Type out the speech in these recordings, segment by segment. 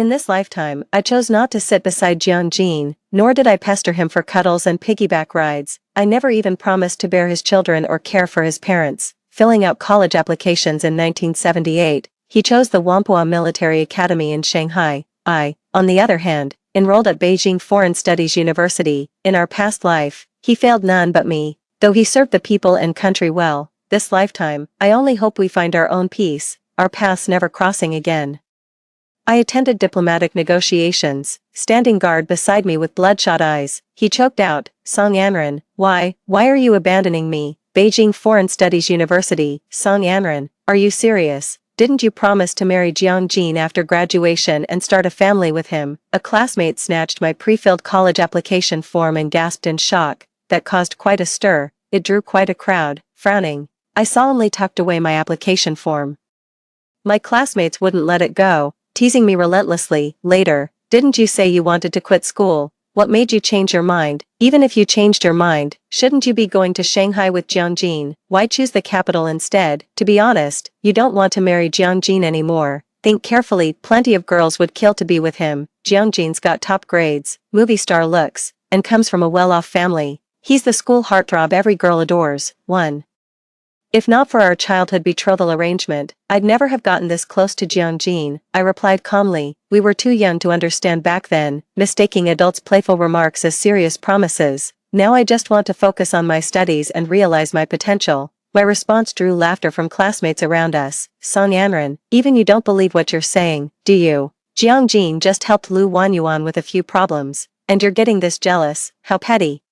In this lifetime, I chose not to sit beside Jiang Jin, nor did I pester him for cuddles and piggyback rides. I never even promised to bear his children or care for his parents. Filling out college applications in 1978, he chose the Whampoa Military Academy in Shanghai. I, on the other hand, enrolled at Beijing Foreign Studies University. In our past life, he failed none but me, though he served the people and country well. This lifetime, I only hope we find our own peace, our paths never crossing again. I attended diplomatic negotiations, standing guard beside me with bloodshot eyes. He choked out, Song Yanran, why are you abandoning me? Beijing Foreign Studies University, Song Yanran, are you serious? Didn't you promise to marry Jiang Jin after graduation and start a family with him? A classmate snatched my pre-filled college application form and gasped in shock. That caused quite a stir. It drew quite a crowd. Frowning, I solemnly tucked away my application form. My classmates wouldn't let it go, teasing me relentlessly. Later, didn't you say you wanted to quit school? What made you change your mind? Even if you changed your mind, shouldn't you be going to Shanghai with Jiang Jin? Why choose the capital instead? To be honest, you don't want to marry Jiang Jin anymore. Think carefully, plenty of girls would kill to be with him. Jiang Jin's got top grades, movie star looks, and comes from a well-off family. He's the school heartthrob every girl adores. 1. If not for our childhood betrothal arrangement, I'd never have gotten this close to Jiang Jin, I replied calmly. We were too young to understand back then, mistaking adults' playful remarks as serious promises. Now I just want to focus on my studies and realize my potential. My response drew laughter from classmates around us. Song Yanran, even you don't believe what you're saying, do you? Jiang Jin just helped Lu Wanyuan with a few problems, and you're getting this jealous. How petty.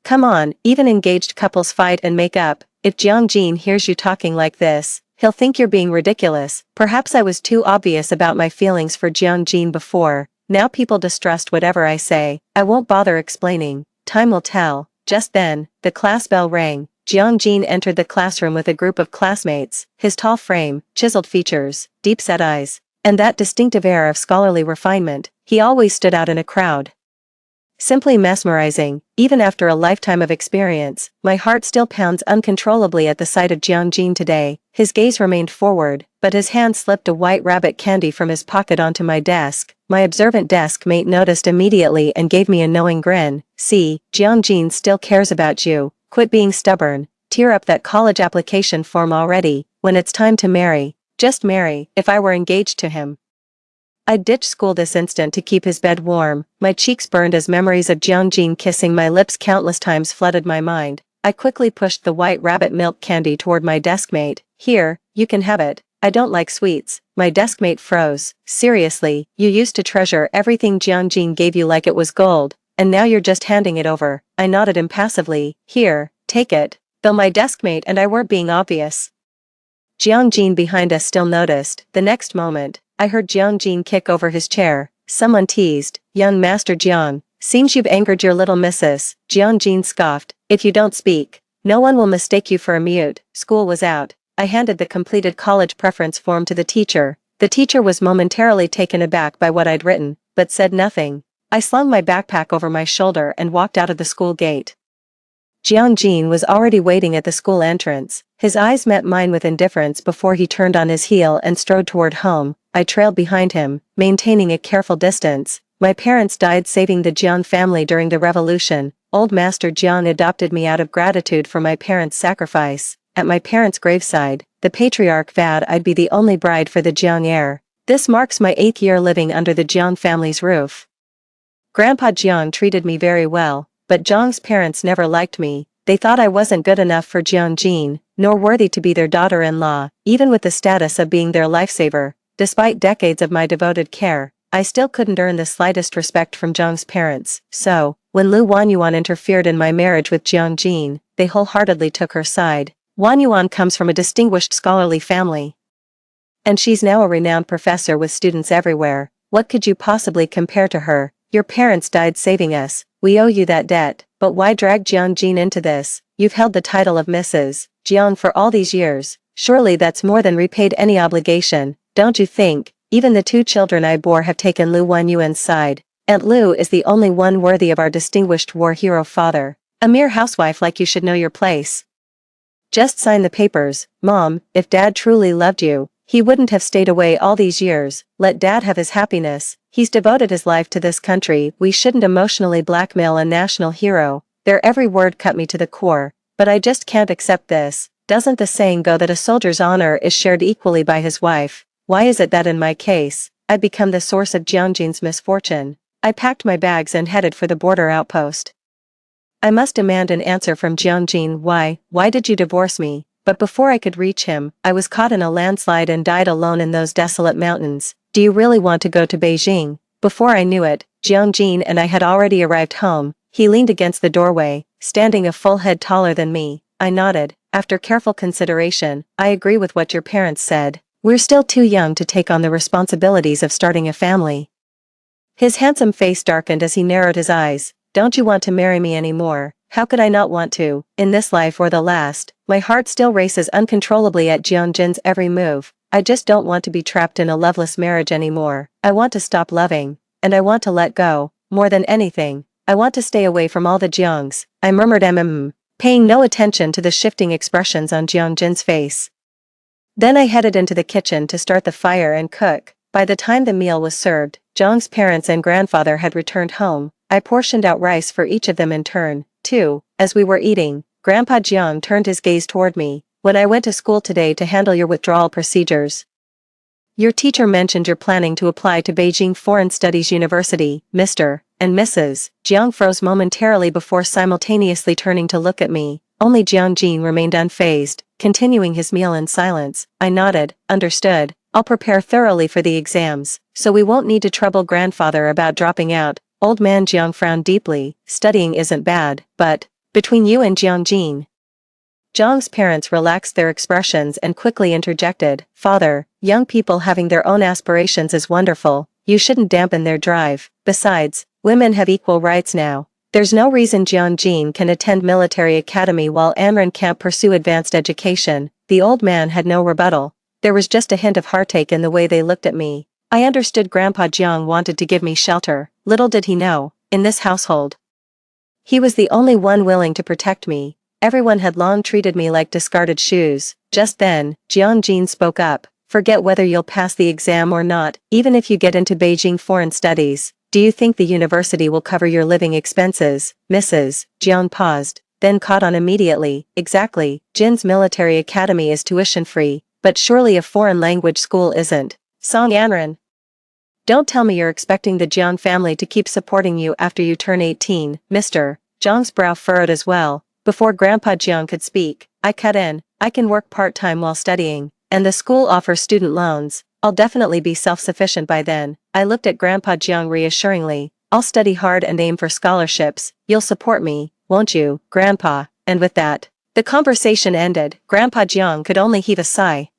Come on, even engaged couples fight and make up. If Jiang Jin hears you talking like this, he'll think you're being ridiculous. Perhaps I was too obvious about my feelings for Jiang Jin before. Now people distrust whatever I say. I won't bother explaining. Time will tell. Just then, the class bell rang. Jiang Jin entered the classroom with a group of classmates. His tall frame, chiseled features, deep-set eyes, and that distinctive air of scholarly refinement, he always stood out in a crowd. Simply mesmerizing. Even after a lifetime of experience, my heart still pounds uncontrollably at the sight of Jiang Jin today. His gaze remained forward, but his hand slipped a white rabbit candy from his pocket onto my desk. My observant desk mate noticed immediately and gave me a knowing grin. See, Jiang Jin still cares about you. Quit being stubborn. Tear up that college application form already. When it's time to marry, just marry. If I were engaged to him, I'd ditch school this instant to keep his bed warm. My cheeks burned as memories of Jiang Jin kissing my lips countless times flooded my mind. I quickly pushed the white rabbit milk candy toward my deskmate. Here, you can have it. I don't like sweets. My deskmate froze. Seriously, you used to treasure everything Jiang Jin gave you like it was gold, and now you're just handing it over. I nodded impassively. Here, take it. Though my deskmate and I weren't being obvious. Jiang Jin behind us still noticed. The next moment, I heard Jiang Jin kick over his chair. Someone teased, young Master Jiang, seems you've angered your little missus. Jiang Jin scoffed, if you don't speak, no one will mistake you for a mute. School was out. I handed the completed college preference form to the teacher. The teacher was momentarily taken aback by what I'd written, but said nothing. I slung my backpack over my shoulder and walked out of the school gate. Jiang Jin was already waiting at the school entrance. His eyes met mine with indifference before he turned on his heel and strode toward home. I trailed behind him, maintaining a careful distance. My parents died saving the Jiang family during the revolution. Old Master Jiang adopted me out of gratitude for my parents' sacrifice. At my parents' graveside, the patriarch vowed I'd be the only bride for the Jiang heir. This marks my 8th year living under the Jiang family's roof. Grandpa Jiang treated me very well, but Jiang's parents never liked me. They thought I wasn't good enough for Jiang Jin, nor worthy to be their daughter-in-law, even with the status of being their lifesaver. Despite decades of my devoted care, I still couldn't earn the slightest respect from Jiang's parents. So, when Lu Wanyuan interfered in my marriage with Jiang Jin, they wholeheartedly took her side. Wanyuan comes from a distinguished scholarly family, and she's now a renowned professor with students everywhere. What could you possibly compare to her? Your parents died saving us. We owe you that debt. But why drag Jiang Jin into this? You've held the title of Mrs. Jiang for all these years. Surely that's more than repaid any obligation, don't you think? Even the 2 children I bore have taken Lu Wanyuan's side. Aunt Lu is the only one worthy of our distinguished war hero father. A mere housewife like you should know your place. Just sign the papers, Mom. If Dad truly loved you, He wouldn't have stayed away all these years. Let dad have his happiness. He's devoted his life to this country. We shouldn't emotionally blackmail a national hero. Their every word cut me to the core. But I just can't accept this. Doesn't the saying go that a soldier's honor is shared equally by his wife? Why is it that in my case, I'd become the source of Jiangjin's misfortune? I packed my bags and headed for the border outpost. I must demand an answer from Jiangjin. Why did you divorce me? But before I could reach him, I was caught in a landslide and died alone in those desolate mountains. Do you really want to go to Beijing? Before I knew it, Jiangjin and I had already arrived home. He leaned against the doorway, standing a full head taller than me. I nodded. After careful consideration, I agree with what your parents said. We're still too young to take on the responsibilities of starting a family. His handsome face darkened as he narrowed his eyes. Don't you want to marry me anymore? How could I not want to, in this life or the last? My heart still races uncontrollably at Jiangjin's every move. I just don't want to be trapped in a loveless marriage anymore. I want to stop loving. And I want to let go. More than anything, I want to stay away from all the Jiangs. I murmured paying no attention to the shifting expressions on Jiangjin's face. Then I headed into the kitchen to start the fire and cook. By the time the meal was served, Jiang's parents and grandfather had returned home. I portioned out rice for each of them in turn, too. As we were eating, Grandpa Jiang turned his gaze toward me. When I went to school today to handle your withdrawal procedures, your teacher mentioned you're planning to apply to Beijing Foreign Studies University, Mr. and Mrs. Jiang froze momentarily before simultaneously turning to look at me. Only Jiangjin remained unfazed, continuing his meal in silence. I nodded. Understood. I'll prepare thoroughly for the exams, so we won't need to trouble grandfather about dropping out. Old man Jiang frowned deeply. Studying isn't bad, but between you and Jiangjin. Jiang's parents relaxed their expressions and quickly interjected. Father, young people having their own aspirations is wonderful. You shouldn't dampen their drive. Besides, women have equal rights now. There's no reason Jiangjin can attend military academy while Anren can't pursue advanced education. The old man had no rebuttal. There was just a hint of heartache in the way they looked at me. I understood Grandpa Jiang wanted to give me shelter. Little did he know, in this household, he was the only one willing to protect me. Everyone had long treated me like discarded shoes. Just then, Jiangjin spoke up. Forget whether you'll pass the exam or not, even if you get into Beijing Foreign Studies. Do you think the university will cover your living expenses? Mrs. Jiang paused, then caught on immediately. Exactly, Jin's military academy is tuition-free, but surely a foreign language school isn't. Song Anren. Don't tell me you're expecting the Jiang family to keep supporting you after you turn 18, Mr. Jiang's brow furrowed as well. Before Grandpa Jiang could speak, I cut in. I can work part-time while studying, and the school offers student loans. I'll definitely be self-sufficient by then. I looked at Grandpa Jiang reassuringly. I'll study hard and aim for scholarships. You'll support me, won't you, Grandpa? And with that, the conversation ended. Grandpa Jiang could only heave a sigh.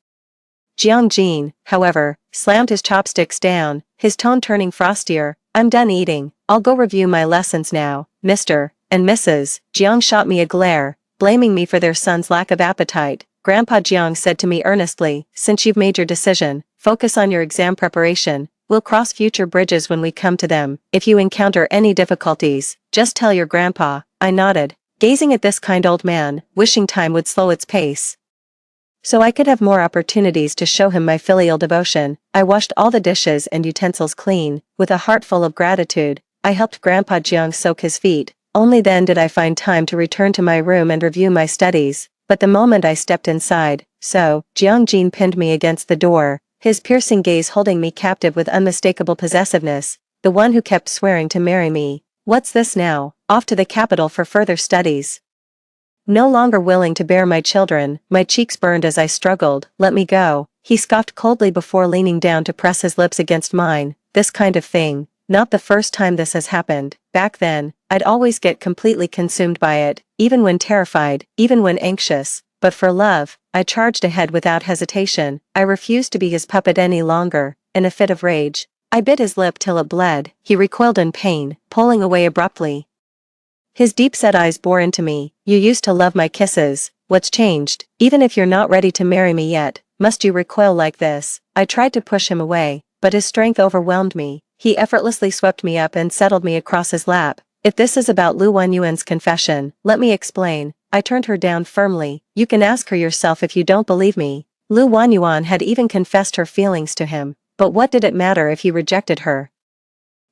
Jiangjin, however, slammed his chopsticks down, his tone turning frostier. I'm done eating. I'll go review my lessons now. Mr. and Mrs. Jiang shot me a glare, blaming me for their son's lack of appetite. Grandpa Jiang said to me earnestly, since you've made your decision, focus on your exam preparation. We'll cross future bridges when we come to them. If you encounter any difficulties, just tell your grandpa. I nodded, gazing at this kind old man, wishing time would slow its pace, so I could have more opportunities to show him my filial devotion. I washed all the dishes and utensils clean. With a heart full of gratitude, I helped Grandpa Jiang soak his feet. Only then did I find time to return to my room and review my studies. But the moment I stepped inside, Jiangjin pinned me against the door, his piercing gaze holding me captive with unmistakable possessiveness, the one who kept swearing to marry me. What's this now? Off to the capital for further studies. No longer willing to bear my children, my cheeks burned as I struggled. Let me go. He scoffed coldly before leaning down to press his lips against mine. This kind of thing. Not the first time this has happened. Back then, I'd always get completely consumed by it, even when terrified, even when anxious. But for love, I charged ahead without hesitation. I refused to be his puppet any longer. In a fit of rage, I bit his lip till it bled. He recoiled in pain, pulling away abruptly. His deep-set eyes bore into me. You used to love my kisses. What's changed? Even if you're not ready to marry me yet, must you recoil like this? I tried to push him away, but his strength overwhelmed me. He effortlessly swept me up and settled me across his lap. If this is about Lu Wenyuan's confession, let me explain. I turned her down firmly. You can ask her yourself if you don't believe me. Lu Wanyuan had even confessed her feelings to him, but what did it matter if he rejected her?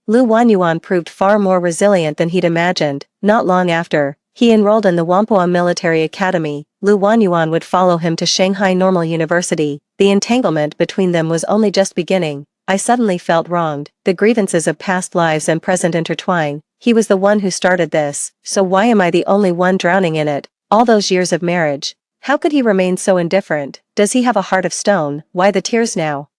Lu Wanyuan proved far more resilient than he'd imagined. Not long after he enrolled in the Whampoa Military Academy, Lu Wanyuan would follow him to Shanghai Normal University. The entanglement between them was only just beginning. I suddenly felt wronged. The grievances of past lives and present intertwine. He was the one who started this, so why am I the only one drowning in it? All those years of marriage. How could he remain so indifferent? Does he have a heart of stone? Why the tears now?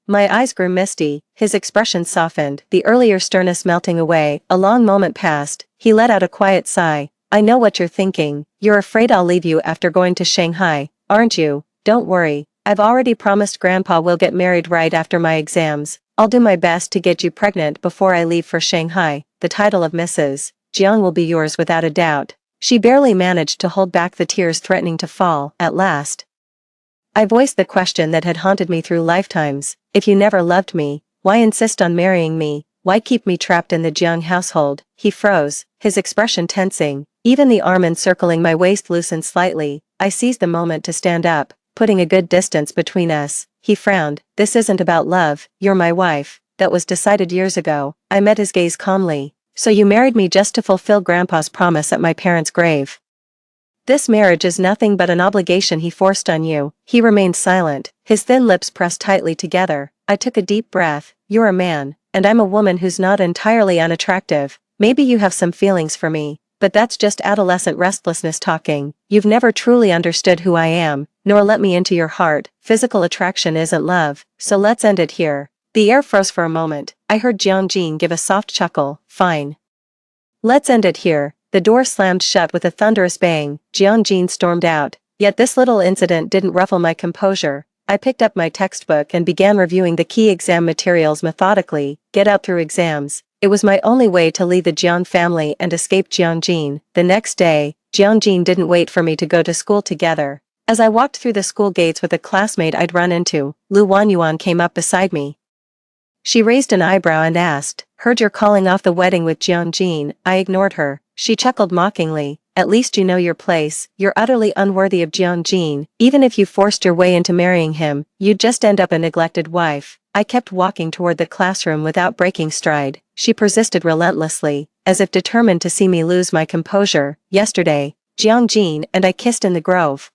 My eyes grew misty, his expression softened, the earlier sternness melting away. A long moment passed. He let out a quiet sigh. I know what you're thinking. You're afraid I'll leave you after going to Shanghai, aren't you? Don't worry. I've already promised Grandpa we'll get married right after my exams. I'll do my best to get you pregnant before I leave for Shanghai. The title of Mrs. Jiang will be yours without a doubt. She barely managed to hold back the tears threatening to fall. At last, I voiced the question that had haunted me through lifetimes. If you never loved me, why insist on marrying me? Why keep me trapped in the Jiang household? He froze, his expression tensing. Even the arm encircling my waist loosened slightly. I seized the moment to stand up, putting a good distance between us. He frowned. This isn't about love. You're my wife. That was decided years ago. I met his gaze calmly. So you married me just to fulfill Grandpa's promise at my parents' grave. This marriage is nothing but an obligation he forced on you. He remained silent, his thin lips pressed tightly together. I took a deep breath. You're a man, and I'm a woman who's not entirely unattractive. Maybe you have some feelings for me, but that's just adolescent restlessness talking. You've never truly understood who I am, nor let me into your heart. Physical attraction isn't love, so let's end it here. The air froze for a moment. I heard Jiang Jin give a soft chuckle. Fine. Let's end it here. The door slammed shut with a thunderous bang. Jiang Jin stormed out. Yet this little incident didn't ruffle my composure. I picked up my textbook and began reviewing the key exam materials methodically. Get out through exams. It was my only way to leave the Jiang family and escape Jiang Jin. The next day, Jiang Jin didn't wait for me to go to school together. As I walked through the school gates with a classmate I'd run into, Lu Wanyuan came up beside me. She raised an eyebrow and asked, "Heard you're calling off the wedding with Jiang Jin." I ignored her. She chuckled mockingly. "At least you know your place. You're utterly unworthy of Jiang Jin. Even if you forced your way into marrying him, you'd just end up a neglected wife." I kept walking toward the classroom without breaking stride. She persisted relentlessly, as if determined to see me lose my composure. "Yesterday, Jiang Jin and I kissed in the grove.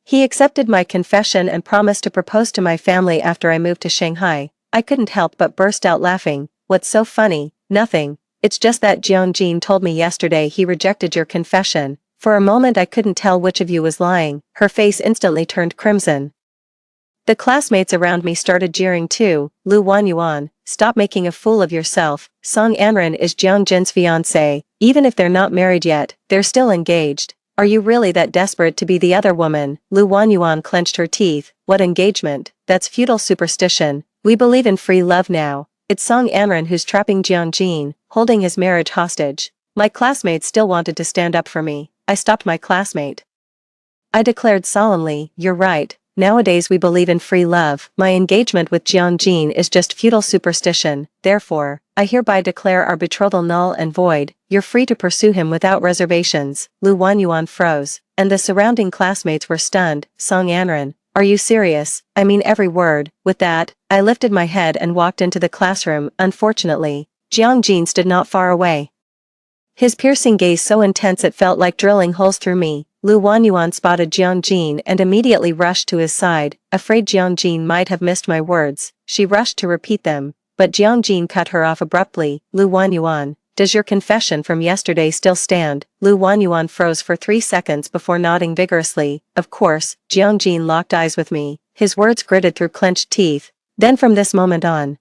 He accepted my confession and promised to propose to my family after I moved to Shanghai." I couldn't help but burst out laughing. "What's so funny?" "Nothing. It's just that Jiang Jin told me yesterday he rejected your confession." For a moment I couldn't tell which of you was lying. Her face instantly turned crimson. The classmates around me started jeering too. "Lu Wanyuan, stop making a fool of yourself. Song Anren is Jiang Jin's fiancé. Even if they're not married yet, they're still engaged. Are you really that desperate to be the other woman?" Lu Wanyuan clenched her teeth. "What engagement? That's feudal superstition. We believe in free love now. It's Song Anren who's trapping Jiang Jin, holding his marriage hostage." My classmates still wanted to stand up for me. I stopped my classmate. I declared solemnly, "You're right. Nowadays we believe in free love. My engagement with Jiang Jin is just feudal superstition. Therefore, I hereby declare our betrothal null and void. You're free to pursue him without reservations." Lu Wanyuan froze, and the surrounding classmates were stunned. "Song Anren, are you serious?" "I mean every word." With that, I lifted my head and walked into the classroom. Unfortunately, Jiang Jin stood not far away. His piercing gaze so intense it felt like drilling holes through me. Lu Wanyuan spotted Jiang Jin and immediately rushed to his side. Afraid Jiang Jin might have missed my words, she rushed to repeat them, but Jiang Jin cut her off abruptly. "Lu Wanyuan, does your confession from yesterday still stand?" Lu Wanyuan froze for 3 seconds before nodding vigorously. "Of course." Jiang Jin locked eyes with me, his words gritted through clenched teeth. "Then from this moment on,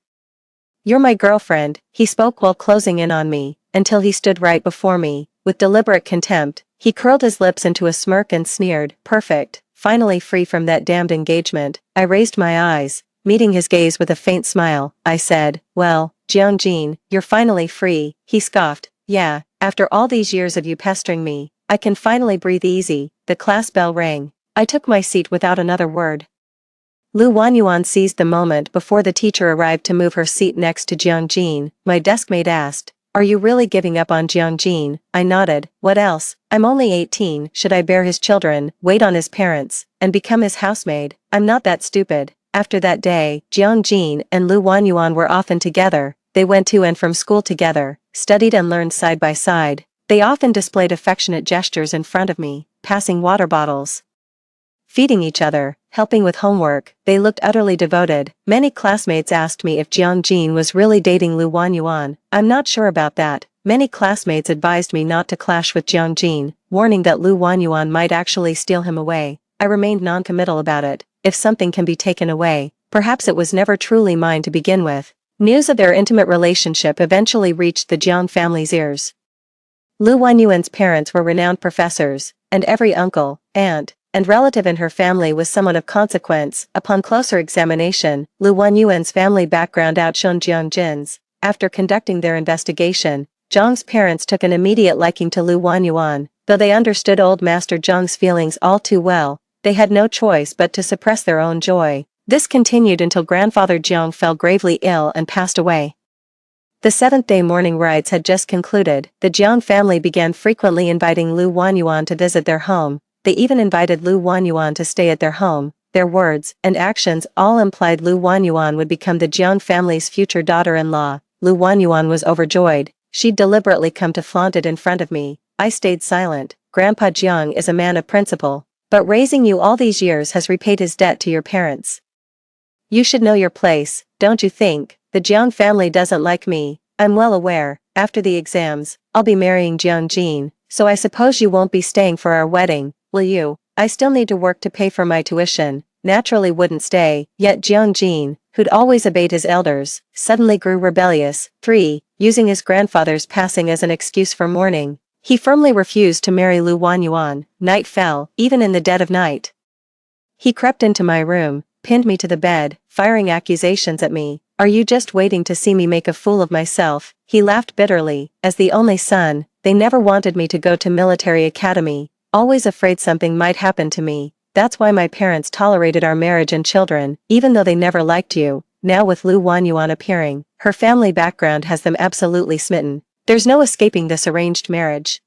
you're my girlfriend." He spoke while closing in on me, until he stood right before me. With deliberate contempt, he curled his lips into a smirk and sneered. "Perfect. Finally free from that damned engagement." I raised my eyes, meeting his gaze with a faint smile. I said, "Well, Jiang Jin, you're finally free." He scoffed. "Yeah, after all these years of you pestering me, I can finally breathe easy." The class bell rang. I took my seat without another word. Lu Wanyuan seized the moment before the teacher arrived to move her seat next to Jiang Jin. My deskmate asked, Are you really giving up on Jiangjin? I nodded. What else? I'm only 18, should I bear his children, wait on his parents, and become his housemaid? I'm not that stupid. After that day, Jiangjin and Lu Wanyuan were often together. They went to and from school together, studied and learned side by side. They often displayed affectionate gestures in front of me, passing water bottles, feeding each other, helping with homework. They looked utterly devoted. Many classmates asked me if Jiangjin was really dating Lu Wanyuan. I'm not sure about that. Many classmates advised me not to clash with Jiangjin, warning that Lu Wanyuan might actually steal him away. I remained non-committal about it. If something can be taken away, perhaps it was never truly mine to begin with. News of their intimate relationship eventually reached the Jiang family's ears. Lu Wanyuan's parents were renowned professors, and every uncle, aunt, and relative in her family was someone of consequence. Upon closer examination, Lu Wanyuan's family background outshone Jiangjin's. After conducting their investigation, Zhang's parents took an immediate liking to Lu Wanyuan. Though they understood old Master Zhang's feelings all too well, they had no choice but to suppress their own joy. This continued until grandfather Jiang fell gravely ill and passed away. The seventh-day mourning rites had just concluded. The Jiang family began frequently inviting Lu Wanyuan to visit their home. They even invited Lu Wanyuan to stay at their home. Their words and actions all implied Lu Wanyuan would become the Jiang family's future daughter-in-law. Lu Wanyuan was overjoyed. She'd deliberately come to flaunt it in front of me. I stayed silent. Grandpa Jiang is a man of principle. But raising you all these years has repaid his debt to your parents. You should know your place, don't you think? The Jiang family doesn't like me. I'm well aware. After the exams, I'll be marrying Jiangjin, so I suppose you won't be staying for our wedding, will you? I still need to work to pay for my tuition. Naturally wouldn't stay, yet Jiangjin, who'd always obeyed his elders, suddenly grew rebellious. 3. Using his grandfather's passing as an excuse for mourning, he firmly refused to marry Lu Wanyuan. Night fell, even in the dead of night. He crept into my room, pinned me to the bed, firing accusations at me. Are you just waiting to see me make a fool of myself? He laughed bitterly. As the only son, they never wanted me to go to military academy, always afraid something might happen to me. That's why my parents tolerated our marriage and children, even though they never liked you. Now with Lu Wanyuan appearing, her family background has them absolutely smitten. There's no escaping this arranged marriage.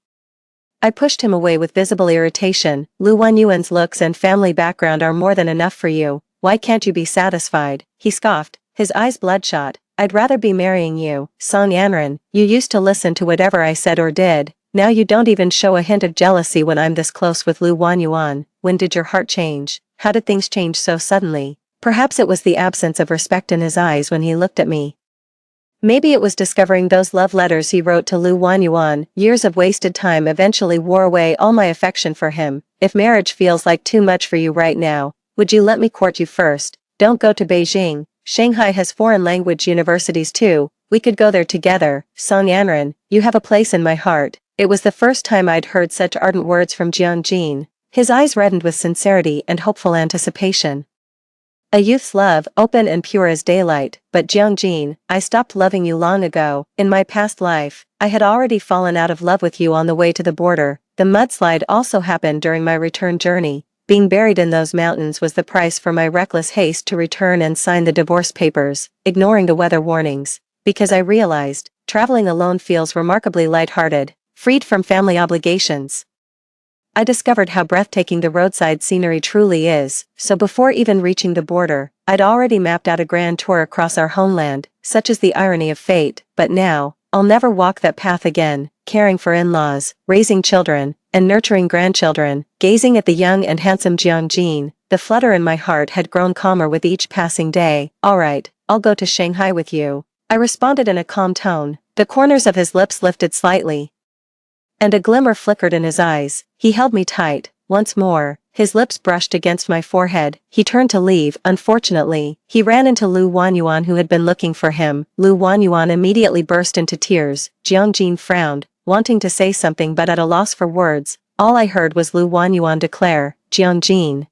I pushed him away with visible irritation. Lu Wanyuan's looks and family background are more than enough for you. Why can't you be satisfied? He scoffed, his eyes bloodshot. I'd rather be marrying you, Song Yanran. You used to listen to whatever I said or did. Now you don't even show a hint of jealousy when I'm this close with Lu Wanyuan. When did your heart change? How did things change so suddenly? Perhaps it was the absence of respect in his eyes when he looked at me. Maybe it was discovering those love letters he wrote to Lu Wanyuan. Years of wasted time eventually wore away all my affection for him. If marriage feels like too much for you right now, would you let me court you first? Don't go to Beijing. Shanghai has foreign language universities too. We could go there together. Song Yanran, you have a place in my heart. It was the first time I'd heard such ardent words from Jiangjin. His eyes reddened with sincerity and hopeful anticipation. A youth's love, open and pure as daylight. But Jiangjin, I stopped loving you long ago. In my past life, I had already fallen out of love with you on the way to the border. The mudslide also happened during my return journey. Being buried in those mountains was the price for my reckless haste to return and sign the divorce papers, ignoring the weather warnings. Because I realized, traveling alone feels remarkably lighthearted, freed from family obligations. I discovered how breathtaking the roadside scenery truly is, so before even reaching the border, I'd already mapped out a grand tour across our homeland. Such is the irony of fate. But now, I'll never walk that path again, caring for in-laws, raising children, and nurturing grandchildren. Gazing at the young and handsome Jiangjin, the flutter in my heart had grown calmer with each passing day. All right, I'll go to Shanghai with you, I responded in a calm tone. The corners of his lips lifted slightly, and a glimmer flickered in his eyes. He held me tight. Once more, his lips brushed against my forehead. He turned to leave. Unfortunately, he ran into Lu Wanyuan, who had been looking for him. Lu Wanyuan immediately burst into tears. Jiangjin frowned, wanting to say something but at a loss for words. All I heard was Lu Wanyuan declare, Jiangjin,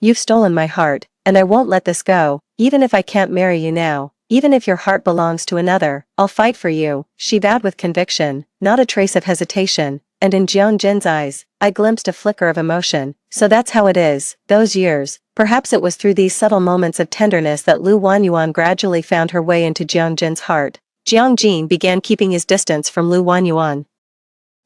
you've stolen my heart, and I won't let this go. Even if I can't marry you now, even if your heart belongs to another, I'll fight for you, she vowed with conviction, not a trace of hesitation. And in Jiangjin's eyes, I glimpsed a flicker of emotion. So that's how it is. Those years, perhaps it was through these subtle moments of tenderness that Lu Wanyuan gradually found her way into Jiangjin's heart. Jiang Jin began keeping his distance from Lu Wanyuan.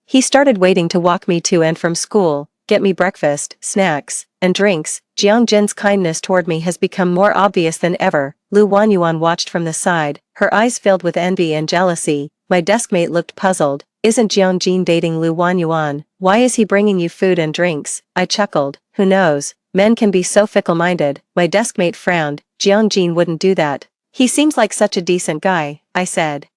He started waiting to walk me to and from school, get me breakfast, snacks, and drinks. Jiang Jin's kindness toward me has become more obvious than ever. Lu Wanyuan watched from the side, her eyes filled with envy and jealousy. My deskmate looked puzzled. Isn't Jiang Jin dating Lu Wanyuan? Why is he bringing you food and drinks? I chuckled. Who knows? Men can be so fickle-minded. My deskmate frowned. Jiang Jin wouldn't do that. He seems like such a decent guy, I said.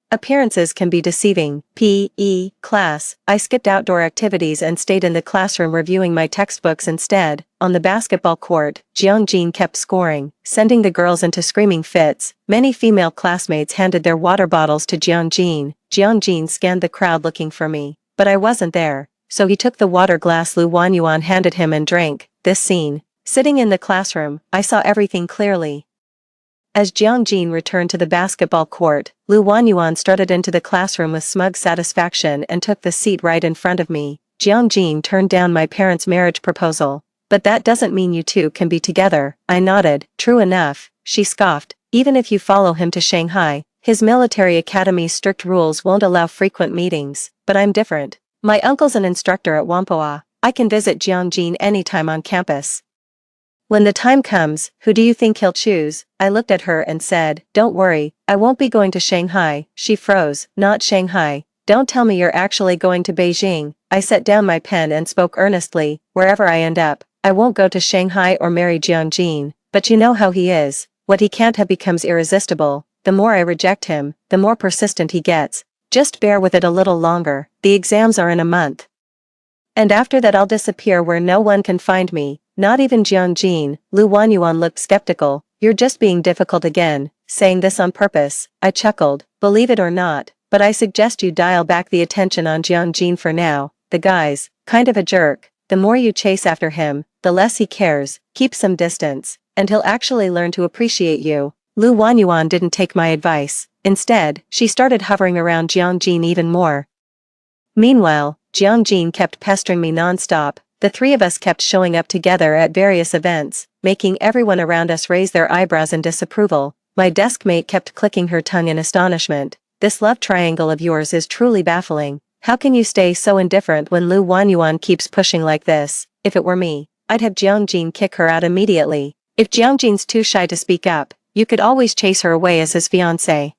Appearances can be deceiving. P.E. class. I skipped outdoor activities and stayed in the classroom reviewing my textbooks instead. On the basketball court, Jiang Jin kept scoring, sending the girls into screaming fits. Many female classmates handed their water bottles to Jiang Jin. Jiang Jin scanned the crowd looking for me, but I wasn't there, so he took the water glass Lu Wanyuan handed him and drank. This scene. Sitting in the classroom, I saw everything clearly. As Jiang Jin returned to the basketball court, Lu Wanyuan strutted into the classroom with smug satisfaction and took the seat right in front of me. Jiang Jin turned down my parents' marriage proposal. But that doesn't mean you two can be together. I nodded. True enough, she scoffed. Even if you follow him to Shanghai, his military academy's strict rules won't allow frequent meetings. But I'm different. My uncle's an instructor at Whampoa. I can visit Jiang Jin anytime on campus. When the time comes, who do you think he'll choose? I looked at her and said, don't worry, I won't be going to Shanghai. She froze. Not Shanghai. Don't tell me you're actually going to Beijing. I set down my pen and spoke earnestly. Wherever I end up, I won't go to Shanghai or marry Jiang Jin. But you know how he is. What he can't have becomes irresistible. The more I reject him, the more persistent he gets. Just bear with it a little longer. The exams are in a month. And after that I'll disappear where no one can find me. Not even Jiang Jin. Lu Wanyuan looked skeptical. You're just being difficult again, saying this on purpose. I chuckled. Believe it or not, but I suggest you dial back the attention on Jiang Jin for now. The guy's kind of a jerk. The more you chase after him, the less he cares. Keep some distance, and he'll actually learn to appreciate you. Lu Wanyuan didn't take my advice. Instead, she started hovering around Jiang Jin even more. Meanwhile, Jiang Jin kept pestering me non-stop. The three of us kept showing up together at various events, making everyone around us raise their eyebrows in disapproval. My deskmate kept clicking her tongue in astonishment. This love triangle of yours is truly baffling. How can you stay so indifferent when Lu Wanyuan keeps pushing like this? If it were me, I'd have Jiang Jin kick her out immediately. If Jiang Jin's too shy to speak up, you could always chase her away as his fiancé.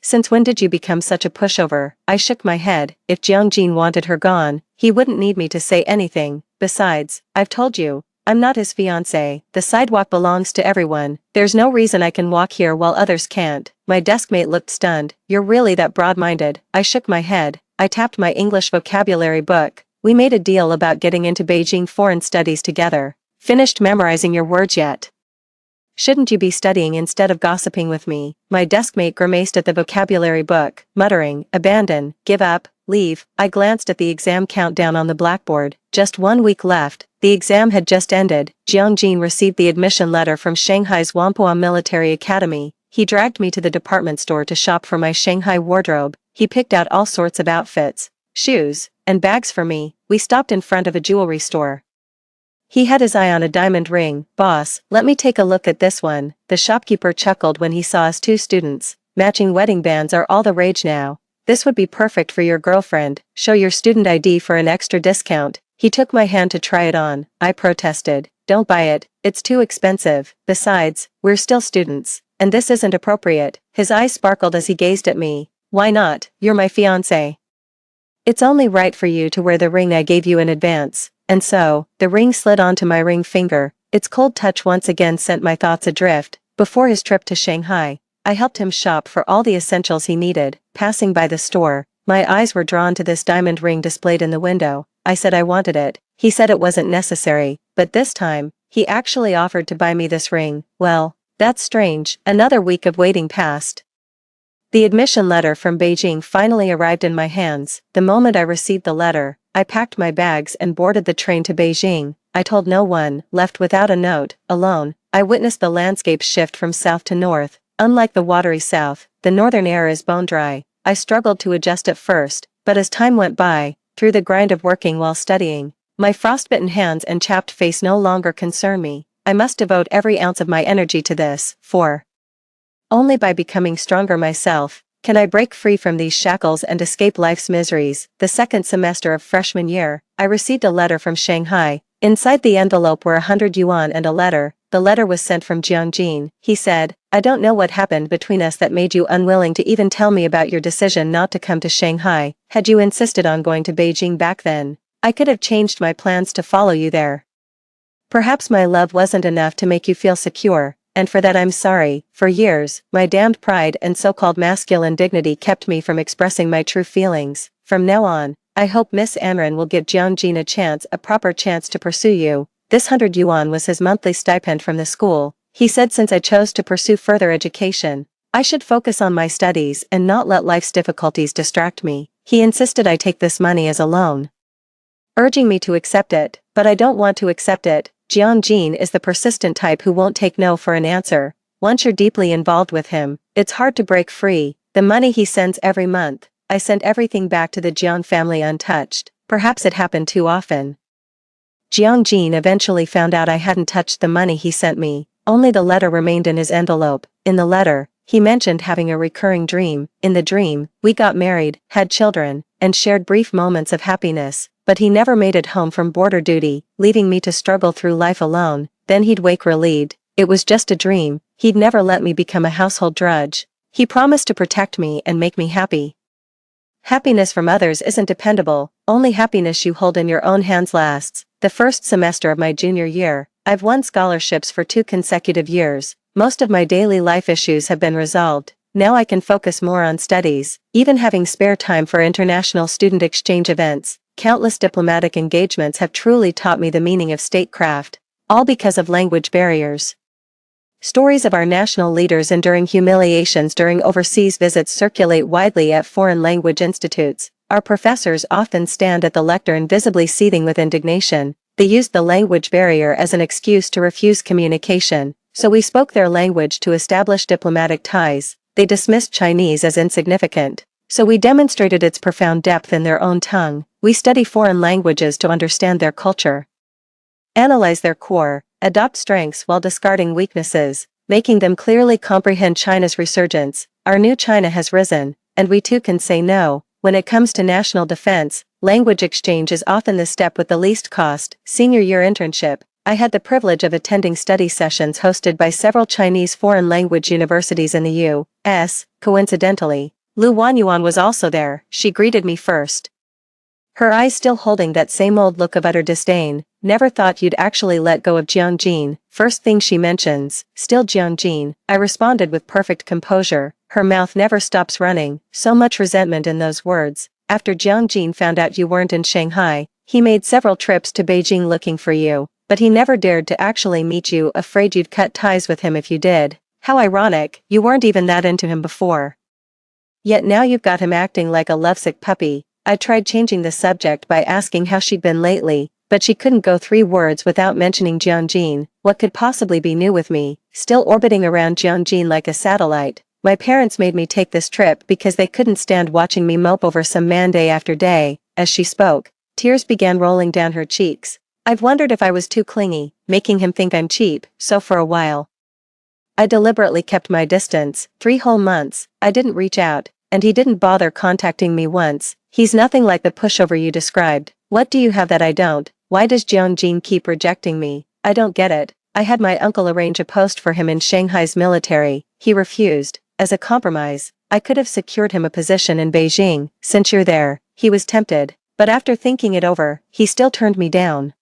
Since when did you become such a pushover? I shook my head. If Jiang Jin wanted her gone, he wouldn't need me to say anything. Besides, I've told you, I'm not his fiancé. The sidewalk belongs to everyone. There's no reason I can walk here while others can't. My deskmate looked stunned. You're really that broad-minded? I shook my head. I tapped my English vocabulary book. We made a deal about getting into Beijing foreign studies together. Finished memorizing your words yet? Shouldn't you be studying instead of gossiping with me? My deskmate grimaced at the vocabulary book, muttering, abandon, give up, leave. I glanced at the exam countdown on the blackboard. Just 1 week left. The exam had just ended. Jiang Jin received the admission letter from Shanghai's Whampoa Military Academy. He dragged me to the department store to shop for my Shanghai wardrobe. He picked out all sorts of outfits, shoes, and bags for me. We stopped in front of a jewelry store. He had his eye on a diamond ring. Boss, let me take a look at this one. The shopkeeper chuckled when he saw us two students. Matching wedding bands are all the rage now. This would be perfect for your girlfriend. Show your student ID for an extra discount. He took my hand to try it on. I protested. Don't buy it. It's too expensive. Besides, we're still students. And this isn't appropriate. His eyes sparkled as he gazed at me. Why not? You're my fiancé. It's only right for you to wear the ring I gave you in advance. And so, the ring slid onto my ring finger. Its cold touch once again sent my thoughts adrift. Before his trip to Shanghai, I helped him shop for all the essentials he needed. Passing by the store, my eyes were drawn to this diamond ring displayed in the window. I said I wanted it. He said it wasn't necessary, but this time, he actually offered to buy me this ring. Well, that's strange. Another week of waiting passed. The admission letter from Beijing finally arrived in my hands. The moment I received the letter, I packed my bags and boarded the train to Beijing. I told no one, left without a note, alone. I witnessed the landscape shift from south to north. Unlike the watery south, the northern air is bone dry. I struggled to adjust at first, but as time went by, through the grind of working while studying, my frostbitten hands and chapped face no longer concern me. I must devote every ounce of my energy to this, for Only by becoming stronger myself can I break free from these shackles and escape life's miseries. The second semester of freshman year, I received a letter from Shanghai. Inside the envelope were 100 yuan and a letter. The letter was sent from Jiangjin. He said, "I don't know what happened between us that made you unwilling to even tell me about your decision not to come to Shanghai. Had you insisted on going to Beijing back then, I could have changed my plans to follow you there. Perhaps my love wasn't enough to make you feel secure, and for that I'm sorry. For years, my damned pride and so-called masculine dignity kept me from expressing my true feelings. From now on, I hope Miss Anran will give Jiangjin a proper chance to pursue you." This 100 yuan was his monthly stipend from the school. He said since I chose to pursue further education, I should focus on my studies and not let life's difficulties distract me. He insisted I take this money as a loan, urging me to accept it, but I don't want to accept it. Jiangjin is the persistent type who won't take no for an answer. Once you're deeply involved with him, it's hard to break free. The money he sends every month, I sent everything back to the Jiang family untouched. Perhaps it happened too often. Jiangjin eventually found out I hadn't touched the money he sent me. Only the letter remained in his envelope. In the letter, he mentioned having a recurring dream. In the dream, we got married, had children, and shared brief moments of happiness, but he never made it home from border duty, leaving me to struggle through life alone. Then he'd wake relieved. It was just a dream. He'd never let me become a household drudge. He promised to protect me and make me happy. Happiness from others isn't dependable. Only happiness you hold in your own hands lasts. The first semester of my junior year, I've won scholarships for 2 consecutive years. Most of my daily life issues have been resolved. Now I can focus more on studies, even having spare time for international student exchange events. Countless diplomatic engagements have truly taught me the meaning of statecraft, all because of language barriers. Stories of our national leaders enduring humiliations during overseas visits circulate widely at foreign language institutes. Our professors often stand at the lectern visibly seething with indignation. They used the language barrier as an excuse to refuse communication, so we spoke their language to establish diplomatic ties. They dismissed Chinese as insignificant, so we demonstrated its profound depth in their own tongue. We study foreign languages to understand their culture, analyze their core, adopt strengths while discarding weaknesses, making them clearly comprehend China's resurgence. Our new China has risen, and we too can say no. When it comes to national defense, language exchange is often the step with the least cost. Senior year internship, I had the privilege of attending study sessions hosted by several Chinese foreign language universities in the U.S. Coincidentally, Lu Wanyuan was also there. She greeted me first, her eyes still holding that same old look of utter disdain. "Never thought you'd actually let go of Jiangjin." First thing she mentions, "Still Jiangjin." I responded with perfect composure. Her mouth never stops running, so much resentment in those words. "After Jiangjin found out you weren't in Shanghai, he made several trips to Beijing looking for you, but he never dared to actually meet you, afraid you'd cut ties with him if you did. How ironic, you weren't even that into him before. Yet now you've got him acting like a lovesick puppy." I tried changing the subject by asking how she'd been lately, but she couldn't go 3 words without mentioning Jiangjin. What could possibly be new with me, still orbiting around Jiangjin like a satellite? My parents made me take this trip because they couldn't stand watching me mope over some man day after day. As she spoke, tears began rolling down her cheeks. I've wondered if I was too clingy, making him think I'm cheap, so for a while, I deliberately kept my distance. 3 whole months, I didn't reach out, and he didn't bother contacting me once. He's nothing like the pushover you described. What do you have that I don't? Why does Jiangjin keep rejecting me? I don't get it. I had my uncle arrange a post for him in Shanghai's military. He refused. As a compromise, I could have secured him a position in Beijing. Since you're there, he was tempted, but after thinking it over, he still turned me down.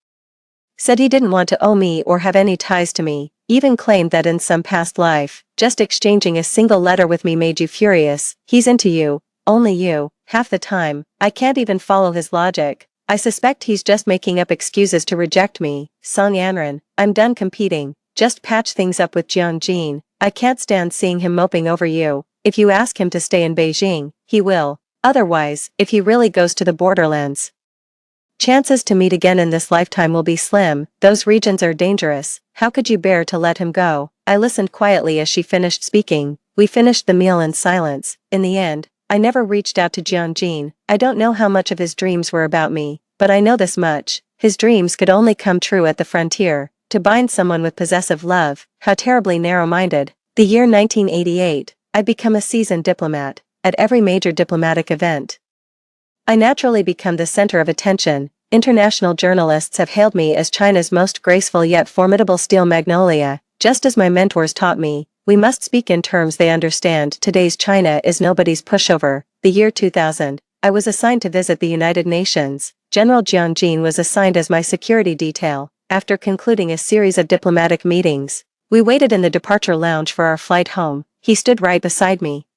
Said he didn't want to owe me or have any ties to me. Even claimed that in some past life, just exchanging a single letter with me made you furious. He's into you, only you, half the time. I can't even follow his logic. I suspect he's just making up excuses to reject me. Song Anran, I'm done competing. Just patch things up with Jiangjin. I can't stand seeing him moping over you. If you ask him to stay in Beijing, he will. Otherwise, if he really goes to the borderlands, chances to meet again in this lifetime will be slim. Those regions are dangerous. How could you bear to let him go? I listened quietly as she finished speaking. We finished the meal in silence. In the end, I never reached out to Jiangjin. I don't know how much of his dreams were about me, but I know this much. His dreams could only come true at the frontier. To bind someone with possessive love, how terribly narrow-minded. The year 1988, I'd become a seasoned diplomat, at every major diplomatic event. I naturally become the center of attention. International journalists have hailed me as China's most graceful yet formidable steel magnolia. Just as my mentors taught me, we must speak in terms they understand. Today's China is nobody's pushover. The year 2000, I was assigned to visit the United Nations. General Jiang Jin was assigned as my security detail. After concluding a series of diplomatic meetings, we waited in the departure lounge for our flight home. He stood right beside me.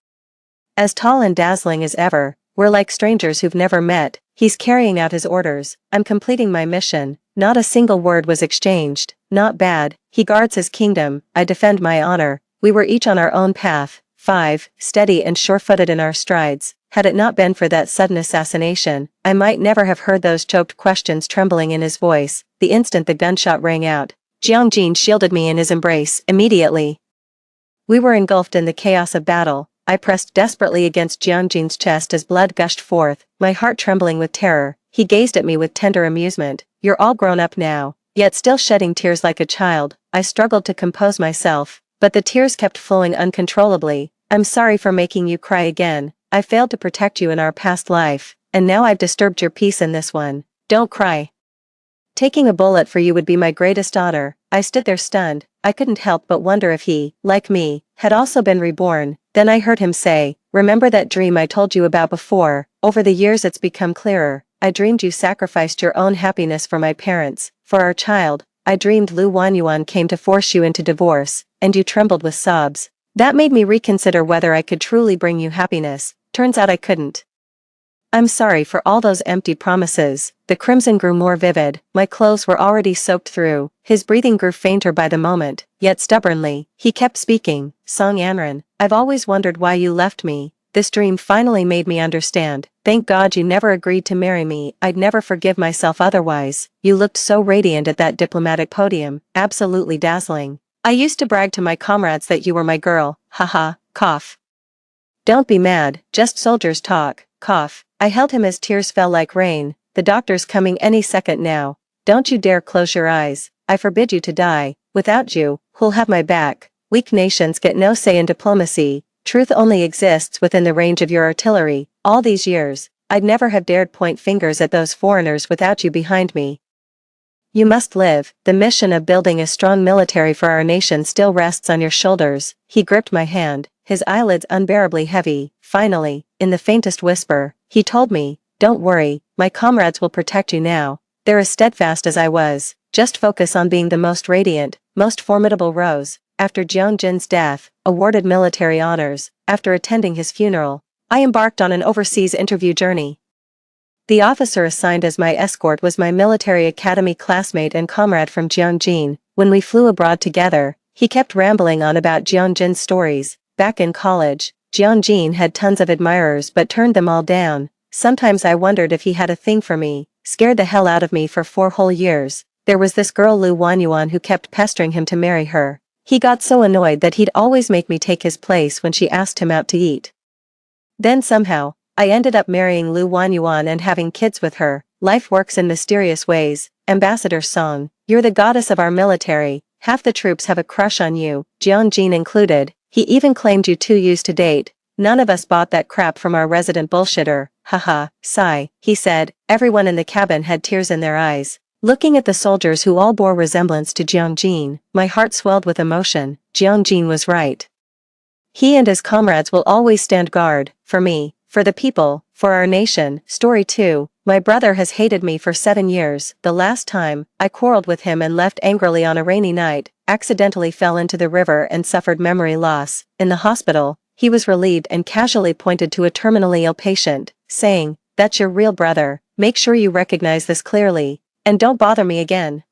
As tall and dazzling as ever, we're like strangers who've never met. He's carrying out his orders. I'm completing my mission. Not a single word was exchanged. Not bad. He guards his kingdom. I defend my honor. We were each on our own path. 5, steady and sure-footed in our strides. Had it not been for that sudden assassination, I might never have heard those choked questions trembling in his voice. The instant the gunshot rang out, Jiang Jin shielded me in his embrace immediately. We were engulfed in the chaos of battle. I pressed desperately against Jiang Jin's chest as blood gushed forth, my heart trembling with terror. He gazed at me with tender amusement. You're all grown up now, yet still shedding tears like a child. I struggled to compose myself, but the tears kept flowing uncontrollably. I'm sorry for making you cry again. I failed to protect you in our past life, and now I've disturbed your peace in this one. Don't cry. Taking a bullet for you would be my greatest honor. I stood there stunned. I couldn't help but wonder if he, like me, had also been reborn. Then I heard him say, remember that dream I told you about before? Over the years it's become clearer. I dreamed you sacrificed your own happiness for my parents, for our child. I dreamed Lu Wanyuan came to force you into divorce, and you trembled with sobs. That made me reconsider whether I could truly bring you happiness. Turns out I couldn't. I'm sorry for all those empty promises. The crimson grew more vivid. My clothes were already soaked through. His breathing grew fainter by the moment, yet stubbornly, he kept speaking. Song Anran, I've always wondered why you left me. This dream finally made me understand. Thank God you never agreed to marry me. I'd never forgive myself otherwise. You looked so radiant at that diplomatic podium, absolutely dazzling. I used to brag to my comrades that you were my girl. Haha, cough. Don't be mad, just soldiers talk, cough. I held him as tears fell like rain. The doctor's coming any second now. Don't you dare close your eyes. I forbid you to die. Without you, who'll have my back? Weak nations get no say in diplomacy. Truth only exists within the range of your artillery. All these years, I'd never have dared point fingers at those foreigners without you behind me. You must live. The mission of building a strong military for our nation still rests on your shoulders. He gripped my hand, his eyelids unbearably heavy. Finally, in the faintest whisper, he told me, don't worry, my comrades will protect you now. They're as steadfast as I was. Just focus on being the most radiant, most formidable Rose. After Jiang Jin's death, awarded military honors, after attending his funeral, I embarked on an overseas interview journey. The officer assigned as my escort was my military academy classmate and comrade from Jiang Jin. When we flew abroad together, he kept rambling on about Jiang Jin's stories. Back in college, Jiang Jin had tons of admirers but turned them all down. Sometimes I wondered if he had a thing for me. Scared the hell out of me for 4 whole years. There was this girl Lu Wanyuan who kept pestering him to marry her. He got so annoyed that he'd always make me take his place when she asked him out to eat. Then somehow, I ended up marrying Lu Wanyuan and having kids with her. Life works in mysterious ways. Ambassador Song, you're the goddess of our military. Half the troops have a crush on you, Jiang Jin included. He even claimed you 2 used to date. None of us bought that crap from our resident bullshitter. Haha, sigh, he said. Everyone in the cabin had tears in their eyes. Looking at the soldiers who all bore resemblance to Jiang Jin, my heart swelled with emotion. Jiang Jin was right. He and his comrades will always stand guard, for me, for the people, for our nation. Story 2, my brother has hated me for 7 years. The last time, I quarreled with him and left angrily on a rainy night, accidentally fell into the river and suffered memory loss. In the hospital, he was relieved and casually pointed to a terminally ill patient, saying, that's your real brother. Make sure you recognize this clearly, and don't bother me again.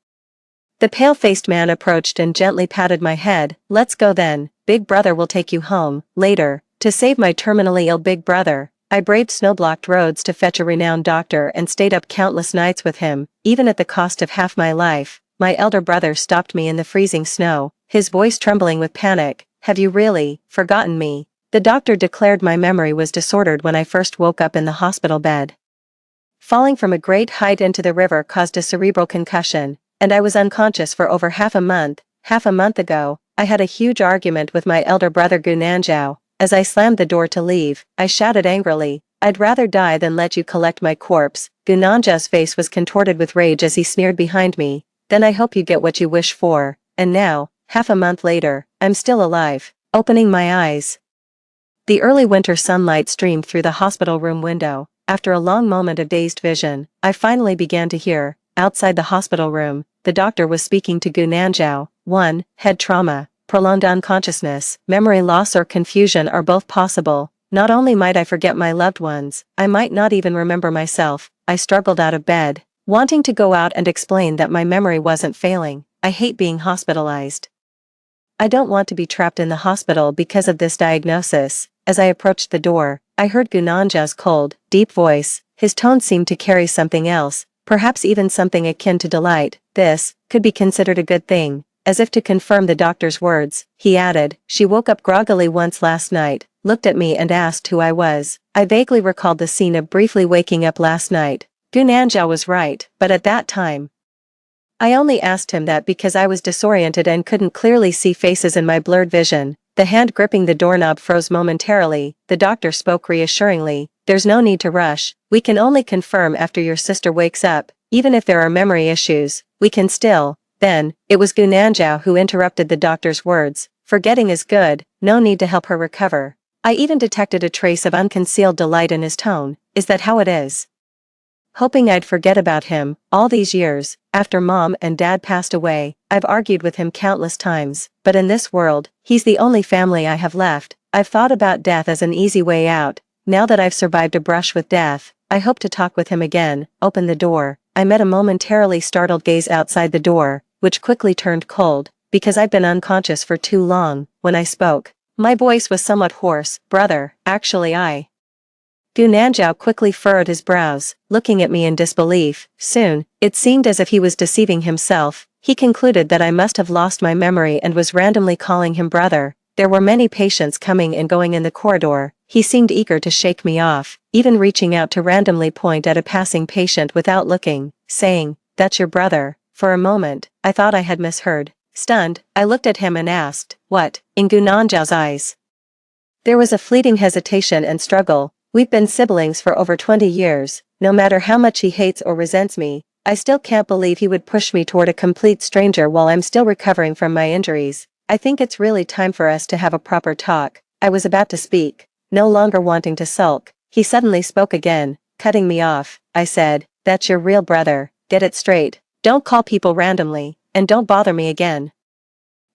The pale-faced man approached and gently patted my head. Let's go then, big brother will take you home. Later, to save my terminally ill big brother, I braved snow-blocked roads to fetch a renowned doctor and stayed up countless nights with him, even at the cost of half my life. My elder brother stopped me in the freezing snow, his voice trembling with panic. Have you really forgotten me? The doctor declared my memory was disordered when I first woke up in the hospital bed. Falling from a great height into the river caused a cerebral concussion, and I was unconscious for over half a month. Half a month ago, I had a huge argument with my elder brother Gu Nanzhao. As I slammed the door to leave, I shouted angrily, "I'd rather die than let you collect my corpse." Gu Nanzhao's face was contorted with rage as he sneered behind me. "Then I hope you get what you wish for." And now, half a month later, I'm still alive. Opening my eyes. The early winter sunlight streamed through the hospital room window. After a long moment of dazed vision, I finally began to hear. Outside the hospital room, the doctor was speaking to Gu Nanzhao. 1. Head trauma, prolonged unconsciousness, memory loss or confusion are both possible. Not only might I forget my loved ones, I might not even remember myself. I struggled out of bed, wanting to go out and explain that my memory wasn't failing. I hate being hospitalized. I don't want to be trapped in the hospital because of this diagnosis. As I approached the door, I heard Gu Nanzhao's cold, deep voice. His tone seemed to carry something else, perhaps even something akin to delight. This could be considered a good thing. As if to confirm the doctor's words, he added, "She woke up groggily once last night, looked at me and asked who I was." I vaguely recalled the scene of briefly waking up last night. Gu Nanzhao was right, but at that time, I only asked him that because I was disoriented and couldn't clearly see faces in my blurred vision. The hand gripping the doorknob froze momentarily. The doctor spoke reassuringly. "There's no need to rush. We can only confirm after your sister wakes up. Even if there are memory issues, we can still." Then, it was Gu Nanzhao who interrupted the doctor's words. "Forgetting is good, no need to help her recover." I even detected a trace of unconcealed delight in his tone. "Is that how it is?" Hoping I'd forget about him. All these years, after Mom and Dad passed away, I've argued with him countless times, but in this world, he's the only family I have left. I've thought about death as an easy way out. Now that I've survived a brush with death, I hope to talk with him again. Open the door. I met a momentarily startled gaze outside the door, which quickly turned cold, because I'd been unconscious for too long. When I spoke, my voice was somewhat hoarse. "Brother, actually Gu Nanzhao quickly furrowed his brows, looking at me in disbelief. Soon, it seemed as if he was deceiving himself. He concluded that I must have lost my memory and was randomly calling him brother. There were many patients coming and going in the corridor. He seemed eager to shake me off, even reaching out to randomly point at a passing patient without looking, saying, "That's your brother." For a moment, I thought I had misheard. Stunned, I looked at him and asked, "What?" In Gu Nanzhao's eyes, there was a fleeting hesitation and struggle. "We've been siblings for over 20 years. No matter how much he hates or resents me, I still can't believe he would push me toward a complete stranger while I'm still recovering from my injuries. I think it's really time for us to have a proper talk." I was about to speak, no longer wanting to sulk. He suddenly spoke again, cutting me off. I said, "That's your real brother. Get it straight. Don't call people randomly, and don't bother me again."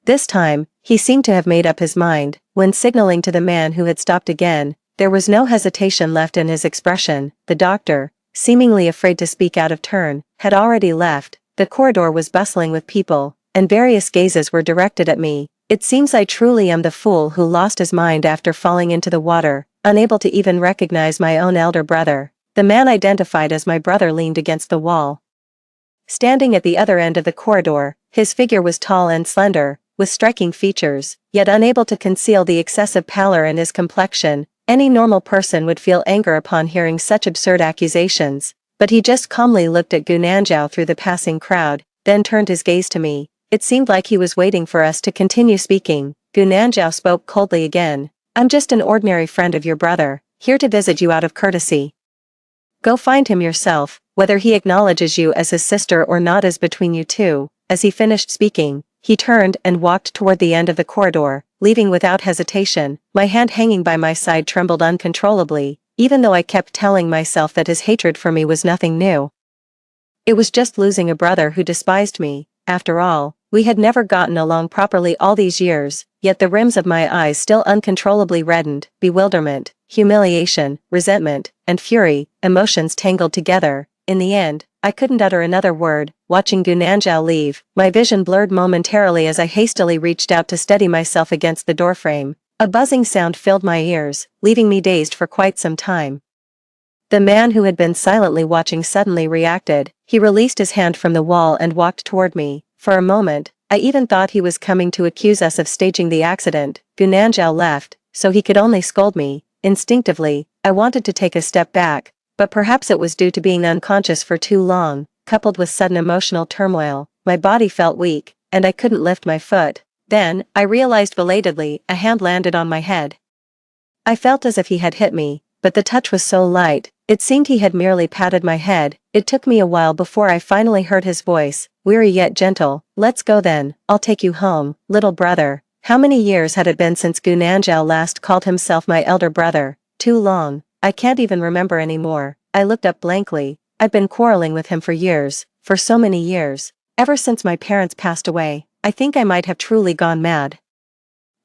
This time, he seemed to have made up his mind. When signaling to the man who had stopped again, there was no hesitation left in his expression. The doctor, seemingly afraid to speak out of turn, had already left. The corridor was bustling with people, and various gazes were directed at me. It seems I truly am the fool who lost his mind after falling into the water, unable to even recognize my own elder brother. The man identified as my brother leaned against the wall. Standing at the other end of the corridor, his figure was tall and slender, with striking features, yet unable to conceal the excessive pallor in his complexion. Any normal person would feel anger upon hearing such absurd accusations, but he just calmly looked at Gu Nanzhao through the passing crowd, then turned his gaze to me. It seemed like he was waiting for us to continue speaking. Gu Nanzhao spoke coldly again. "I'm just an ordinary friend of your brother, here to visit you out of courtesy. Go find him yourself. Whether he acknowledges you as his sister or not is between you two." As he finished speaking, he turned and walked toward the end of the corridor, leaving without hesitation. My hand hanging by my side trembled uncontrollably, even though I kept telling myself that his hatred for me was nothing new. It was just losing a brother who despised me. After all, we had never gotten along properly all these years, yet the rims of my eyes still uncontrollably reddened. Bewilderment, humiliation, resentment, and fury, emotions tangled together. In the end, I couldn't utter another word. Watching Gu Nanzhao leave, my vision blurred momentarily as I hastily reached out to steady myself against the doorframe. A buzzing sound filled my ears, leaving me dazed for quite some time. The man who had been silently watching suddenly reacted. He released his hand from the wall and walked toward me. For a moment, I even thought he was coming to accuse us of staging the accident. Gu Nanzhao left, so he could only scold me. Instinctively, I wanted to take a step back, but perhaps it was due to being unconscious for too long, coupled with sudden emotional turmoil. My body felt weak, and I couldn't lift my foot. Then, I realized belatedly, a hand landed on my head. I felt as if he had hit me, but the touch was so light, it seemed he had merely patted my head. It took me a while before I finally heard his voice, weary yet gentle. Let's go then, I'll take you home, little brother. How many years had it been since Gunanjao last called himself my elder brother? Too long, I can't even remember anymore. I looked up blankly. I'd been quarreling with him for years, for so many years. Ever since my parents passed away, I think I might have truly gone mad.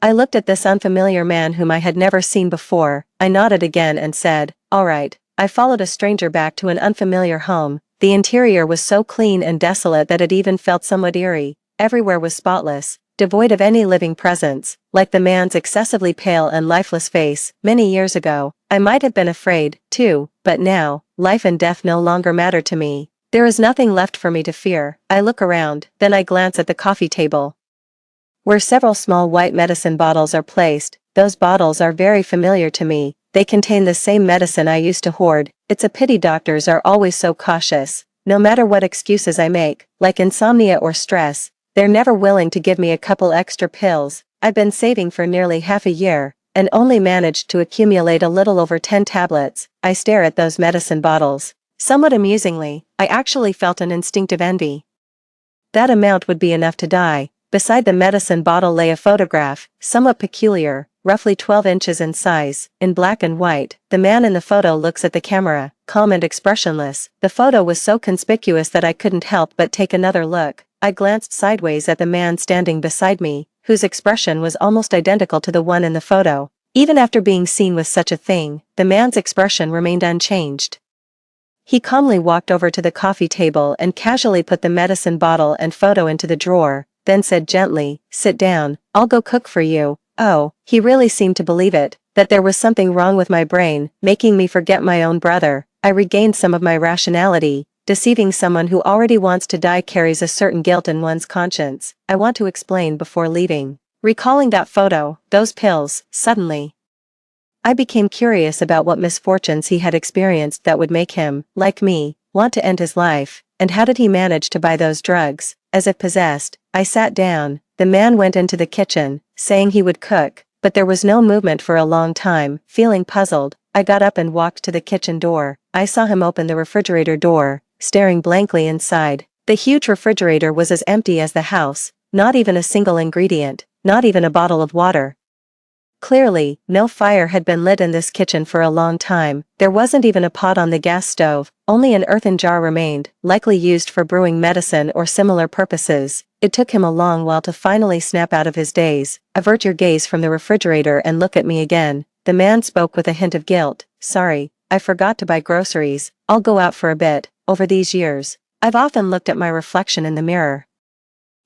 I looked at this unfamiliar man whom I had never seen before. I nodded again and said, all right. I followed a stranger back to an unfamiliar home. The interior was so clean and desolate that it even felt somewhat eerie. Everywhere was spotless, devoid of any living presence, like the man's excessively pale and lifeless face. Many years ago, I might have been afraid, too, but now, life and death no longer matter to me. There is nothing left for me to fear. I look around, then I glance at the coffee table, where several small white medicine bottles are placed. Those bottles are very familiar to me. They contain the same medicine I used to hoard. It's a pity doctors are always so cautious. No matter what excuses I make, like insomnia or stress, they're never willing to give me a couple extra pills. I've been saving for nearly half a year, and only managed to accumulate a little over 10 tablets. I stare at those medicine bottles. Somewhat amusingly, I actually felt an instinctive envy. That amount would be enough to die. Beside the medicine bottle lay a photograph, somewhat peculiar, roughly 12 inches in size, in black and white. The man in the photo looks at the camera, calm and expressionless. The photo was so conspicuous that I couldn't help but take another look. I glanced sideways at the man standing beside me, whose expression was almost identical to the one in the photo. Even after being seen with such a thing, the man's expression remained unchanged. He calmly walked over to the coffee table and casually put the medicine bottle and photo into the drawer, then said gently, sit down, I'll go cook for you. Oh, he really seemed to believe it, that there was something wrong with my brain, making me forget my own brother. I regained some of my rationality. Deceiving someone who already wants to die carries a certain guilt in one's conscience. I want to explain before leaving. Recalling that photo, those pills, suddenly, I became curious about what misfortunes he had experienced that would make him, like me, want to end his life, and how did he manage to buy those drugs? As if possessed, I sat down. The man went into the kitchen, saying he would cook, but there was no movement for a long time. Feeling puzzled, I got up and walked to the kitchen door. I saw him open the refrigerator door, staring blankly inside. The huge refrigerator was as empty as the house, not even a single ingredient, not even a bottle of water. Clearly, no fire had been lit in this kitchen for a long time. There wasn't even a pot on the gas stove, only an earthen jar remained, likely used for brewing medicine or similar purposes. It took him a long while to finally snap out of his daze. Avert your gaze from the refrigerator and look at me again. The man spoke with a hint of guilt. Sorry, I forgot to buy groceries. I'll go out for a bit. Over these years, I've often looked at my reflection in the mirror,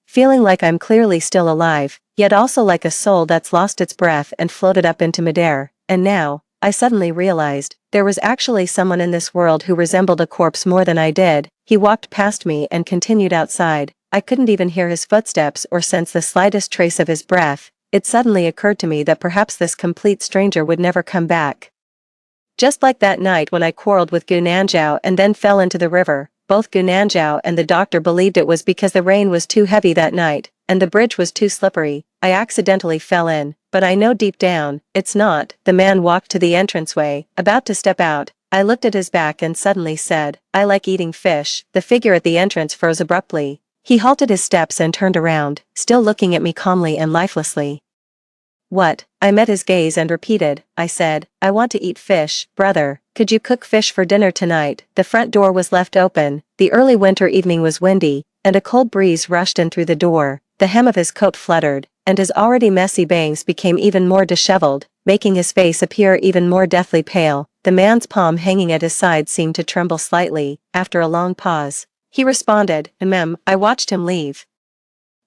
feeling like I'm clearly still alive, yet also like a soul that's lost its breath and floated up into midair. And now, I suddenly realized, there was actually someone in this world who resembled a corpse more than I did. He walked past me and continued outside. I couldn't even hear his footsteps or sense the slightest trace of his breath. It suddenly occurred to me that perhaps this complete stranger would never come back. Just like that night when I quarreled with Gunanjao and then fell into the river. Both Gunanjao and the doctor believed it was because the rain was too heavy that night, and the bridge was too slippery. I accidentally fell in, but I know deep down, it's not. The man walked to the entranceway, about to step out. I looked at his back and suddenly said, I like eating fish. The figure at the entrance froze abruptly. He halted his steps and turned around, still looking at me calmly and lifelessly. What? I met his gaze and repeated, I said, I want to eat fish, brother. Could you cook fish for dinner tonight? The front door was left open. The early winter evening was windy, and a cold breeze rushed in through the door. The hem of his coat fluttered, and his already messy bangs became even more disheveled, making his face appear even more deathly pale. The man's palm hanging at his side seemed to tremble slightly. After a long pause, he responded, I watched him leave.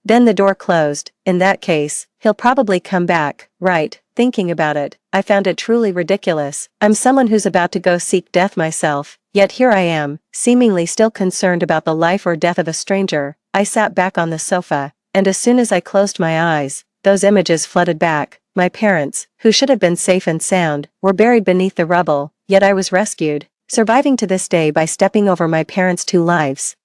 Then the door closed. In that case, he'll probably come back, right? Thinking about it, I found it truly ridiculous. I'm someone who's about to go seek death myself, yet here I am, seemingly still concerned about the life or death of a stranger. I sat back on the sofa, and as soon as I closed my eyes, those images flooded back. My parents, who should have been safe and sound, were buried beneath the rubble, yet I was rescued, surviving to this day by stepping over my parents' 2 lives.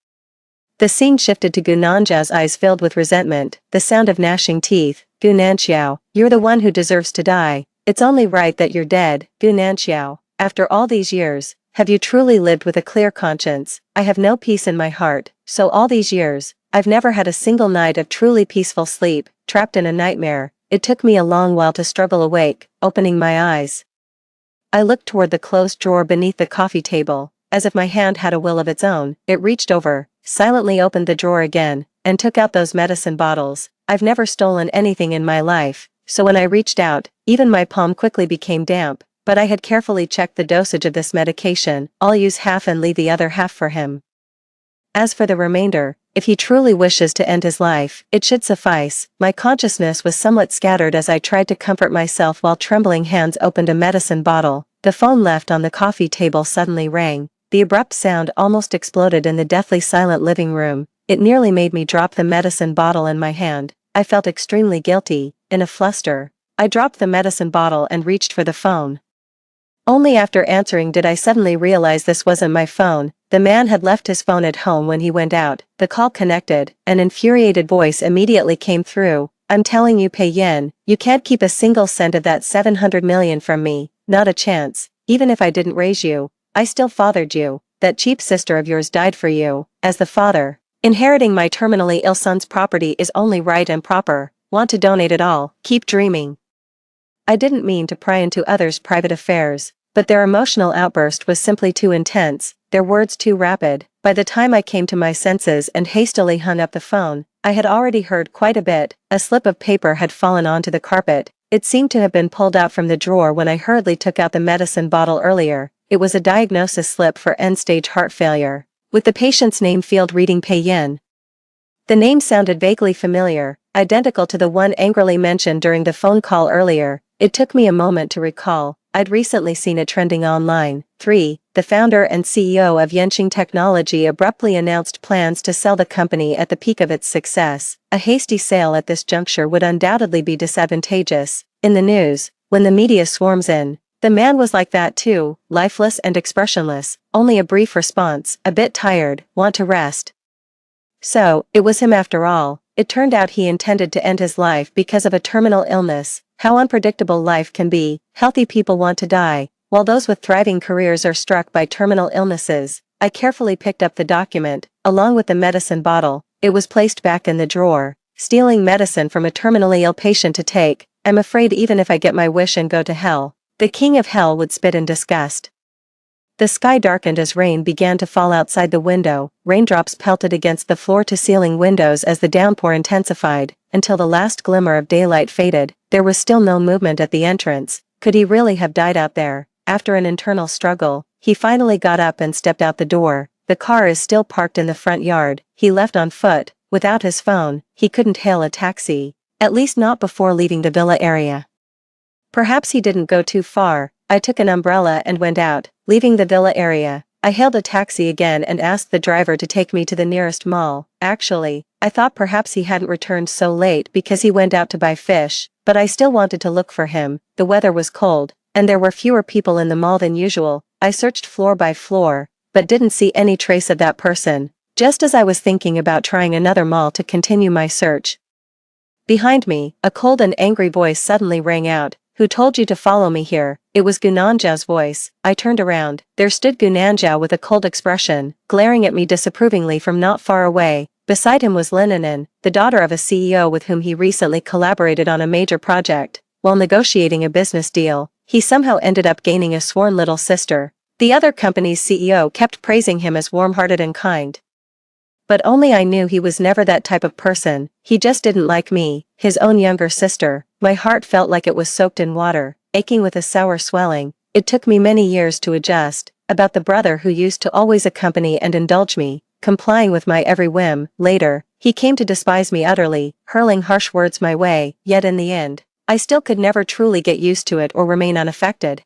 The scene shifted to Gu Nanjiao's eyes filled with resentment, the sound of gnashing teeth. Gu Nanjiao, you're the one who deserves to die. It's only right that you're dead, Gu Nanjiao. After all these years, have you truly lived with a clear conscience? I have no peace in my heart, so all these years, I've never had a single night of truly peaceful sleep, trapped in a nightmare. It took me a long while to struggle awake, opening my eyes. I looked toward the closed drawer beneath the coffee table. As if my hand had a will of its own, it reached over, silently opened the drawer again, and took out those medicine bottles. I've never stolen anything in my life, so when I reached out, even my palm quickly became damp, but I had carefully checked the dosage of this medication. I'll use half and leave the other half for him. As for the remainder, if he truly wishes to end his life, it should suffice. My consciousness was somewhat scattered as I tried to comfort myself while trembling hands opened a medicine bottle. The phone left on the coffee table suddenly rang. The abrupt sound almost exploded in the deathly silent living room. It nearly made me drop the medicine bottle in my hand. I felt extremely guilty. In a fluster, I dropped the medicine bottle and reached for the phone. Only after answering did I suddenly realize this wasn't my phone. The man had left his phone at home when he went out. The call connected. An infuriated voice immediately came through. I'm telling you, Pei Yin, you can't keep a single cent of that 700 million from me. Not a chance. Even if I didn't raise you, I still fathered you. That cheap sister of yours died for you. As the father, inheriting my terminally ill son's property is only right and proper. Want to donate it all? Keep dreaming. I didn't mean to pry into others' private affairs, but their emotional outburst was simply too intense, their words too rapid. By the time I came to my senses and hastily hung up the phone, I had already heard quite a bit. A slip of paper had fallen onto the carpet. It seemed to have been pulled out from the drawer when I hurriedly took out the medicine bottle earlier. It was a diagnosis slip for end-stage heart failure, with the patient's name field reading Pei Yin. The name sounded vaguely familiar, identical to the one angrily mentioned during the phone call earlier. It took me a moment to recall. I'd recently seen it trending online. 3. The founder and CEO of Yenqing Technology abruptly announced plans to sell the company at the peak of its success. A hasty sale at this juncture would undoubtedly be disadvantageous. In the news, when the media swarms in, the man was like that too, lifeless and expressionless, only a brief response, a bit tired, want to rest. So, it was him after all. It turned out he intended to end his life because of a terminal illness. How unpredictable life can be. Healthy people want to die, while those with thriving careers are struck by terminal illnesses. I carefully picked up the document, along with the medicine bottle. It was placed back in the drawer. Stealing medicine from a terminally ill patient to take. I'm afraid even if I get my wish and go to hell, the king of hell would spit in disgust. The sky darkened as rain began to fall outside the window. Raindrops pelted against the floor-to-ceiling windows as the downpour intensified, until the last glimmer of daylight faded. There was still no movement at the entrance. Could he really have died out there? After an internal struggle, he finally got up and stepped out the door. The car is still parked in the front yard. He left on foot. Without his phone, he couldn't hail a taxi. At least not before leaving the villa area. Perhaps he didn't go too far. I took an umbrella and went out, leaving the villa area. I hailed a taxi again and asked the driver to take me to the nearest mall. Actually, I thought perhaps he hadn't returned so late because he went out to buy fish, but I still wanted to look for him. The weather was cold, and there were fewer people in the mall than usual. I searched floor by floor, but didn't see any trace of that person. Just as I was thinking about trying another mall to continue my search, behind me, a cold and angry voice suddenly rang out. Who told you to follow me here? It was Gu Nanjiao's voice. I turned around. There stood Gu Nanjiao with a cold expression, glaring at me disapprovingly from not far away. Beside him was Linanen, the daughter of a CEO with whom he recently collaborated on a major project. While negotiating a business deal, he somehow ended up gaining a sworn little sister. The other company's CEO kept praising him as warm-hearted and kind. But only I knew he was never that type of person. He just didn't like me, his own younger sister. My heart felt like it was soaked in water, aching with a sour swelling. It took me many years to adjust. About the brother who used to always accompany and indulge me, complying with my every whim. Later, he came to despise me utterly, hurling harsh words my way, yet in the end, I still could never truly get used to it or remain unaffected.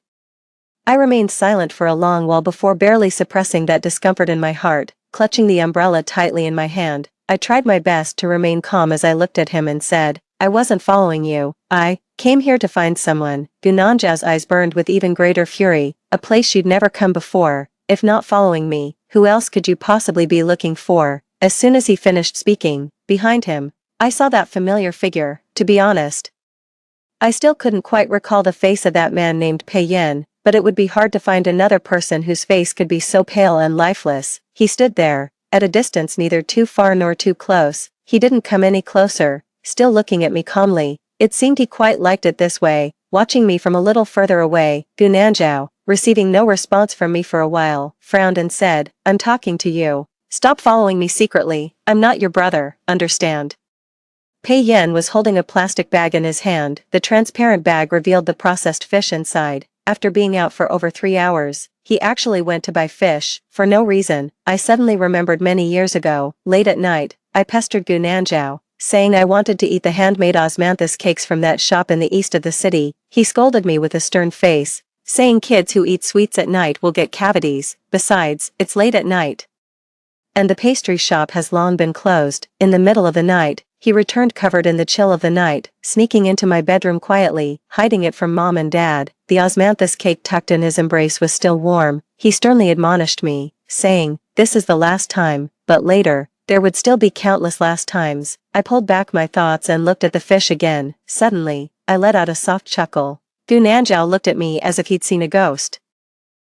I remained silent for a long while before barely suppressing that discomfort in my heart. Clutching the umbrella tightly in my hand, I tried my best to remain calm as I looked at him and said, I wasn't following you. I came here to find someone. Gu Nanjiao's eyes burned with even greater fury. A place she'd never come before. If not following me, who else could you possibly be looking for? As soon as he finished speaking, behind him, I saw that familiar figure. To be honest, I still couldn't quite recall the face of that man named Pei Yin, but it would be hard to find another person whose face could be so pale and lifeless. He stood there, at a distance neither too far nor too close. He didn't come any closer, still looking at me calmly. It seemed he quite liked it this way, watching me from a little further away. Gu Nanzhao, receiving no response from me for a while, frowned and said, "I'm talking to you. Stop following me secretly. I'm not your brother, understand?" Pei Yin was holding a plastic bag in his hand. The transparent bag revealed the processed fish inside. After being out for over 3 hours, he actually went to buy fish. For no reason, I suddenly remembered many years ago, late at night, I pestered Gu Nanzhao, saying I wanted to eat the handmade osmanthus cakes from that shop in the east of the city. He scolded me with a stern face, saying kids who eat sweets at night will get cavities. Besides, it's late at night, and the pastry shop has long been closed. In the middle of the night, he returned covered in the chill of the night, sneaking into my bedroom quietly, hiding it from mom and dad. The osmanthus cake tucked in his embrace was still warm. He sternly admonished me, saying, "This is the last time," but later, there would still be countless last times. I pulled back my thoughts and looked at the fish again. Suddenly, I let out a soft chuckle. Gu Nanzhao looked at me as if he'd seen a ghost.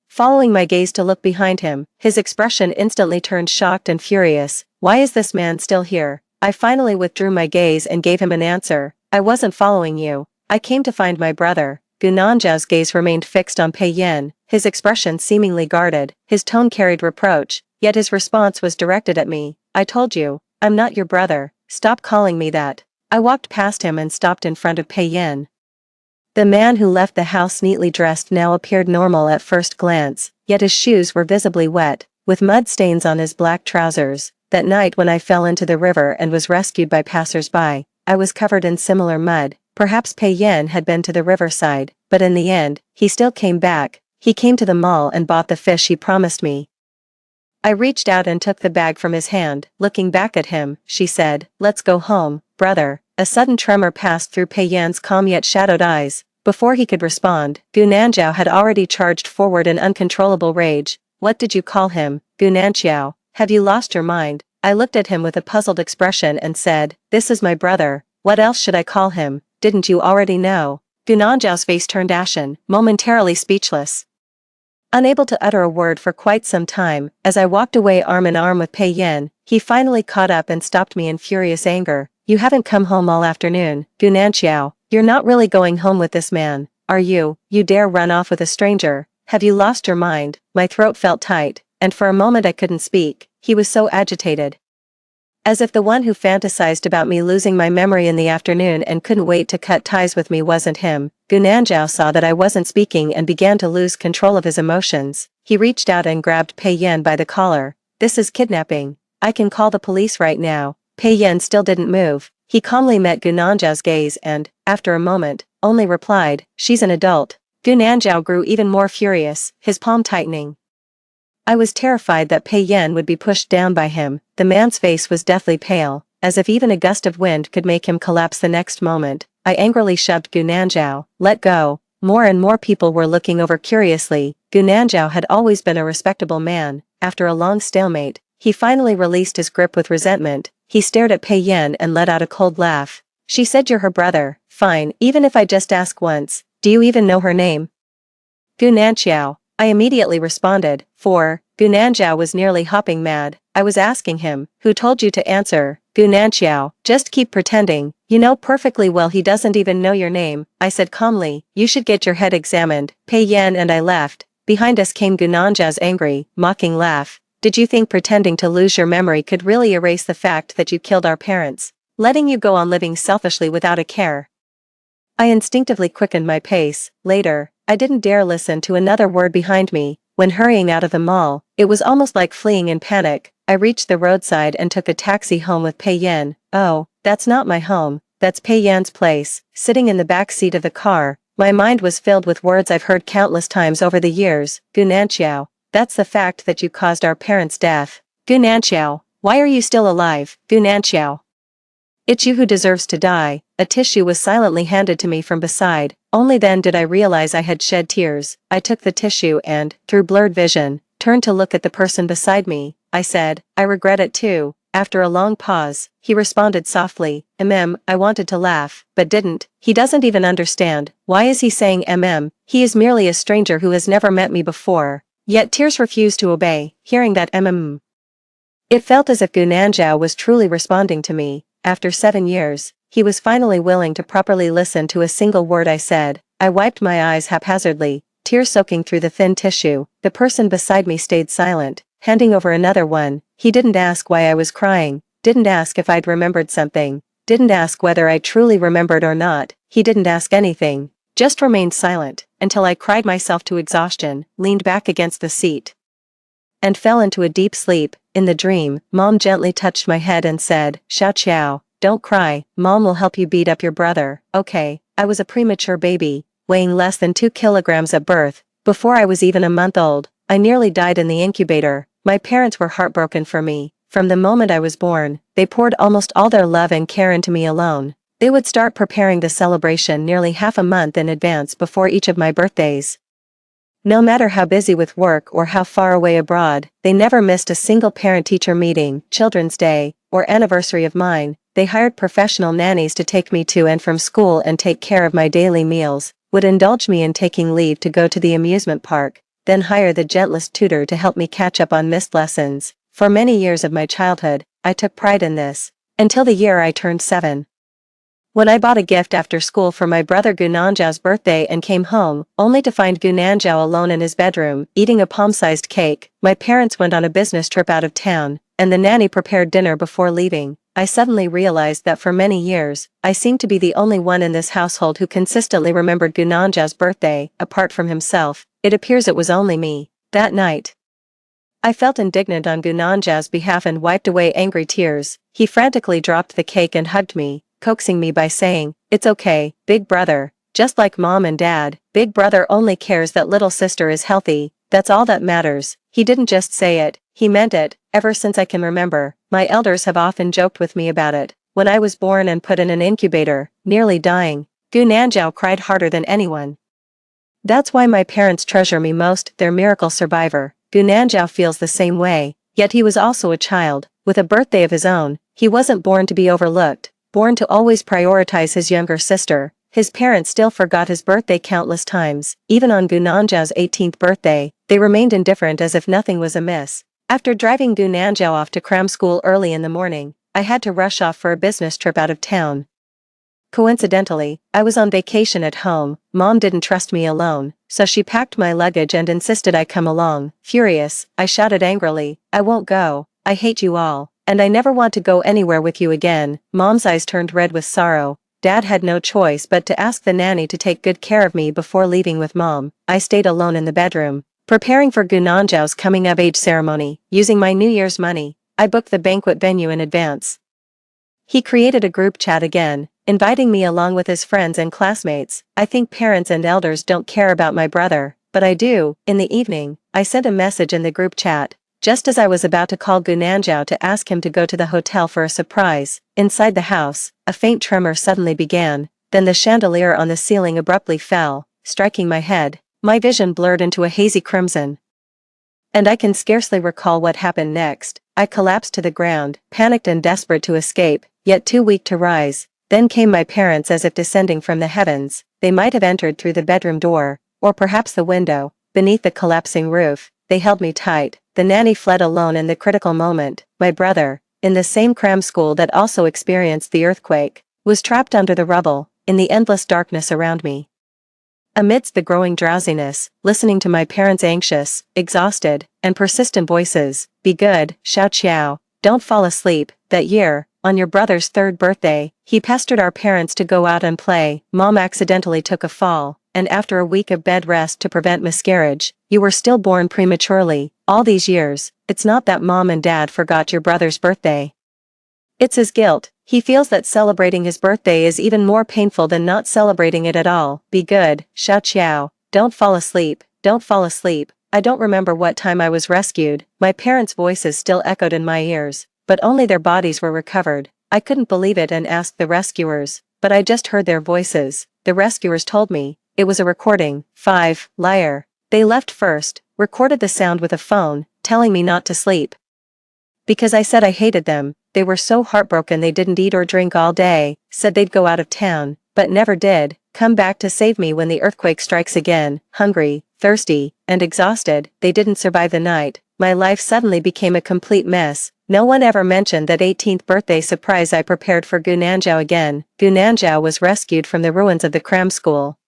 Following my gaze to look behind him, his expression instantly turned shocked and furious. "Why is this man still here?" I finally withdrew my gaze and gave him an answer. "I wasn't following you. I came to find my brother." Gu Nanzhao's gaze remained fixed on Pei Yin, his expression seemingly guarded. His tone carried reproach, yet his response was directed at me. "I told you, I'm not your brother. Stop calling me that." I walked past him and stopped in front of Pei Yin. The man who left the house neatly dressed now appeared normal at first glance, yet his shoes were visibly wet, with mud stains on his black trousers. That night when I fell into the river and was rescued by passers-by, I was covered in similar mud. Perhaps Pei Yin had been to the riverside, but in the end, he still came back. He came to the mall and bought the fish he promised me. I reached out and took the bag from his hand. Looking back at him, she said, "Let's go home, brother." A sudden tremor passed through Pei Yin's calm yet shadowed eyes. Before he could respond, Gu Nanzhao had already charged forward in uncontrollable rage. "What did you call him, Gu Nanzhao? Have you lost your mind?" I looked at him with a puzzled expression and said, "This is my brother. What else should I call him? Didn't you already know?" Gu Nanzhao's face turned ashen, momentarily speechless, unable to utter a word for quite some time. As I walked away arm in arm with Pei Yin, he finally caught up and stopped me in furious anger. "You haven't come home all afternoon, Gu Nanzhao. You're not really going home with this man, are you? You dare run off with a stranger? Have you lost your mind?" My throat felt tight, and for a moment I couldn't speak. He was so agitated, as if the one who fantasized about me losing my memory in the afternoon and couldn't wait to cut ties with me wasn't him. Gu Nanzhao saw that I wasn't speaking and began to lose control of his emotions. He reached out and grabbed Pei Yin by the collar. "This is kidnapping. I can call the police right now." Pei Yin still didn't move. He calmly met Gu Nanzhao's gaze and, after a moment, only replied, "She's an adult." Gu Nanzhao grew even more furious, his palm tightening. I was terrified that Pei Yin would be pushed down by him. The man's face was deathly pale, as if even a gust of wind could make him collapse the next moment. I angrily shoved Gu Nanzhao. "Let go." More and more people were looking over curiously. Gu Nanzhao had always been a respectable man. After a long stalemate, he finally released his grip with resentment. He stared at Pei Yin and let out a cold laugh. "She said you're her brother. Fine, even if I just ask once. Do you even know her name?" "Gu Nanzhao," I immediately responded, for Gu Nanzhao was nearly hopping mad. I was asking him, "Who told you to answer?" "Gu Nanzhao, just keep pretending. You know perfectly well he doesn't even know your name," I said calmly. "You should get your head examined." Pei Yin and I left. Behind us came Gu Nanzhao's angry, mocking laugh. "Did you think pretending to lose your memory could really erase the fact that you killed our parents, letting you go on living selfishly without a care?" I instinctively quickened my pace. Later, I didn't dare listen to another word behind me. When hurrying out of the mall, it was almost like fleeing in panic. I reached the roadside and took a taxi home with Pei Yin. "Oh, that's not my home, that's Pei Yin's place." Sitting in the back seat of the car, my mind was filled with words I've heard countless times over the years. "Gu Nanzhao, that's the fact that you caused our parents' death. Gu Nanzhao, why are you still alive? Gu Nanzhao, it's you who deserves to die." A tissue was silently handed to me from beside. Only then did I realize I had shed tears. I took the tissue and, through blurred vision, turned to look at the person beside me. I said, "I regret it too." After a long pause, he responded softly, I wanted to laugh, but didn't. He doesn't even understand. Why is he saying He is merely a stranger who has never met me before. Yet tears refused to obey, hearing that It felt as if Gunanjao was truly responding to me. After 7 years, he was finally willing to properly listen to a single word I said. I wiped my eyes haphazardly, tears soaking through the thin tissue. The person beside me stayed silent, handing over another one. He didn't ask why I was crying, didn't ask if I'd remembered something, didn't ask whether I truly remembered or not. He didn't ask anything, just remained silent, until I cried myself to exhaustion, leaned back against the seat, and fell into a deep sleep. In the dream, Mom gently touched my head and said, "Xiao Qiao, don't cry, Mom will help you beat up your brother, okay?" I was a premature baby, weighing less than 2 kilograms at birth. Before I was even a month old, I nearly died in the incubator. My parents were heartbroken for me. From the moment I was born, they poured almost all their love and care into me alone. They would start preparing the celebration nearly half a month in advance before each of my birthdays. No matter how busy with work or how far away abroad, they never missed a single parent-teacher meeting, Children's Day, or anniversary of mine. They hired professional nannies to take me to and from school and take care of my daily meals, would indulge me in taking leave to go to the amusement park, then hire the gentlest tutor to help me catch up on missed lessons. For many years of my childhood, I took pride in this, until the year I turned 7. When I bought a gift after school for my brother Gunanjao's birthday and came home, only to find Gunanjao alone in his bedroom, eating a palm-sized cake. My parents went on a business trip out of town, and the nanny prepared dinner before leaving. I suddenly realized that for many years, I seemed to be the only one in this household who consistently remembered Gunanjao's birthday. Apart from himself, it appears it was only me. That night, I felt indignant on Gunanjao's behalf and wiped away angry tears. He frantically dropped the cake and hugged me, coaxing me by saying, "It's okay, big brother. Just like Mom and Dad, big brother only cares that little sister is healthy. That's all that matters." He didn't just say it, he meant it. Ever since I can remember, my elders have often joked with me about it. When I was born and put in an incubator, nearly dying, Gunanjao cried harder than anyone. That's why my parents treasure me most, their miracle survivor. Gunanjao feels the same way, yet he was also a child, with a birthday of his own. He wasn't born to be overlooked, born to always prioritize his younger sister. His parents still forgot his birthday countless times. Even on Gunanjao's 18th birthday, they remained indifferent as if nothing was amiss. After driving Gunanjao off to cram school early in the morning, I had to rush off for a business trip out of town. Coincidentally, I was on vacation at home. Mom didn't trust me alone, so she packed my luggage and insisted I come along. Furious, I shouted angrily, "I won't go, I hate you all, and I never want to go anywhere with you again." Mom's eyes turned red with sorrow. Dad had no choice but to ask the nanny to take good care of me before leaving with Mom. I stayed alone in the bedroom, preparing for Gunanjao's coming-of-age ceremony. Using my New Year's money, I booked the banquet venue in advance. He created a group chat again, inviting me along with his friends and classmates. I think parents and elders don't care about my brother, but I do. In the evening, I sent a message in the group chat. Just as I was about to call Gunanjao to ask him to go to the hotel for a surprise, inside the house, a faint tremor suddenly began. Then the chandelier on the ceiling abruptly fell, striking my head. My vision blurred into a hazy crimson, and I can scarcely recall what happened next. I collapsed to the ground, panicked and desperate to escape, yet too weak to rise. Then came my parents as if descending from the heavens. They might have entered through the bedroom door, or perhaps the window. Beneath the collapsing roof, they held me tight. The nanny fled alone in the critical moment. My brother, in the same cram school that also experienced the earthquake, was trapped under the rubble, in the endless darkness around me. Amidst the growing drowsiness, listening to my parents' anxious, exhausted, and persistent voices, "Be good, Xiao Qiao, don't fall asleep." That year, on your brother's 3rd birthday, he pestered our parents to go out and play. Mom accidentally took a fall, and after a week of bed rest to prevent miscarriage, you were still born prematurely. All these years, it's not that Mom and Dad forgot your brother's birthday. It's his guilt. He feels that celebrating his birthday is even more painful than not celebrating it at all. Be good, Xiao Qiao, don't fall asleep, don't fall asleep. I don't remember what time I was rescued. My parents' voices still echoed in my ears, but only their bodies were recovered. I couldn't believe it and asked the rescuers, but I just heard their voices. The rescuers told me it was a recording. 5, liar. They left first, recorded the sound with a phone, telling me not to sleep. Because I said I hated them, They were so heartbroken they didn't eat or drink all day, said they'd go out of town, but never did, come back to save me when the earthquake strikes again. Hungry, thirsty, and exhausted, they didn't survive the night. My life suddenly became a complete mess. No one ever mentioned that 18th birthday surprise I prepared for Gu Nanzhao again. Gu Nanzhao was rescued from the ruins of the cram school.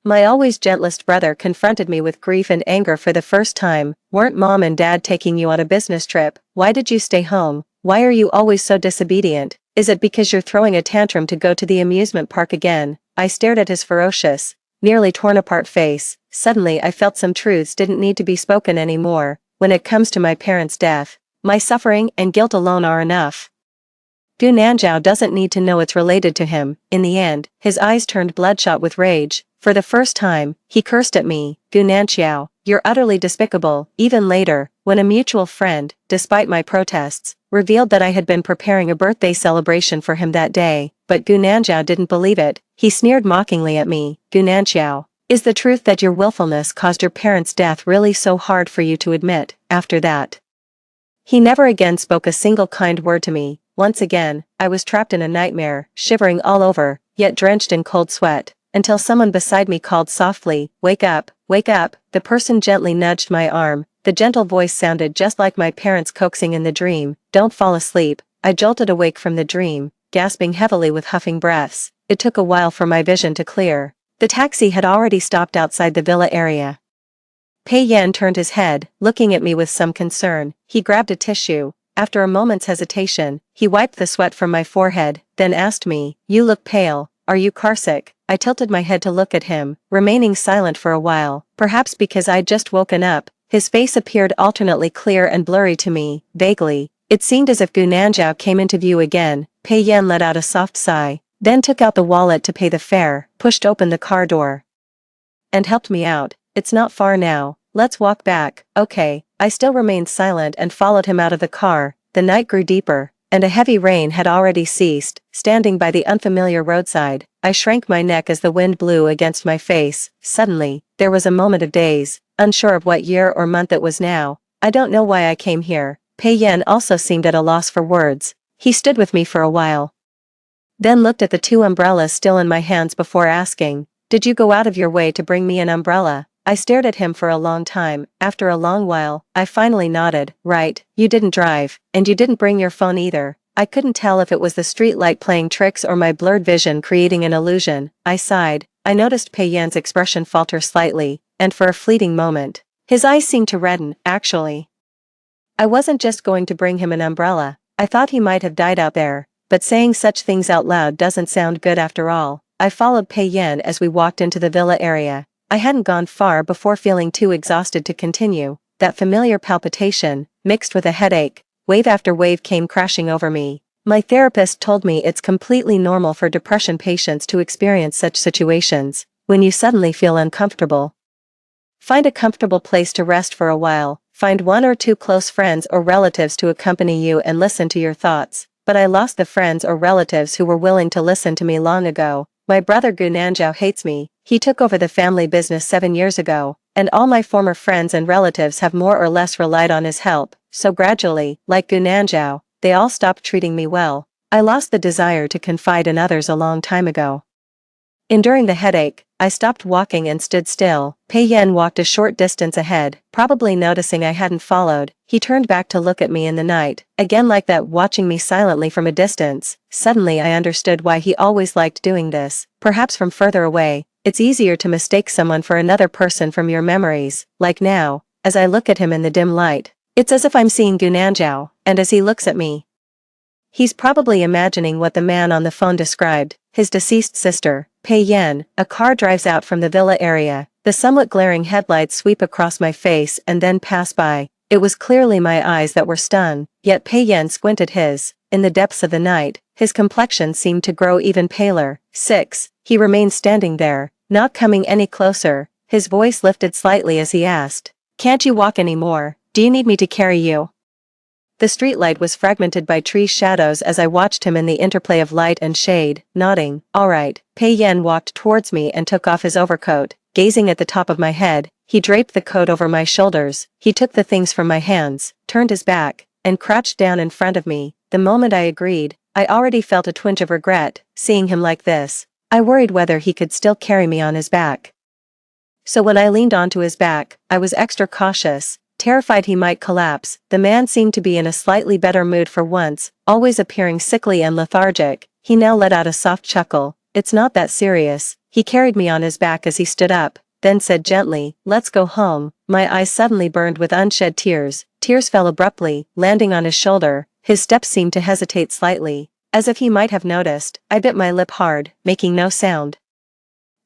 My always gentlest brother confronted me with grief and anger for the first time. Weren't mom and dad taking you on a business trip? Why did you stay home? Why are you always so disobedient? Is it because you're throwing a tantrum to go to the amusement park again? I stared at his ferocious, nearly torn apart face. Suddenly I felt some truths didn't need to be spoken anymore. When it comes to my parents' death, my suffering and guilt alone are enough. Gu Nanzhao doesn't need to know it's related to him. In the end, his eyes turned bloodshot with rage. For the first time, he cursed at me. Gu Nanzhao, you're utterly despicable. Even later, when a mutual friend, despite my protests, revealed that I had been preparing a birthday celebration for him that day, but Gu Nanzhao didn't believe it. He sneered mockingly at me. Gu Nanzhao, is the truth that your willfulness caused your parents' death really so hard for you to admit? After that, he never again spoke a single kind word to me. Once again, I was trapped in a nightmare, shivering all over, yet drenched in cold sweat, until someone beside me called softly, "Wake up, wake up." The person gently nudged my arm. The gentle voice sounded just like my parents coaxing in the dream, "Don't fall asleep." I jolted awake from the dream, gasping heavily with huffing breaths. It took a while for my vision to clear. The taxi had already stopped outside the villa area. Pei Yan turned his head, looking at me with some concern. He grabbed a tissue. After a moment's hesitation, he wiped the sweat from my forehead, then asked me, "You look pale. Are you carsick?" I tilted my head to look at him, remaining silent for a while, perhaps because I'd just woken up. His face appeared alternately clear and blurry to me, vaguely. It seemed as if Gu Nanzhao came into view again. Pei Yan let out a soft sigh, then took out the wallet to pay the fare, pushed open the car door, and helped me out. "It's not far now. Let's walk back." "Okay." I still remained silent and followed him out of the car. The night grew deeper, and a heavy rain had already ceased. Standing by the unfamiliar roadside, I shrank my neck as the wind blew against my face. Suddenly, there was a moment of daze, unsure of what year or month it was now. "I don't know why I came here." Pei Yan also seemed at a loss for words. He stood with me for a while, then looked at the two umbrellas still in my hands before asking, "Did you go out of your way to bring me an umbrella?" I stared at him for a long time. After a long while, I finally nodded. "Right, you didn't drive, and you didn't bring your phone either." I couldn't tell if it was the street light playing tricks or my blurred vision creating an illusion. I sighed. I noticed Pei Yan's expression falter slightly, and for a fleeting moment, his eyes seemed to redden. Actually, I wasn't just going to bring him an umbrella. I thought he might have died out there, but saying such things out loud doesn't sound good after all. I followed Pei Yan as we walked into the villa area. I hadn't gone far before feeling too exhausted to continue. That familiar palpitation, mixed with a headache, wave after wave came crashing over me. My therapist told me it's completely normal for depression patients to experience such situations. When you suddenly feel uncomfortable, find a comfortable place to rest for a while. Find one or two close friends or relatives to accompany you and listen to your thoughts. But I lost the friends or relatives who were willing to listen to me long ago. My brother Gu Nanzhao hates me. He took over the family business 7 years ago, and all my former friends and relatives have more or less relied on his help. So gradually, like Gu Nanzhao, they all stopped treating me well. I lost the desire to confide in others a long time ago. Enduring the headache, I stopped walking and stood still. Pei Yan walked a short distance ahead, probably noticing I hadn't followed. He turned back to look at me in the night, again like that, watching me silently from a distance. Suddenly I understood why he always liked doing this. Perhaps from further away, it's easier to mistake someone for another person from your memories. Like now, as I look at him in the dim light, it's as if I'm seeing Gu Nanzhao, and as he looks at me, he's probably imagining what the man on the phone described, his deceased sister. Pei Yan. A car drives out from the villa area. The somewhat glaring headlights sweep across my face and then pass by. It was clearly my eyes that were stunned, yet Pei Yan squinted his. In the depths of the night, his complexion seemed to grow even paler. 6. He remained standing there, not coming any closer. His voice lifted slightly as he asked, "Can't you walk anymore? Do you need me to carry you?" The streetlight was fragmented by tree shadows as I watched him in the interplay of light and shade, nodding. "All right." Pei Yan walked towards me and took off his overcoat. Gazing at the top of my head, he draped the coat over my shoulders. He took the things from my hands, turned his back, and crouched down in front of me. The moment I agreed, I already felt a twinge of regret, seeing him like this. I worried whether he could still carry me on his back. So when I leaned onto his back, I was extra cautious, terrified he might collapse. The man seemed to be in a slightly better mood for once, always appearing sickly and lethargic. He now let out a soft chuckle. It's not that serious. He carried me on his back as he stood up, then said gently, let's go home. My eyes suddenly burned with unshed tears. Tears fell abruptly, landing on his shoulder. His steps seemed to hesitate slightly. As if he might have noticed, I bit my lip hard, making no sound.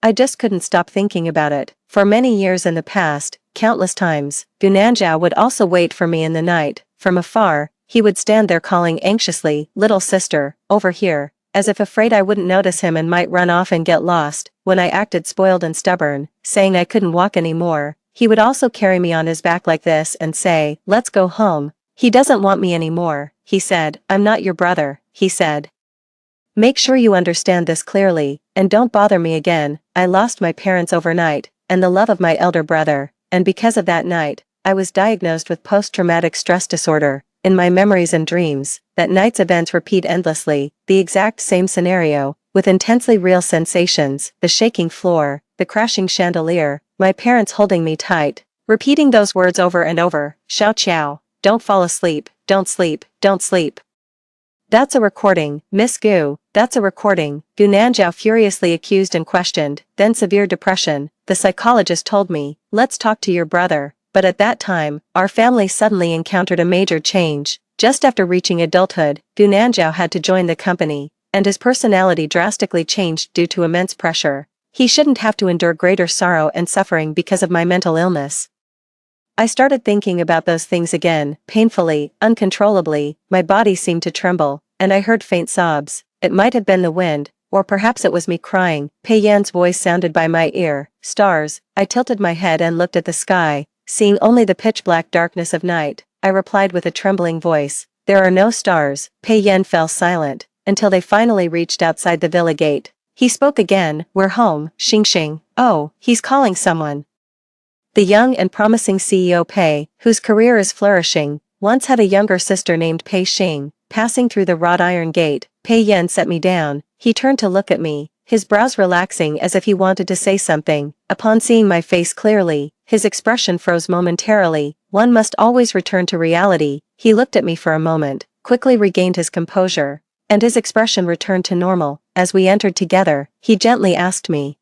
I just couldn't stop thinking about it. For many years in the past, countless times, Gunanjiao would also wait for me in the night. From afar, he would stand there calling anxiously, little sister, over here, as if afraid I wouldn't notice him and might run off and get lost. When I acted spoiled and stubborn, saying I couldn't walk anymore, he would also carry me on his back like this and say, let's go home. He doesn't want me anymore, he said. I'm not your brother, he said. Make sure you understand this clearly, and don't bother me again. I lost my parents overnight, and the love of my elder brother, and because of that night, I was diagnosed with post-traumatic stress disorder. In my memories and dreams, that night's events repeat endlessly, the exact same scenario, with intensely real sensations, the shaking floor, the crashing chandelier, my parents holding me tight, repeating those words over and over, Xiao Qiao, don't fall asleep, don't sleep, don't sleep. That's a recording, Miss Gu, that's a recording, Gu Nanjiao furiously accused and questioned, then severe depression, the psychologist told me, let's talk to your brother. But at that time, our family suddenly encountered a major change. Just after reaching adulthood, Gu Nanjiao had to join the company, and his personality drastically changed due to immense pressure. He shouldn't have to endure greater sorrow and suffering because of my mental illness. I started thinking about those things again, painfully, uncontrollably. My body seemed to tremble, and I heard faint sobs. It might have been the wind, or perhaps it was me crying. Pei Yan's voice sounded by my ear. Stars. I tilted my head and looked at the sky, seeing only the pitch-black darkness of night. I replied with a trembling voice, there are no stars. Pei Yan fell silent, until they finally reached outside the villa gate. He spoke again, we're home, Xing. Oh, he's calling someone. The young and promising CEO Pei, whose career is flourishing, once had a younger sister named Pei Xing. Passing through the wrought iron gate, Pei Yan set me down. He turned to look at me, his brows relaxing as if he wanted to say something. Upon seeing my face clearly, his expression froze momentarily. One must always return to reality. He looked at me for a moment, quickly regained his composure, and his expression returned to normal. As we entered together, he gently asked me,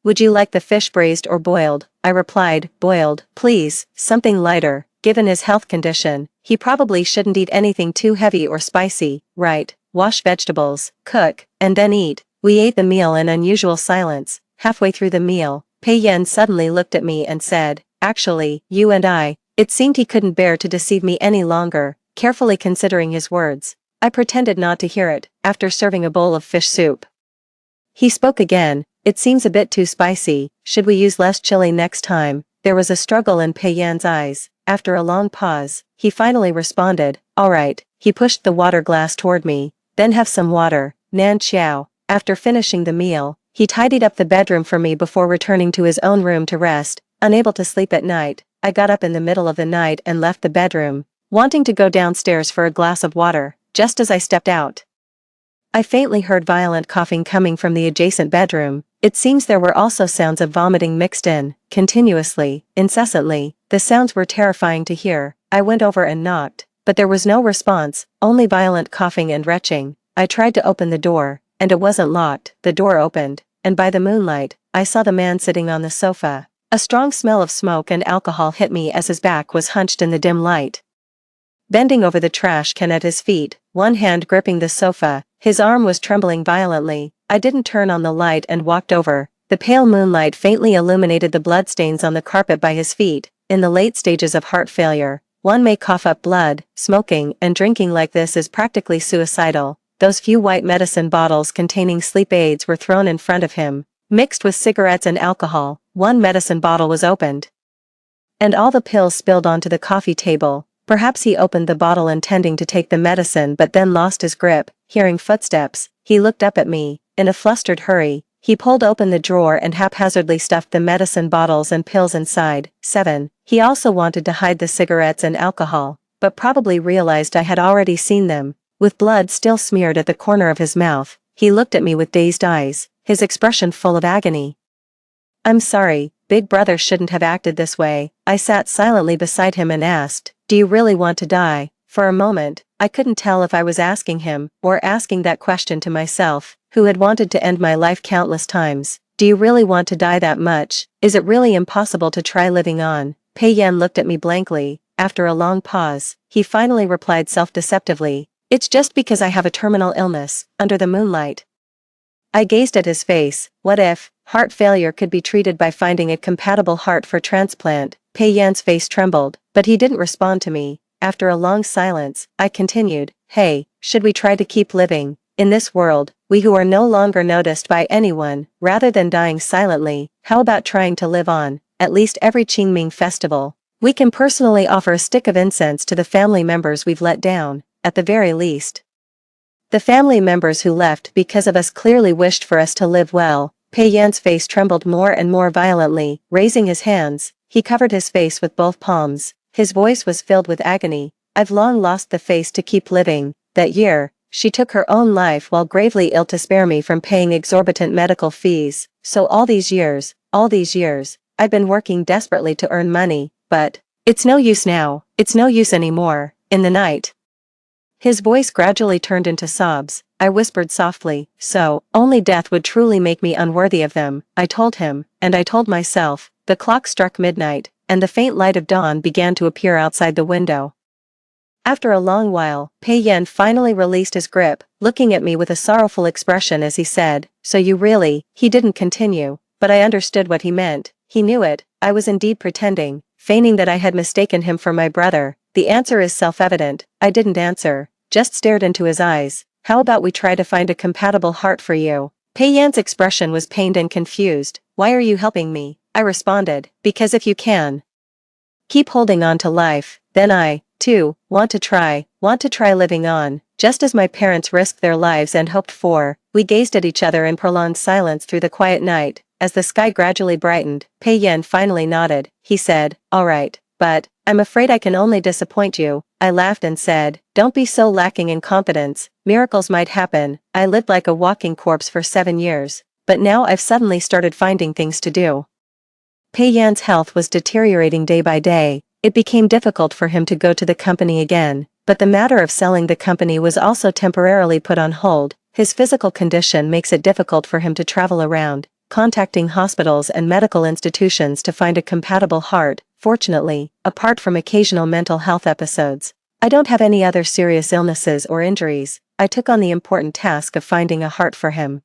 would you like the fish braised or boiled? I replied, boiled, please, something lighter. Given his health condition, he probably shouldn't eat anything too heavy or spicy, right? Wash vegetables, cook, and then eat. We ate the meal in unusual silence. Halfway through the meal, Pei Yan suddenly looked at me and said, actually, you and I. It seemed he couldn't bear to deceive me any longer. Carefully considering his words, I pretended not to hear it. After serving a bowl of fish soup, he spoke again. It seems a bit too spicy. Should we use less chili next time? There was a struggle in Pei Yan's eyes. After a long pause, he finally responded, all right. He pushed the water glass toward me. Then have some water, Nan Qiao. After finishing the meal, he tidied up the bedroom for me before returning to his own room to rest. Unable to sleep at night, I got up in the middle of the night and left the bedroom, wanting to go downstairs for a glass of water. Just as I stepped out, I faintly heard violent coughing coming from the adjacent bedroom. It seems there were also sounds of vomiting mixed in, continuously, incessantly. The sounds were terrifying to hear. I went over and knocked, but there was no response, only violent coughing and retching. I tried to open the door, and it wasn't locked. The door opened, and by the moonlight, I saw the man sitting on the sofa. A strong smell of smoke and alcohol hit me as his back was hunched in the dim light. Bending over the trash can at his feet, one hand gripping the sofa, his arm was trembling violently. I didn't turn on the light and walked over. The pale moonlight faintly illuminated the bloodstains on the carpet by his feet. In the late stages of heart failure, one may cough up blood. Smoking and drinking like this is practically suicidal. Those few white medicine bottles containing sleep aids were thrown in front of him, mixed with cigarettes and alcohol. One medicine bottle was opened, and all the pills spilled onto the coffee table. Perhaps he opened the bottle intending to take the medicine but then lost his grip. Hearing footsteps, he looked up at me. In a flustered hurry, he pulled open the drawer and haphazardly stuffed the medicine bottles and pills inside. 7. He also wanted to hide the cigarettes and alcohol, but probably realized I had already seen them. With blood still smeared at the corner of his mouth, he looked at me with dazed eyes, his expression full of agony. "I'm sorry, Big Brother shouldn't have acted this way." I sat silently beside him and asked, "Do you really want to die?" For a moment, I couldn't tell if I was asking him, or asking that question to myself, who had wanted to end my life countless times. "Do you really want to die that much? Is it really impossible to try living on?" Pei Yan looked at me blankly. After a long pause, he finally replied self-deceptively, "It's just because I have a terminal illness, under the moonlight." I gazed at his face. What if heart failure could be treated by finding a compatible heart for transplant? Pei Yan's face trembled, but he didn't respond to me. After a long silence, I continued, "Hey, should we try to keep living? In this world, we who are no longer noticed by anyone, rather than dying silently, how about trying to live on, at least every Qingming festival? We can personally offer a stick of incense to the family members we've let down, at the very least." The family members who left because of us clearly wished for us to live well. Pei Yan's face trembled more and more violently. Raising his hands, he covered his face with both palms. His voice was filled with agony. "I've long lost the face to keep living. That year, she took her own life while gravely ill to spare me from paying exorbitant medical fees. So all these years, I've been working desperately to earn money, but it's no use now, it's no use anymore." In the night, his voice gradually turned into sobs. I whispered softly, "So, only death would truly make me unworthy of them," I told him, and I told myself. The clock struck midnight, and the faint light of dawn began to appear outside the window. After a long while, Pei Yan finally released his grip, looking at me with a sorrowful expression as he said, "So you really..." He didn't continue, but I understood what he meant. He knew it. I was indeed pretending, feigning that I had mistaken him for my brother. The answer is self-evident. I didn't answer, just stared into his eyes. "How about we try to find a compatible heart for you?" Pei Yan's expression was pained and confused. "Why are you helping me?" I responded, "Because if you can keep holding on to life, then I, too, want to try living on, just as my parents risked their lives and hoped for." We gazed at each other in prolonged silence through the quiet night. As the sky gradually brightened, Pei Yan finally nodded. He said, "All right, but I'm afraid I can only disappoint you." I laughed and said, "Don't be so lacking in confidence. Miracles might happen." I lived like a walking corpse for 7 years, but now I've suddenly started finding things to do. Pei Yan's health was deteriorating day by day. It became difficult for him to go to the company again, but the matter of selling the company was also temporarily put on hold. His physical condition makes it difficult for him to travel around, contacting hospitals and medical institutions to find a compatible heart. Fortunately, apart from occasional mental health episodes, I don't have any other serious illnesses or injuries. I took on the important task of finding a heart for him.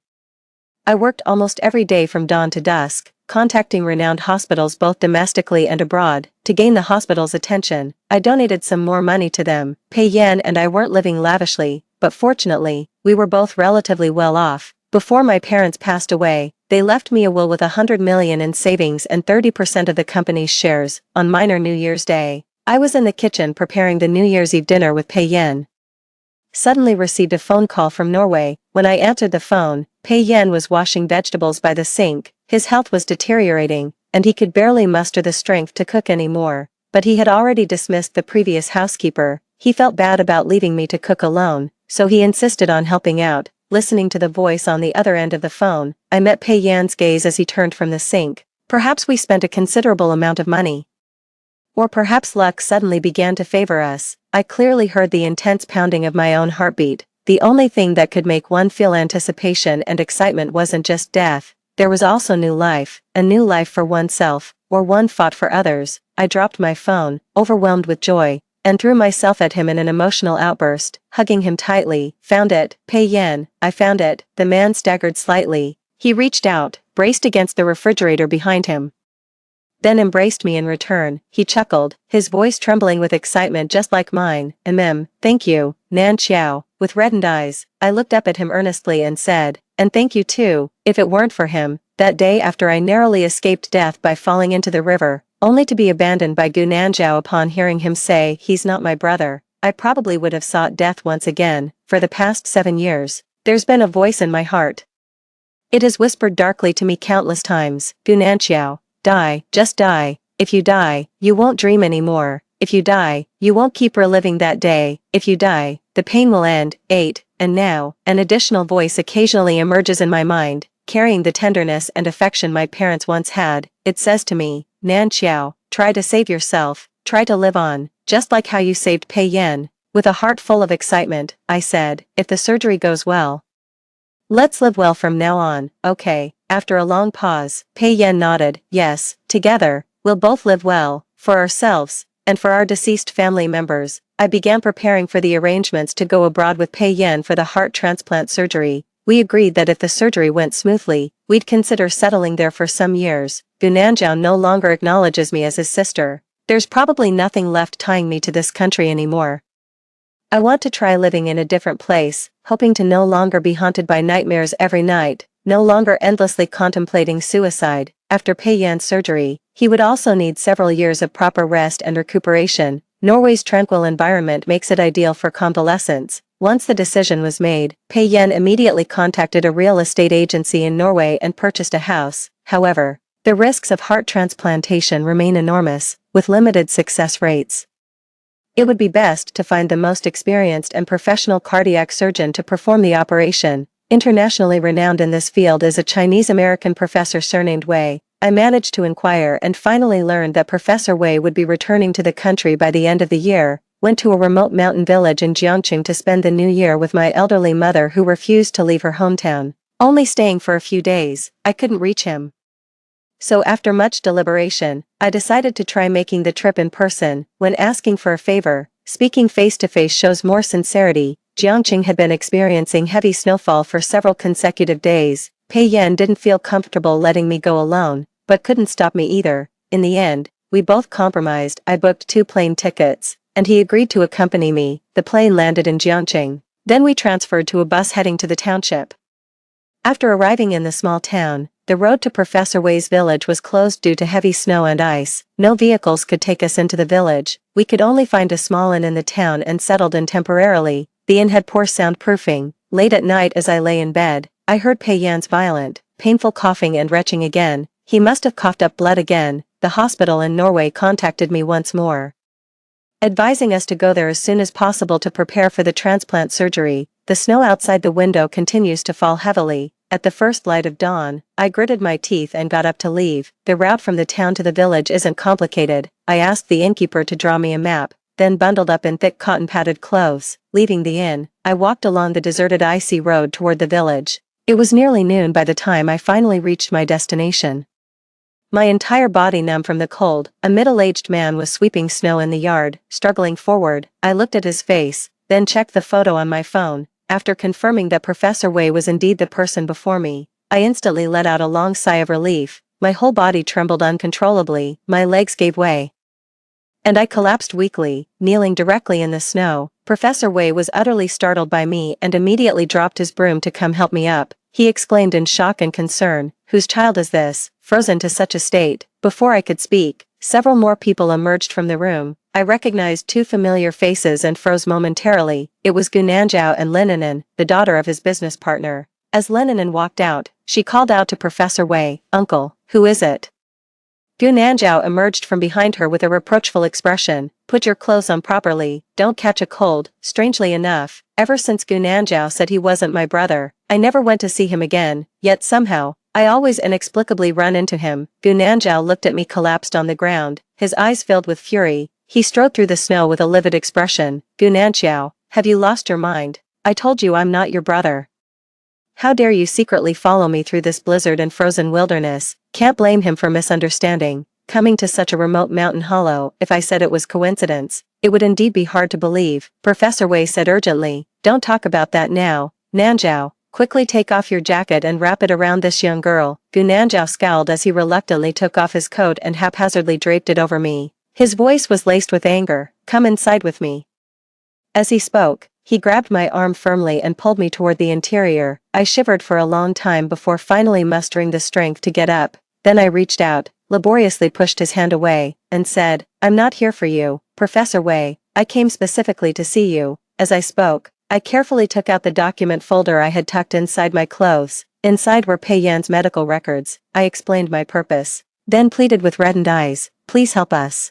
I worked almost every day from dawn to dusk, contacting renowned hospitals both domestically and abroad. To gain the hospital's attention, I donated some more money to them. Pei Yan and I weren't living lavishly, but fortunately, we were both relatively well off. Before my parents passed away, they left me a will with 100 million in savings and 30% of the company's shares. On minor New Year's Day, I was in the kitchen preparing the New Year's Eve dinner with Pei Yan. Suddenly received a phone call from Norway. When I answered the phone, Pei Yan was washing vegetables by the sink. His health was deteriorating, and he could barely muster the strength to cook anymore. But he had already dismissed the previous housekeeper. He felt bad about leaving me to cook alone, so he insisted on helping out. Listening to the voice on the other end of the phone, I met Pei Yan's gaze as he turned from the sink. Perhaps we spent a considerable amount of money. Or perhaps luck suddenly began to favor us. I clearly heard the intense pounding of my own heartbeat. The only thing that could make one feel anticipation and excitement wasn't just death. There was also new life, a new life for oneself, or one fought for others. I dropped my phone, overwhelmed with joy, and threw myself at him in an emotional outburst, hugging him tightly. "Found it, Pei Yan, I found it." The man staggered slightly. He reached out, braced against the refrigerator behind him, then embraced me in return. He chuckled, his voice trembling with excitement just like mine. Thank you, Nan Xiao." With reddened eyes, I looked up at him earnestly and said, "And thank you too." If it weren't for him, that day after I narrowly escaped death by falling into the river, only to be abandoned by Gu Nanzhao upon hearing him say he's not my brother, I probably would have sought death once again. For the past 7 years, there's been a voice in my heart. It has whispered darkly to me countless times, "Gu Nanzhao, die, just die. If you die, you won't dream anymore." If you die, you won't keep reliving that day. If you die, the pain will end. 8. And now, an additional voice occasionally emerges in my mind, carrying the tenderness and affection my parents once had. It says to me, Nan Xiao, try to save yourself, try to live on, just like how you saved Pei Yan. With a heart full of excitement, I said, if the surgery goes well, let's live well from now on. Okay. After a long pause, Pei Yan nodded. Yes, together, we'll both live well, for ourselves, and for our deceased family members. I began preparing for the arrangements to go abroad with Pei Yan for the heart transplant surgery. We agreed that if the surgery went smoothly, we'd consider settling there for some years. Gunanzhao no longer acknowledges me as his sister. There's probably nothing left tying me to this country anymore. I want to try living in a different place, hoping to no longer be haunted by nightmares every night, no longer endlessly contemplating suicide. After Pei Yan's surgery, he would also need several years of proper rest and recuperation. Norway's tranquil environment makes it ideal for convalescence. Once the decision was made, Pei Yan immediately contacted a real estate agency in Norway and purchased a house. However, the risks of heart transplantation remain enormous, with limited success rates. It would be best to find the most experienced and professional cardiac surgeon to perform the operation. Internationally renowned in this field is a Chinese-American professor surnamed Wei. I managed to inquire and finally learned that Professor Wei would be returning to the country by the end of the year. Went to a remote mountain village in Jiangqing to spend the new year with my elderly mother who refused to leave her hometown. Only staying for a few days, I couldn't reach him. So after much deliberation, I decided to try making the trip in person. When asking for a favor, speaking face-to-face shows more sincerity. Jiangqing had been experiencing heavy snowfall for several consecutive days. Pei Yan didn't feel comfortable letting me go alone, but couldn't stop me either. In the end, we both compromised. I booked 2 plane tickets, and he agreed to accompany me. The plane landed in Jiangqing. Then we transferred to a bus heading to the township. After arriving in the small town, the road to Professor Wei's village was closed due to heavy snow and ice. No vehicles could take us into the village. We could only find a small inn in the town and settled in temporarily. The inn had poor soundproofing. Late at night as I lay in bed, I heard Pei Yan's violent, painful coughing and retching again. He must have coughed up blood again. The hospital in Norway contacted me once more, advising us to go there as soon as possible to prepare for the transplant surgery. The snow outside the window continues to fall heavily. At the first light of dawn, I gritted my teeth and got up to leave. The route from the town to the village isn't complicated. I asked the innkeeper to draw me a map, then bundled up in thick cotton-padded clothes. Leaving the inn, I walked along the deserted icy road toward the village. It was nearly noon by the time I finally reached my destination. My entire body numb from the cold, a middle-aged man was sweeping snow in the yard, struggling forward. I looked at his face, then checked the photo on my phone. After confirming that Professor Wei was indeed the person before me, I instantly let out a long sigh of relief. My whole body trembled uncontrollably, my legs gave way, and I collapsed weakly, kneeling directly in the snow. Professor Wei was utterly startled by me and immediately dropped his broom to come help me up. He exclaimed in shock and concern, "Whose child is this, frozen to such a state?" Before I could speak, several more people emerged from the room. I recognized 2 familiar faces and froze momentarily. It was Gunanzhao and Leninen, the daughter of his business partner. As Leninen walked out, she called out to Professor Wei, "Uncle, who is it?" Gunanzhao emerged from behind her with a reproachful expression. "Put your clothes on properly, don't catch a cold." Strangely enough, ever since Gunanzhao said he wasn't my brother, I never went to see him again, yet somehow, I always inexplicably run into him. Gunanzhao looked at me collapsed on the ground, his eyes filled with fury. He strode through the snow with a livid expression. "Gunanzhao, have you lost your mind? I told you I'm not your brother. How dare you secretly follow me through this blizzard and frozen wilderness?" Can't blame him for misunderstanding. Coming to such a remote mountain hollow, if I said it was coincidence, it would indeed be hard to believe. Professor Wei said urgently, "Don't talk about that now. Nanzhao, quickly take off your jacket and wrap it around this young girl." Gunanzhao scowled as he reluctantly took off his coat and haphazardly draped it over me. His voice was laced with anger. "Come inside with me." As he spoke, he grabbed my arm firmly and pulled me toward the interior. I shivered for a long time before finally mustering the strength to get up. Then I reached out, laboriously pushed his hand away, and said, "I'm not here for you, Professor Wei. I came specifically to see you." As I spoke, I carefully took out the document folder I had tucked inside my clothes. Inside were Pei Yan's medical records. I explained my purpose, then pleaded with reddened eyes, "Please help us."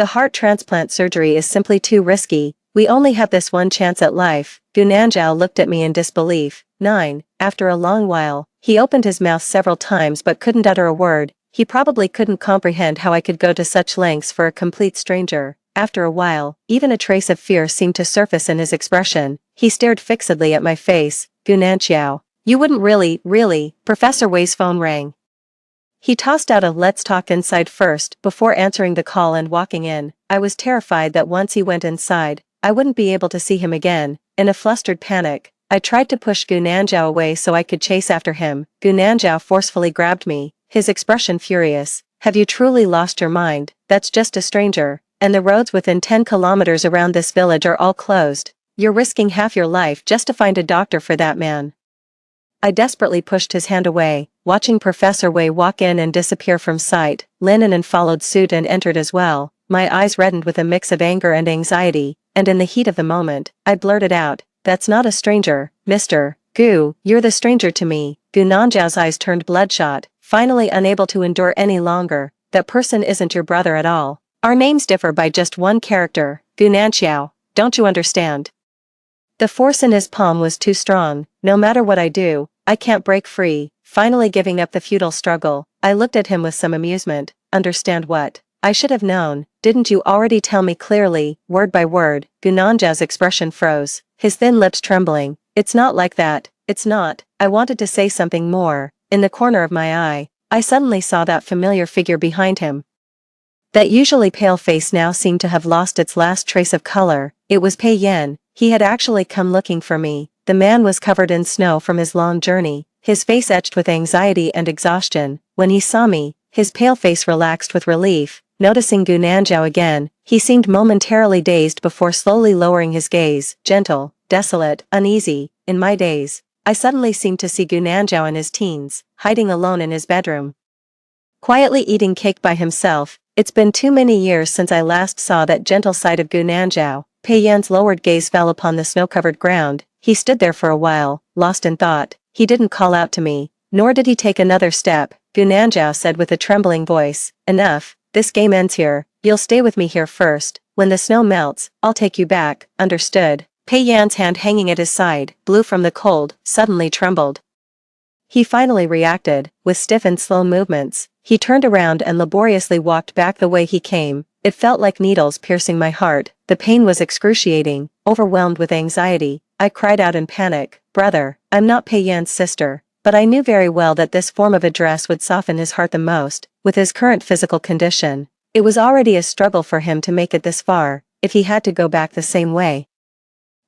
The heart transplant surgery is simply too risky. We only have this one chance at life. Gu Nanzhao looked at me in disbelief. 9. After a long while, he opened his mouth several times but couldn't utter a word. He probably couldn't comprehend how I could go to such lengths for a complete stranger. After a while, even a trace of fear seemed to surface in his expression. He stared fixedly at my face. Gu Nanzhao, you wouldn't really. Professor Wei's phone rang. He tossed out a "let's talk inside first" before answering the call and walking in. I was terrified that once he went inside, I wouldn't be able to see him again. In a flustered panic, I tried to push Gu Nanzhao away so I could chase after him. Gu Nanzhao forcefully grabbed me, his expression furious. Have you truly lost your mind? That's just a stranger, and the roads within 10 kilometers around this village are all closed. You're risking half your life just to find a doctor for that man. I desperately pushed his hand away, watching Professor Wei walk in and disappear from sight. Lin Anan followed suit and entered as well. My eyes reddened with a mix of anger and anxiety, and in the heat of the moment, I blurted out, "That's not a stranger, Mr. Gu, you're the stranger to me." Gu Nanzhao's eyes turned bloodshot, finally unable to endure any longer. "That person isn't your brother at all. Our names differ by just one character, Gu Nanzhao, don't you understand?" The force in his palm was too strong. No matter what I do, I can't break free. Finally giving up the futile struggle, I looked at him with some amusement. Understand what? I should have known. Didn't you already tell me clearly, word by word? Gu Nanzhao's expression froze, his thin lips trembling. It's not like that, it's not. I wanted to say something more. In the corner of my eye, I suddenly saw that familiar figure behind him. That usually pale face now seemed to have lost its last trace of color. It was Pei Yan. He had actually come looking for me. The man was covered in snow from his long journey, his face etched with anxiety and exhaustion. When he saw me, his pale face relaxed with relief. Noticing Gu Nanzhao again, he seemed momentarily dazed before slowly lowering his gaze. Gentle, desolate, uneasy. In my days, I suddenly seemed to see Gu Nanzhao in his teens, hiding alone in his bedroom, quietly eating cake by himself. It's been too many years since I last saw that gentle side of Gu Nanzhao. Pei Yan's lowered gaze fell upon the snow-covered ground. He stood there for a while, lost in thought. He didn't call out to me, nor did he take another step. Gu Nanzhao said with a trembling voice, "Enough, this game ends here. You'll stay with me here first. When the snow melts, I'll take you back, understood?" Pei Yan's hand hanging at his side, blue from the cold, suddenly trembled. He finally reacted, with stiff and slow movements. He turned around and laboriously walked back the way he came. It felt like needles piercing my heart. The pain was excruciating. Overwhelmed with anxiety, I cried out in panic, "Brother, I'm not Pei Yan's sister." But I knew very well that this form of address would soften his heart the most. With his current physical condition, it was already a struggle for him to make it this far. If he had to go back the same way,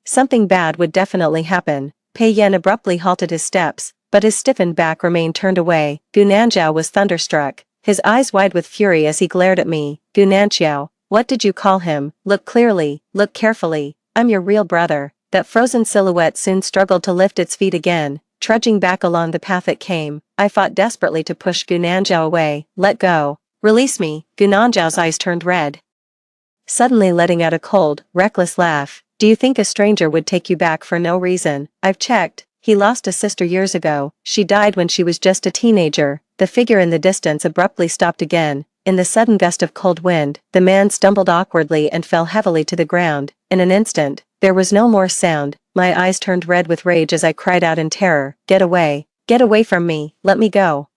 something bad would definitely happen. Pei Yan abruptly halted his steps, but his stiffened back remained turned away. Gu Nanzhao was thunderstruck, his eyes wide with fury as he glared at me. "Gu Nanzhao, what did you call him? Look clearly, look carefully. I'm your real brother." That frozen silhouette soon struggled to lift its feet again, trudging back along the path it came. I fought desperately to push Gu Nanzhao away. "Let go. Release me." Gu Nanzhao's eyes turned red, suddenly letting out a cold, reckless laugh. "Do you think a stranger would take you back for no reason? I've checked. He lost a sister years ago. She died when she was just a teenager." The figure in the distance abruptly stopped again. In the sudden gust of cold wind, the man stumbled awkwardly and fell heavily to the ground. In an instant, there was no more sound. My eyes turned red with rage as I cried out in terror, "Get away! Get away from me! Let me go!"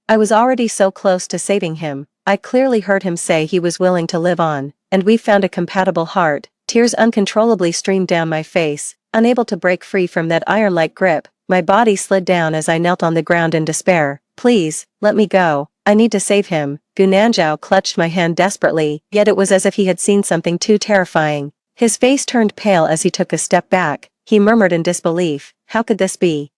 I was already so close to saving him. I clearly heard him say he was willing to live on, and we found a compatible heart. Tears uncontrollably streamed down my face. Unable to break free from that iron-like grip, my body slid down as I knelt on the ground in despair. "Please, let me go. I need to save him." Gu Nanzhao clutched my hand desperately, yet it was as if he had seen something too terrifying. His face turned pale as he took a step back. He murmured in disbelief, "How could this be?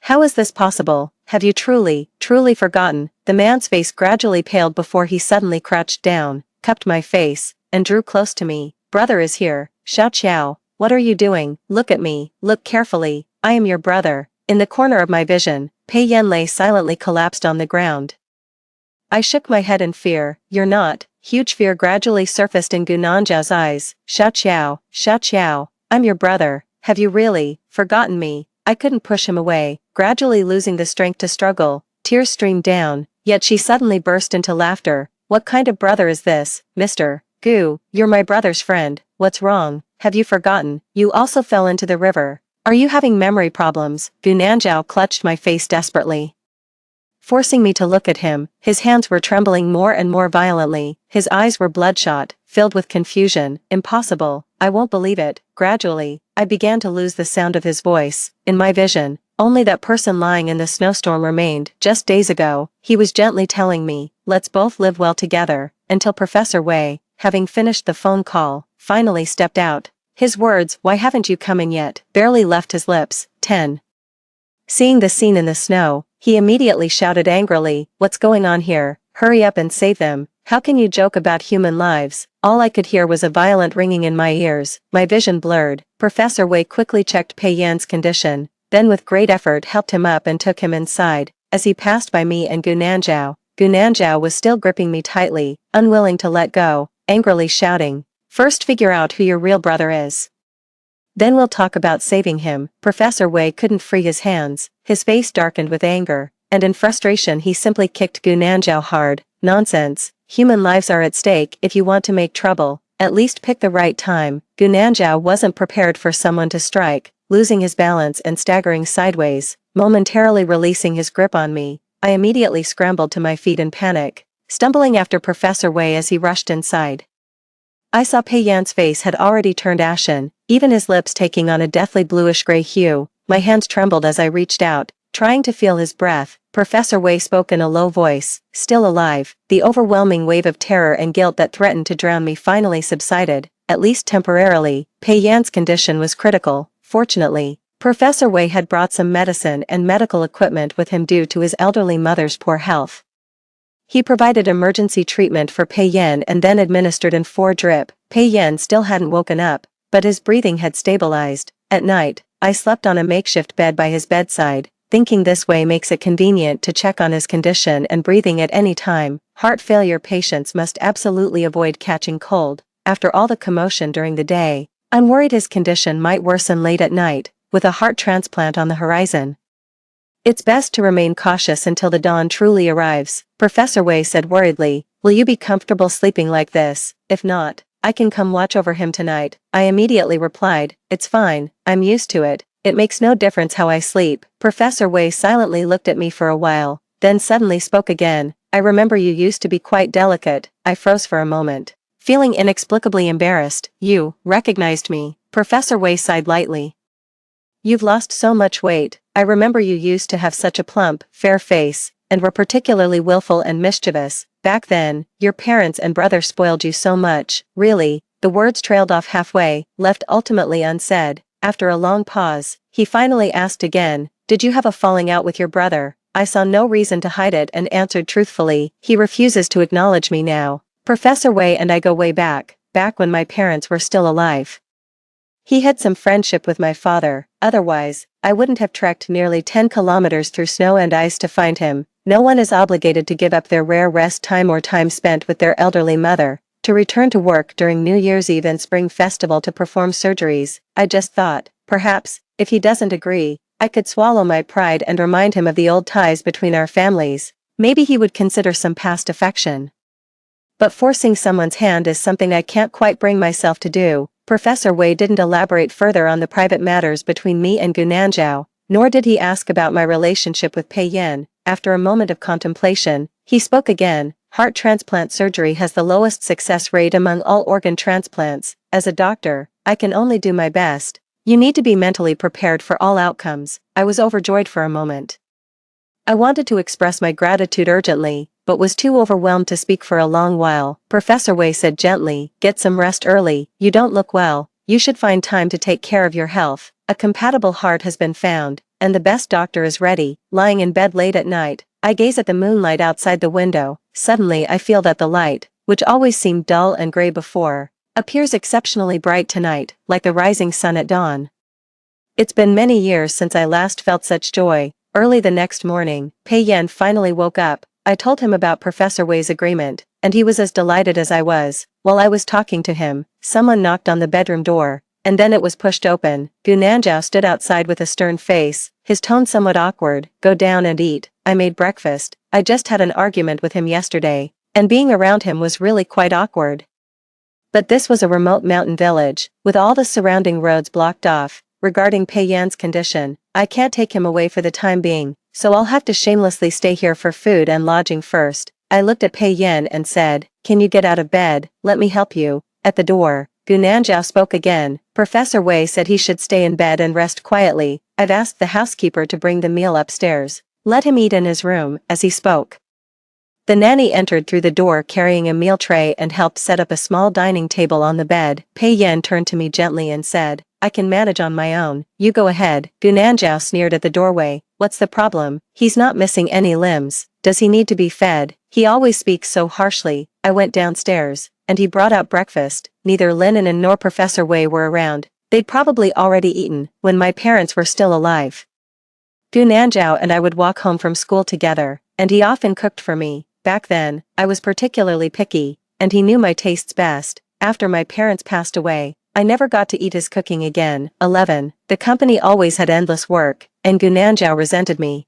How is this possible? Have you truly forgotten?" The man's face gradually paled before he suddenly crouched down, cupped my face, and drew close to me. "Brother is here. Xiao Qiao, what are you doing? Look at me, look carefully. I am your brother." In the corner of my vision, Pei Yan lay silently collapsed on the ground. I shook my head in fear. "You're not." Huge fear gradually surfaced in Gu Nanzhao's eyes. Xiao Qiao, I'm your brother. Have you really forgotten me?" I couldn't push him away, gradually losing the strength to struggle. Tears streamed down, yet she suddenly burst into laughter. What kind of brother is this, Mr. Gu? You're my brother's friend. What's wrong? Have you forgotten? You also fell into the river. Are you having memory problems? Gu Nanzhao clutched my face desperately, forcing me to look at him. His hands were trembling more and more violently, his eyes were bloodshot, filled with confusion. Impossible, I won't believe it. Gradually, I began to lose the sound of his voice. In my vision, only that person lying in the snowstorm remained. Just days ago, he was gently telling me, let's both live well together, until Professor Wei, having finished the phone call, finally stepped out. His words, why haven't you come in yet, barely left his lips. 10. Seeing the scene in the snow, he immediately shouted angrily, what's going on here? Hurry up and save them. How can you joke about human lives? All I could hear was a violent ringing in my ears, my vision blurred. Professor Wei quickly checked Pei Yan's condition, then with great effort helped him up and took him inside. As he passed by me and Gu Nanzhao was still gripping me tightly, unwilling to let go, angrily shouting, first figure out who your real brother is. Then we'll talk about saving him. Professor Wei couldn't free his hands, his face darkened with anger, and in frustration he simply kicked Gu Nanzhao hard. Nonsense, human lives are at stake. If you want to make trouble, at least pick the right time. Gu Nanzhao wasn't prepared for someone to strike, losing his balance and staggering sideways, momentarily releasing his grip on me. I immediately scrambled to my feet in panic, stumbling after Professor Wei as he rushed inside. I saw Pei Yan's face had already turned ashen, even his lips taking on a deathly bluish-gray hue. My hands trembled as I reached out, trying to feel his breath. Professor Wei spoke in a low voice, still alive. The overwhelming wave of terror and guilt that threatened to drown me finally subsided, at least temporarily. Pei Yan's condition was critical. Fortunately, Professor Wei had brought some medicine and medical equipment with him due to his elderly mother's poor health. He provided emergency treatment for Pei Yan and then administered in 4 drip. Pei Yan still hadn't woken up, but his breathing had stabilized. At night, I slept on a makeshift bed by his bedside, thinking this way makes it convenient to check on his condition and breathing at any time. Heart failure patients must absolutely avoid catching cold. After all the commotion during the day, I'm worried his condition might worsen late at night, with a heart transplant on the horizon. It's best to remain cautious until the dawn truly arrives, Professor Wei said worriedly. Will you be comfortable sleeping like this? If not, I can come watch over him tonight. I immediately replied, it's fine, I'm used to it. It makes no difference how I sleep. Professor Wei silently looked at me for a while, then suddenly spoke again. I remember you used to be quite delicate. I froze for a moment, feeling inexplicably embarrassed. You recognized me. Professor Wei sighed lightly. You've lost so much weight. I remember you used to have such a plump, fair face, and were particularly willful and mischievous. Back then, your parents and brother spoiled you so much. Really? The words trailed off halfway, left ultimately unsaid. After a long pause, he finally asked again, did you have a falling out with your brother? I saw no reason to hide it and answered truthfully, he refuses to acknowledge me now. Professor Wei and I go way back when my parents were still alive. He had some friendship with my father, otherwise, I wouldn't have trekked nearly 10 kilometers through snow and ice to find him. No one is obligated to give up their rare rest time or time spent with their elderly mother, to return to work during New Year's Eve and Spring Festival to perform surgeries. I just thought, perhaps, if he doesn't agree, I could swallow my pride and remind him of the old ties between our families. Maybe he would consider some past affection. But forcing someone's hand is something I can't quite bring myself to do. Professor Wei didn't elaborate further on the private matters between me and Gu Nanzhao, nor did he ask about my relationship with Pei Yan. After a moment of contemplation, he spoke again. Heart transplant surgery has the lowest success rate among all organ transplants. As a doctor, I can only do my best. You need to be mentally prepared for all outcomes. I was overjoyed for a moment. I wanted to express my gratitude urgently, but was too overwhelmed to speak for a long while. Professor Wei said gently, get some rest early. You don't look well. You should find time to take care of your health. A compatible heart has been found, and the best doctor is ready. Lying in bed late at night, I gaze at the moonlight outside the window. Suddenly I feel that the light, which always seemed dull and gray before, appears exceptionally bright tonight, like the rising sun at dawn. It's been many years since I last felt such joy. Early the next morning, Pei Yan finally woke up. I told him about Professor Wei's agreement, and he was as delighted as I was. While I was talking to him, someone knocked on the bedroom door, and then it was pushed open. Gu Nanzhao stood outside with a stern face, his tone somewhat awkward. Go down and eat. I made breakfast. I just had an argument with him yesterday, and being around him was really quite awkward. But this was a remote mountain village, with all the surrounding roads blocked off. Regarding Pei Yan's condition, I can't take him away for the time being, so I'll have to shamelessly stay here for food and lodging first. I looked at Pei Yan and said, "Can you get out of bed? Let me help you." At the door, Gu Nanzhao spoke again. Professor Wei said he should stay in bed and rest quietly. I've asked the housekeeper to bring the meal upstairs. Let him eat in his room. As he spoke, the nanny entered through the door carrying a meal tray and helped set up a small dining table on the bed. Pei Yan turned to me gently and said, "I can manage on my own, you go ahead." Gu Nanzhao sneered at the doorway. "What's the problem? He's not missing any limbs. Does he need to be fed? He always speaks so harshly." I went downstairs, and he brought out breakfast. Neither Lin and nor Professor Wei were around. They'd probably already eaten when my parents were still alive. Gu Nanzhao and I would walk home from school together, and he often cooked for me. Back then, I was particularly picky, and he knew my tastes best. After my parents passed away, I never got to eat his cooking again. 11. The company always had endless work, and Gu Nanzhao resented me.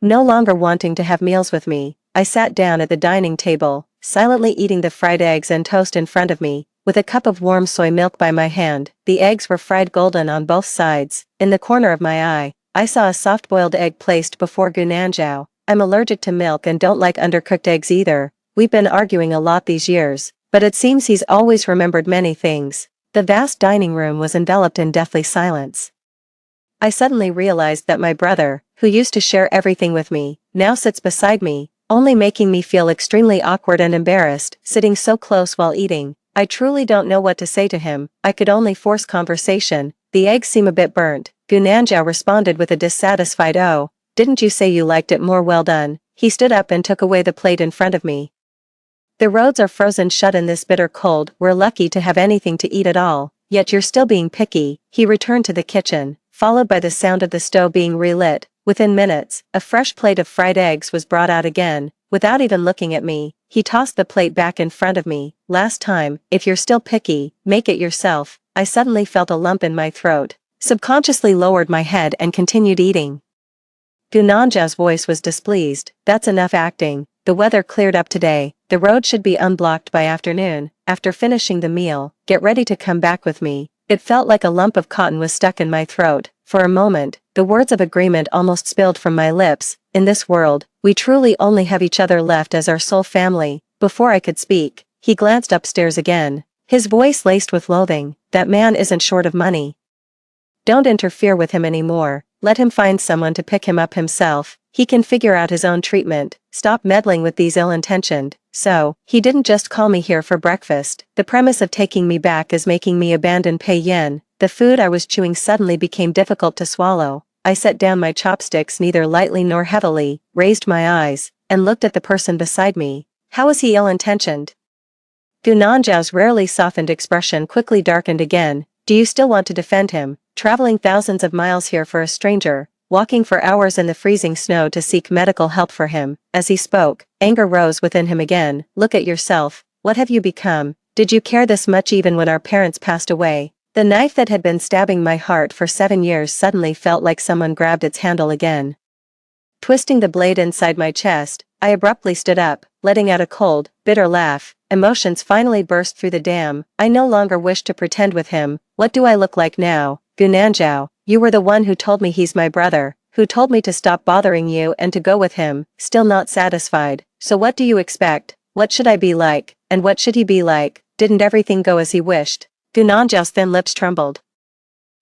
No longer wanting to have meals with me, I sat down at the dining table, silently eating the fried eggs and toast in front of me, with a cup of warm soy milk by my hand. The eggs were fried golden on both sides. In the corner of my eye, I saw a soft-boiled egg placed before Gu Nanzhao. I'm allergic to milk and don't like undercooked eggs either. We've been arguing a lot these years, but it seems he's always remembered many things. The vast dining room was enveloped in deathly silence. I suddenly realized that my brother, who used to share everything with me, now sits beside me, only making me feel extremely awkward and embarrassed, sitting so close while eating. I truly don't know what to say to him. I could only force conversation. "The eggs seem a bit burnt." Gu Nanzhao responded with a dissatisfied "Oh, didn't you say you liked it more well done?" He stood up and took away the plate in front of me. "The roads are frozen shut in this bitter cold. We're lucky to have anything to eat at all, yet you're still being picky." He returned to the kitchen, followed by the sound of the stove being relit. Within minutes, a fresh plate of fried eggs was brought out again. Without even looking at me, he tossed the plate back in front of me. "Last time, if you're still picky, make it yourself." I suddenly felt a lump in my throat, subconsciously lowered my head and continued eating. Gu Nanzhao's voice was displeased. "That's enough acting. The weather cleared up today. The road should be unblocked by afternoon. After finishing the meal, get ready to come back with me." It felt like a lump of cotton was stuck in my throat. For a moment, the words of agreement almost spilled from my lips. In this world, we truly only have each other left as our sole family. Before I could speak, he glanced upstairs again, his voice laced with loathing. "That man isn't short of money. Don't interfere with him anymore. Let him find someone to pick him up himself. He can figure out his own treatment. Stop meddling with these ill-intentioned." So, he didn't just call me here for breakfast. The premise of taking me back is making me abandon Pei Yan. The food I was chewing suddenly became difficult to swallow. I set down my chopsticks neither lightly nor heavily, raised my eyes, and looked at the person beside me. How was he ill-intentioned? Gu Nanzhao's rarely softened expression quickly darkened again. "Do you still want to defend him? Traveling thousands of miles here for a stranger, walking for hours in the freezing snow to seek medical help for him." As he spoke, anger rose within him again. "Look at yourself. What have you become? Did you care this much even when our parents passed away?" The knife that had been stabbing my heart for 7 years suddenly felt like someone grabbed its handle again. Twisting the blade inside my chest, I abruptly stood up, letting out a cold, bitter laugh. Emotions finally burst through the dam. I no longer wished to pretend with him. "What do I look like now? Gu Nanzhao, you were the one who told me he's my brother, who told me to stop bothering you and to go with him." Still not satisfied. "So what do you expect? What should I be like, and what should he be like? Didn't everything go as he wished?" Gu Nanzhao's thin lips trembled.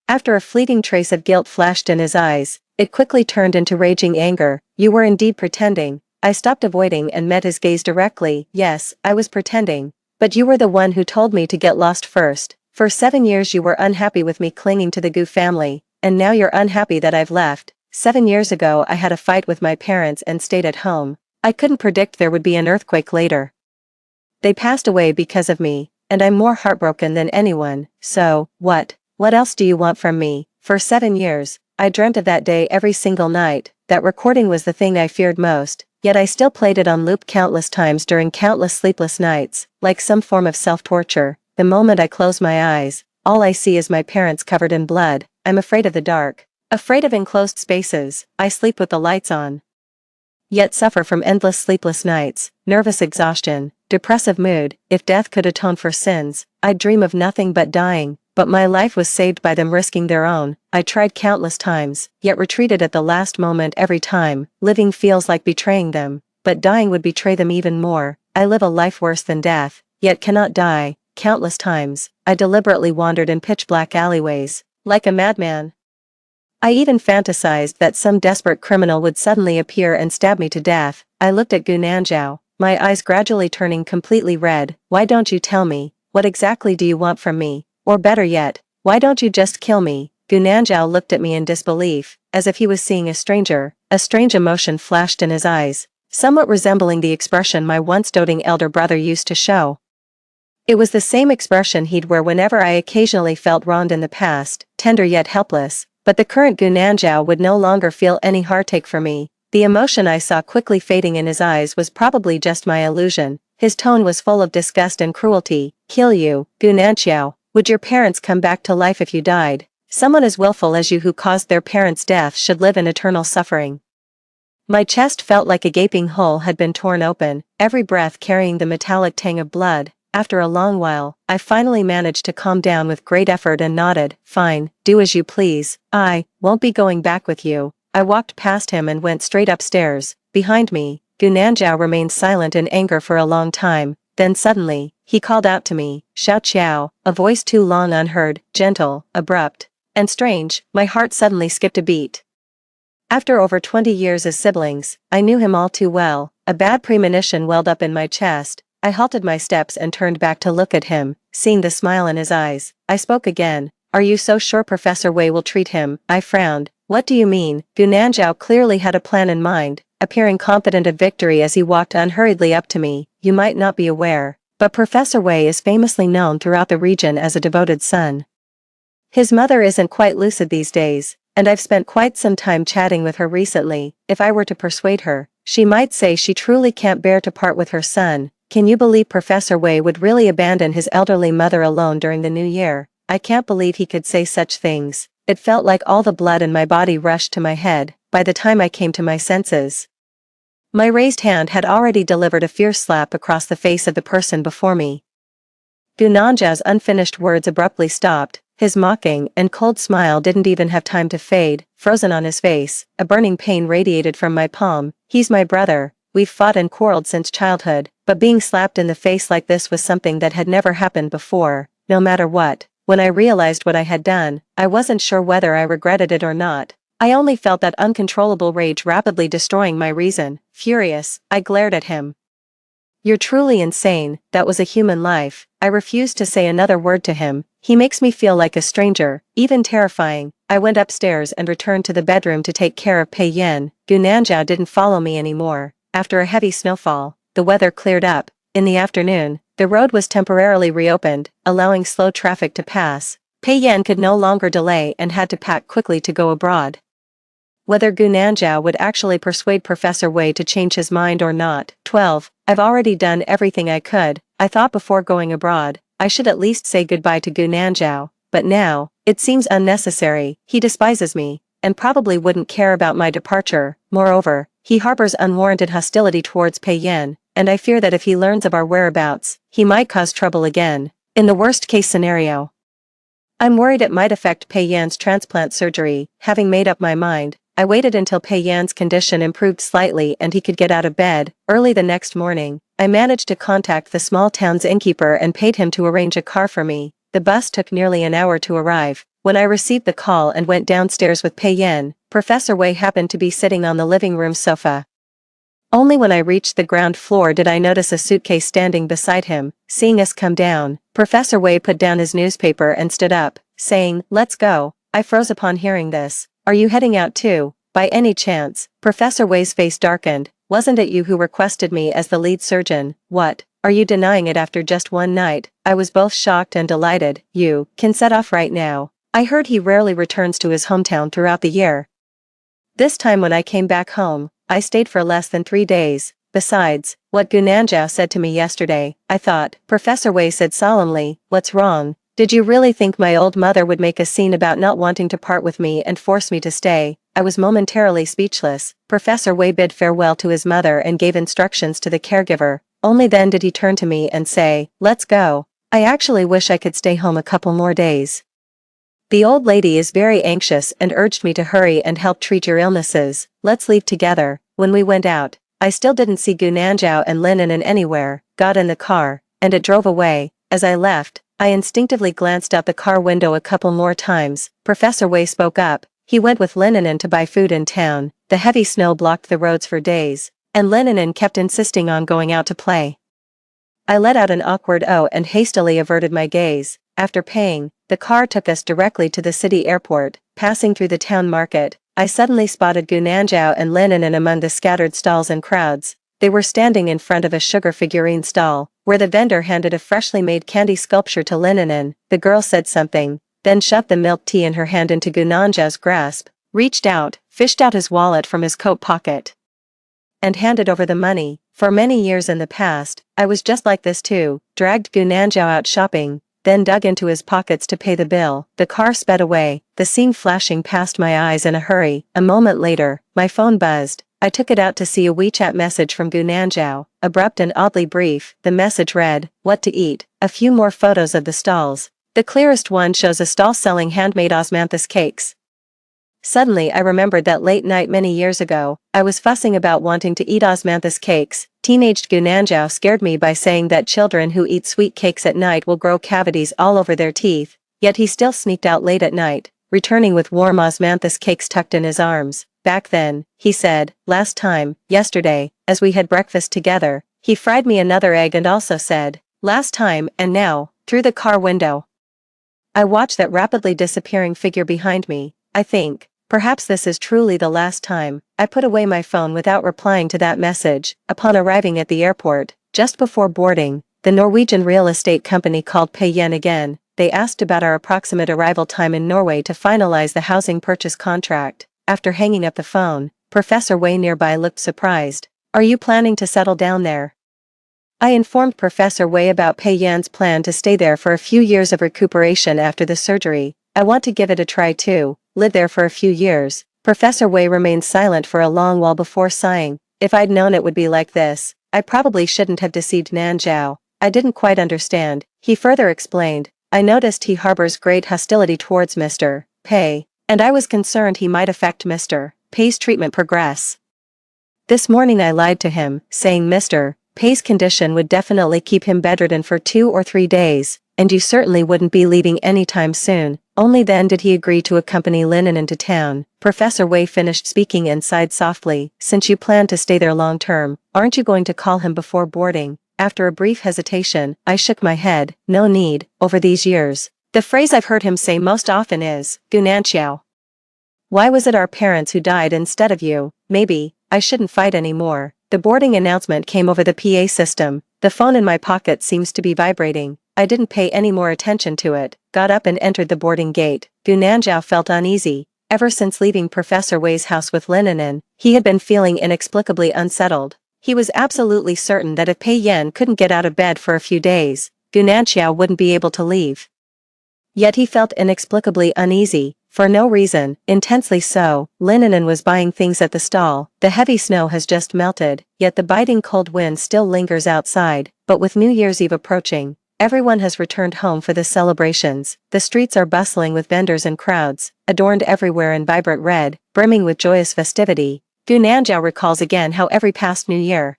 After a fleeting trace of guilt flashed in his eyes, it quickly turned into raging anger. "You were indeed pretending." I stopped avoiding and met his gaze directly. "Yes, I was pretending. But you were the one who told me to get lost first. For 7 years you were unhappy with me clinging to the Gu family, and now you're unhappy that I've left. 7 years ago I had a fight with my parents and stayed at home. I couldn't predict there would be an earthquake later. They passed away because of me, and I'm more heartbroken than anyone. So, what else do you want from me?" For 7 years, I dreamt of that day every single night. That recording was the thing I feared most. Yet I still played it on loop countless times during countless sleepless nights, like some form of self-torture. The moment I close my eyes, all I see is my parents covered in blood. I'm afraid of the dark. Afraid of enclosed spaces. I sleep with the lights on. yet suffer from endless sleepless nights, nervous exhaustion, depressive mood. If death could atone for sins, I'd dream of nothing but dying, but my life was saved by them risking their own. I tried countless times, yet retreated at the last moment every time. Living feels like betraying them, but dying would betray them even more. I live a life worse than death, yet cannot die. Countless times, I deliberately wandered in pitch-black alleyways, like a madman. I even fantasized that some desperate criminal would suddenly appear and stab me to death. I looked at Gu Nanzhao, my eyes gradually turning completely red. Why don't you tell me? What exactly do you want from me? Or better yet, why don't you just kill me? Gu Nanzhao looked at me in disbelief, as if he was seeing a stranger. A strange emotion flashed in his eyes, somewhat resembling the expression my once doting elder brother used to show. It was the same expression he'd wear whenever I occasionally felt wronged in the past, tender yet helpless, but the current Gu Nanzhao would no longer feel any heartache for me. The emotion I saw quickly fading in his eyes was probably just my illusion. His tone was full of disgust and cruelty. Kill you, Gu Nanzhao? Would your parents come back to life if you died? Someone as willful as you who caused their parents' death should live in eternal suffering. My chest felt like a gaping hole had been torn open, every breath carrying the metallic tang of blood. After a long while, I finally managed to calm down with great effort and nodded. Fine, do as you please. I won't be going back with you. I walked past him and went straight upstairs. Behind me, Gu Nanzhao remained silent in anger for a long time. Then suddenly, he called out to me, Xiao Qiao, a voice too long unheard, gentle, abrupt, and strange. My heart suddenly skipped a beat. After over 20 years as siblings, I knew him all too well. A bad premonition welled up in my chest. I halted my steps and turned back to look at him, seeing the smile in his eyes. I spoke again. Are you so sure Professor Wei will treat him? I frowned. What do you mean? Gu Nanzhao clearly had a plan in mind, appearing confident of victory as he walked unhurriedly up to me. You might not be aware, but Professor Wei is famously known throughout the region as a devoted son. His mother isn't quite lucid these days, and I've spent quite some time chatting with her recently. If I were to persuade her, she might say she truly can't bear to part with her son. Can you believe Professor Wei would really abandon his elderly mother alone during the new year? I can't believe he could say such things. It felt like all the blood in my body rushed to my head. By the time I came to my senses, my raised hand had already delivered a fierce slap across the face of the person before me. Gu Nanzhao's unfinished words abruptly stopped. His mocking and cold smile didn't even have time to fade. Frozen on his face, a burning pain radiated from my palm. He's my brother. We've fought and quarreled since childhood, but being slapped in the face like this was something that had never happened before. No matter what, when I realized what I had done, I wasn't sure whether I regretted it or not. I only felt that uncontrollable rage rapidly destroying my reason. Furious, I glared at him. You're truly insane. That was a human life. I refused to say another word to him. He makes me feel like a stranger, even terrifying. I went upstairs and returned to the bedroom to take care of Pei Yan. Gu Nanzhao didn't follow me anymore. After a heavy snowfall, the weather cleared up. In the afternoon, the road was temporarily reopened, allowing slow traffic to pass. Pei Yan could no longer delay and had to pack quickly to go abroad. Whether Gu Nanzhao would actually persuade Professor Wei to change his mind or not. 12. I've already done everything I could. I thought before going abroad, I should at least say goodbye to Gu Nanzhao, but now, it seems unnecessary. He despises me, and probably wouldn't care about my departure. Moreover, he harbors unwarranted hostility towards Pei Yan, and I fear that if he learns of our whereabouts, he might cause trouble again. In the worst-case scenario, I'm worried it might affect Pei Yan's transplant surgery. Having made up my mind, I waited until Pei Yan's condition improved slightly and he could get out of bed. Early the next morning, I managed to contact the small town's innkeeper and paid him to arrange a car for me. The bus took nearly an hour to arrive. When I received the call and went downstairs with Pei Yan, Professor Wei happened to be sitting on the living room sofa. Only when I reached the ground floor did I notice a suitcase standing beside him. Seeing us come down, Professor Wei put down his newspaper and stood up, saying, "Let's go." I froze upon hearing this. Are you heading out too? By any chance? Professor Wei's face darkened. Wasn't it you who requested me as the lead surgeon? What? Are you denying it after just one night? I was both shocked and delighted. You can set off right now. I heard he rarely returns to his hometown throughout the year. This time when I came back home, I stayed for less than 3 days. Besides, what Gu Nanzhao said to me yesterday, I thought. Professor Wei said solemnly, "What's wrong? Did you really think my old mother would make a scene about not wanting to part with me and force me to stay?" I was momentarily speechless. Professor Wei bid farewell to his mother and gave instructions to the caregiver. Only then did he turn to me and say, "Let's go. I actually wish I could stay home a couple more days. The old lady is very anxious and urged me to hurry and help treat your illnesses. Let's leave together." When we went out, I still didn't see Gu Nanzhao and Lin Anan anywhere, got in the car, and it drove away. As I left, I instinctively glanced out the car window a couple more times. Professor Wei spoke up. He went with Lin Anan to buy food in town. The heavy snow blocked the roads for days, and Lin Anan kept insisting on going out to play. I let out an awkward "oh" and hastily averted my gaze. After paying, the car took us directly to the city airport. Passing through the town market, I suddenly spotted Gu Nanzhao and Lin Anan among the scattered stalls and crowds. They were standing in front of a sugar figurine stall, where the vendor handed a freshly made candy sculpture to Lin Anan. The girl said something, then shoved the milk tea in her hand into Gu Nanzhao's grasp, reached out, fished out his wallet from his coat pocket, and handed over the money. For many years in the past, I was just like this too, dragged Gu Nanzhao out shopping, then dug into his pockets to pay the bill. The car sped away, the scene flashing past my eyes in a hurry. A moment later, my phone buzzed. I took it out to see a WeChat message from Gu Nanzhao, abrupt and oddly brief. The message read, "What to eat?" A few more photos of the stalls. The clearest one shows a stall selling handmade osmanthus cakes. Suddenly I remembered that late night many years ago, I was fussing about wanting to eat osmanthus cakes. Teenaged Gu Nanzhao scared me by saying that children who eat sweet cakes at night will grow cavities all over their teeth, yet he still sneaked out late at night, returning with warm osmanthus cakes tucked in his arms. Back then, he said, last time, yesterday, as we had breakfast together, he fried me another egg and also said, last time, and now, through the car window. I watched that rapidly disappearing figure behind me. I think, perhaps this is truly the last time. I put away my phone without replying to that message. Upon arriving at the airport, just before boarding, the Norwegian real estate company called Pei Yen again. They asked about our approximate arrival time in Norway to finalize the housing purchase contract. After hanging up the phone, Professor Wei nearby looked surprised. "Are you planning to settle down there?" I informed Professor Wei about Pei Yan's plan to stay there for a few years of recuperation after the surgery. "I want to give it a try too, live there for a few years." Professor Wei remained silent for a long while before sighing. "If I'd known it would be like this, I probably shouldn't have deceived Nanzhao." I didn't quite understand. He further explained, "I noticed he harbors great hostility towards Mr. Pei, and I was concerned he might affect Mr. Pei's treatment progress. This morning I lied to him, saying Mr. Pei's condition would definitely keep him bedridden for 2 or 3 days, and you certainly wouldn't be leaving anytime soon." Only then did he agree to accompany Lin Anan into town. Professor Wei finished speaking and sighed softly. "Since you plan to stay there long term, aren't you going to call him before boarding?" After a brief hesitation, I shook my head. "No need. Over these years, the phrase I've heard him say most often is, Gu Nanzhao. Why was it our parents who died instead of you? Maybe I shouldn't fight anymore." The boarding announcement came over the PA system. The phone in my pocket seems to be vibrating. I didn't pay any more attention to it, got up and entered the boarding gate. Gu Nanzhao felt uneasy. Ever since leaving Professor Wei's house with Lin Anan, he had been feeling inexplicably unsettled. He was absolutely certain that if Pei Yan couldn't get out of bed for a few days, Gu Nanzhao wouldn't be able to leave. Yet he felt inexplicably uneasy, for no reason, intensely so. Lin Anan was buying things at the stall. The heavy snow has just melted, yet the biting cold wind still lingers outside. But with New Year's Eve approaching, everyone has returned home for the celebrations. The streets are bustling with vendors and crowds, adorned everywhere in vibrant red, brimming with joyous festivity. Gu Nanzhao recalls again how every past New Year,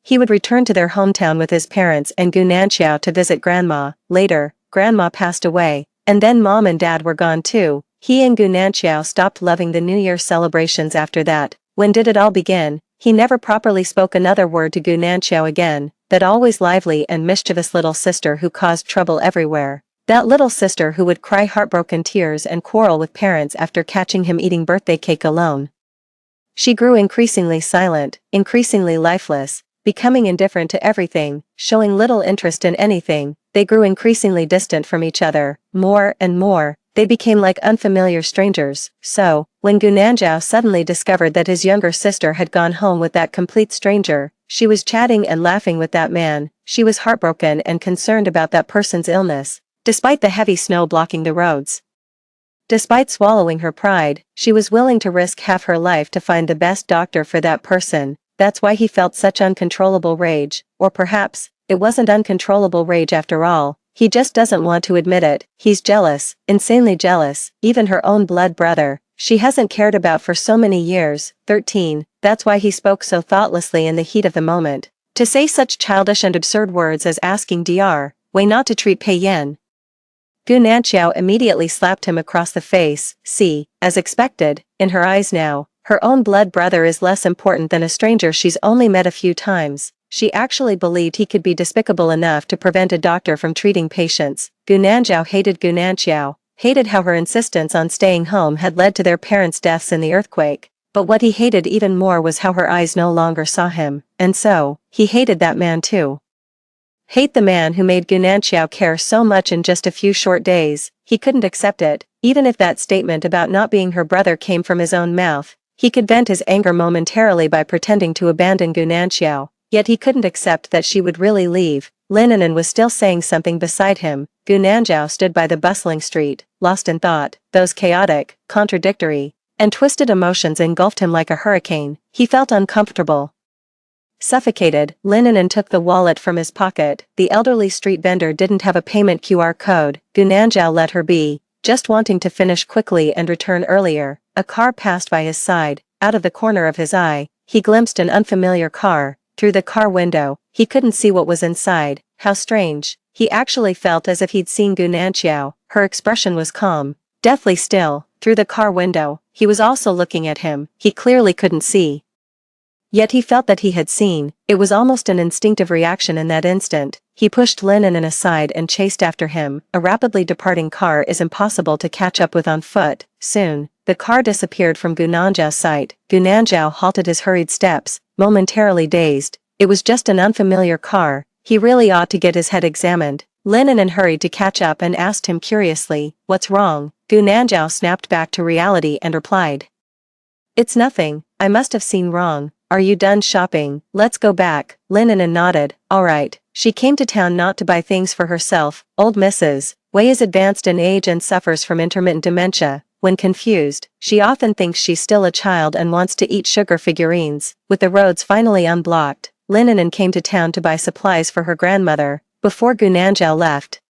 he would return to their hometown with his parents and Gu Nanzhao to visit Grandma. Later, Grandma passed away, and then Mom and Dad were gone too. He and Gu Nanzhao stopped loving the New Year celebrations after that. When did it all begin? He never properly spoke another word to Gu Nanzhao again. That always lively and mischievous little sister who caused trouble everywhere. That little sister who would cry heartbroken tears and quarrel with parents after catching him eating birthday cake alone. She grew increasingly silent, increasingly lifeless, becoming indifferent to everything, showing little interest in anything. They grew increasingly distant from each other. More and more, they became like unfamiliar strangers. So, when Gu Nanzhao suddenly discovered that his younger sister had gone home with that complete stranger, she was chatting and laughing with that man, she was heartbroken and concerned about that person's illness, despite the heavy snow blocking the roads. Despite swallowing her pride, she was willing to risk half her life to find the best doctor for that person. That's why he felt such uncontrollable rage, or perhaps, it wasn't uncontrollable rage after all. He just doesn't want to admit it. He's jealous, insanely jealous, even her own blood brother. She hasn't cared about for so many years, 13, that's why he spoke so thoughtlessly in the heat of the moment. To say such childish and absurd words as asking Dr. Wei not to treat Pei Yan. Gu Nanxiao immediately slapped him across the face. See, as expected, in her eyes now, her own blood brother is less important than a stranger she's only met a few times. She actually believed he could be despicable enough to prevent a doctor from treating patients. Gu Nanxiao hated Gu Nanxiao, hated how her insistence on staying home had led to their parents' deaths in the earthquake. But what he hated even more was how her eyes no longer saw him, and so, he hated that man too. Hate the man who made Gu Nanxiao care so much in just a few short days. He couldn't accept it, even if that statement about not being her brother came from his own mouth. He could vent his anger momentarily by pretending to abandon Gu Nanxiao, yet he couldn't accept that she would really leave. Lin Anan was still saying something beside him. Gu Nanxiao stood by the bustling street, lost in thought. Those chaotic, contradictory, and twisted emotions engulfed him like a hurricane. He felt uncomfortable. Suffocated, Lin Anan took the wallet from his pocket. The elderly street vendor didn't have a payment QR code. Gu Nanxiao let her be, just wanting to finish quickly and return earlier. A car passed by his side. Out of the corner of his eye, he glimpsed an unfamiliar car. Through the car window, he couldn't see what was inside. How strange. He actually felt as if he'd seen Gu Nanxiao. Her expression was calm, deathly still. Through the car window, he was also looking at him. He clearly couldn't see. Yet he felt that he had seen. It was almost an instinctive reaction in that instant. He pushed Lin Anan aside and chased after him. A rapidly departing car is impossible to catch up with on foot. Soon, the car disappeared from Gu Nanxiao's sight. Gu Nanxiao halted his hurried steps, momentarily dazed. It was just an unfamiliar car. He really ought to get his head examined. Lin Anan hurried to catch up and asked him curiously, "What's wrong?" Gu Nanxiao snapped back to reality and replied, "It's nothing. I must have seen wrong. Are you done shopping? Let's go back." Lin Anan nodded. All right. She came to town not to buy things for herself. Old Mrs. Wei is advanced in age and suffers from intermittent dementia. When confused, she often thinks she's still a child and wants to eat sugar figurines. With the roads finally unblocked, Lin Anan came to town to buy supplies for her grandmother. Before Gu Nanxiao left,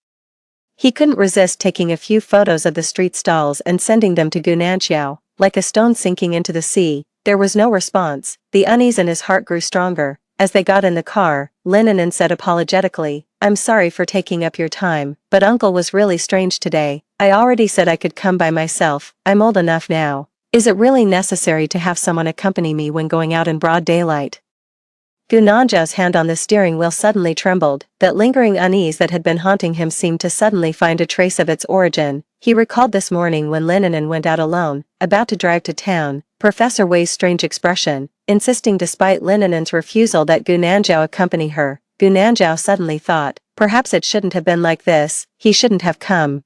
he couldn't resist taking a few photos of the street stalls and sending them to Gu Nanxiao. Like a stone sinking into the sea, there was no response. The unease in his heart grew stronger. As they got in the car, Lin Anan said apologetically, "I'm sorry for taking up your time, but Uncle was really strange today. I already said I could come by myself. I'm old enough now. Is it really necessary to have someone accompany me when going out in broad daylight?" Gu Nanxiao's hand on the steering wheel suddenly trembled. That lingering unease that had been haunting him seemed to suddenly find a trace of its origin. He recalled this morning when Lin Anan went out alone, about to drive to town. Professor Wei's strange expression, insisting despite Lin Anan's refusal that Gu Nanxiao accompany her. Gu Nanxiao suddenly thought, perhaps it shouldn't have been like this. He shouldn't have come.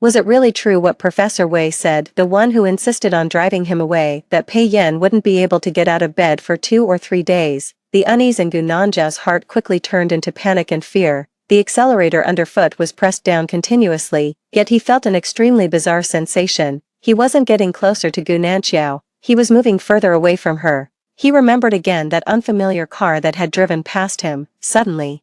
Was it really true what Professor Wei said, the one who insisted on driving him away, that Pei Yan wouldn't be able to get out of bed for 2 or 3 days? The unease in Gu Nanxiao's heart quickly turned into panic and fear. The accelerator underfoot was pressed down continuously, yet he felt an extremely bizarre sensation. He wasn't getting closer to Gu Nanxiao, he was moving further away from her. He remembered again that unfamiliar car that had driven past him. Suddenly,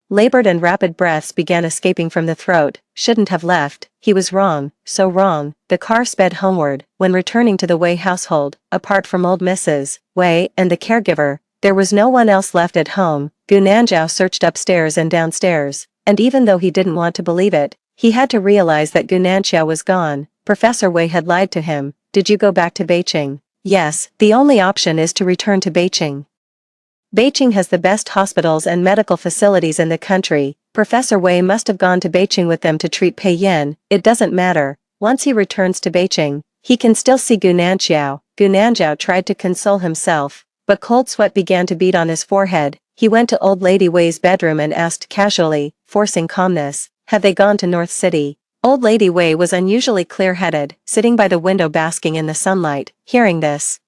labored and rapid breaths began escaping from the throat. Shouldn't have left. He was wrong, so wrong. The car sped homeward. When returning to the Wei household, apart from old Mrs. Wei and the caregiver, there was no one else left at home. Gu Nanxiao searched upstairs and downstairs, and even though he didn't want to believe it, he had to realize that Gu Nanxiao was gone. Professor Wei had lied to him. Did you go back to Beijing? Yes, the only option is to return to Beijing. Beijing has the best hospitals and medical facilities in the country. Professor Wei must have gone to Beijing with them to treat Pei Yan. It doesn't matter. Once he returns to Beijing, he can still see Gu Nanxiao. Gu Nanxiao tried to console himself, but cold sweat began to bead on his forehead. He went to Old Lady Wei's bedroom and asked casually, forcing calmness, "Have they gone to North City?" Old Lady Wei was unusually clear-headed, sitting by the window basking in the sunlight. Hearing this,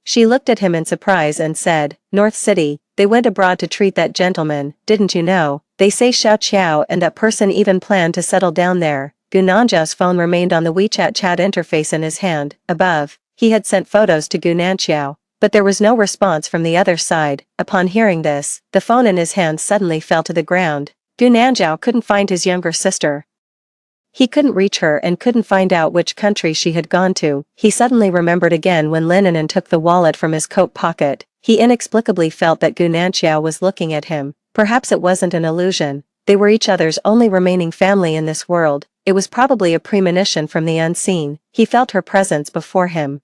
she looked at him in surprise and said, "North City, they went abroad to treat that gentleman, didn't you know? They say Xiao Qiao and that person even planned to settle down there." Gu Nanjiao's phone remained on the WeChat chat interface in his hand. Above, he had sent photos to Gu Nanjiao, but there was no response from the other side. Upon hearing this, the phone in his hand suddenly fell to the ground. Gu Nanjiao couldn't find his younger sister. He couldn't reach her and couldn't find out which country she had gone to. He suddenly remembered again when Lin Anan took the wallet from his coat pocket. He inexplicably felt that Gu Nanjiao was looking at him. Perhaps it wasn't an illusion. They were each other's only remaining family in this world. It was probably a premonition from the unseen. He felt her presence before him,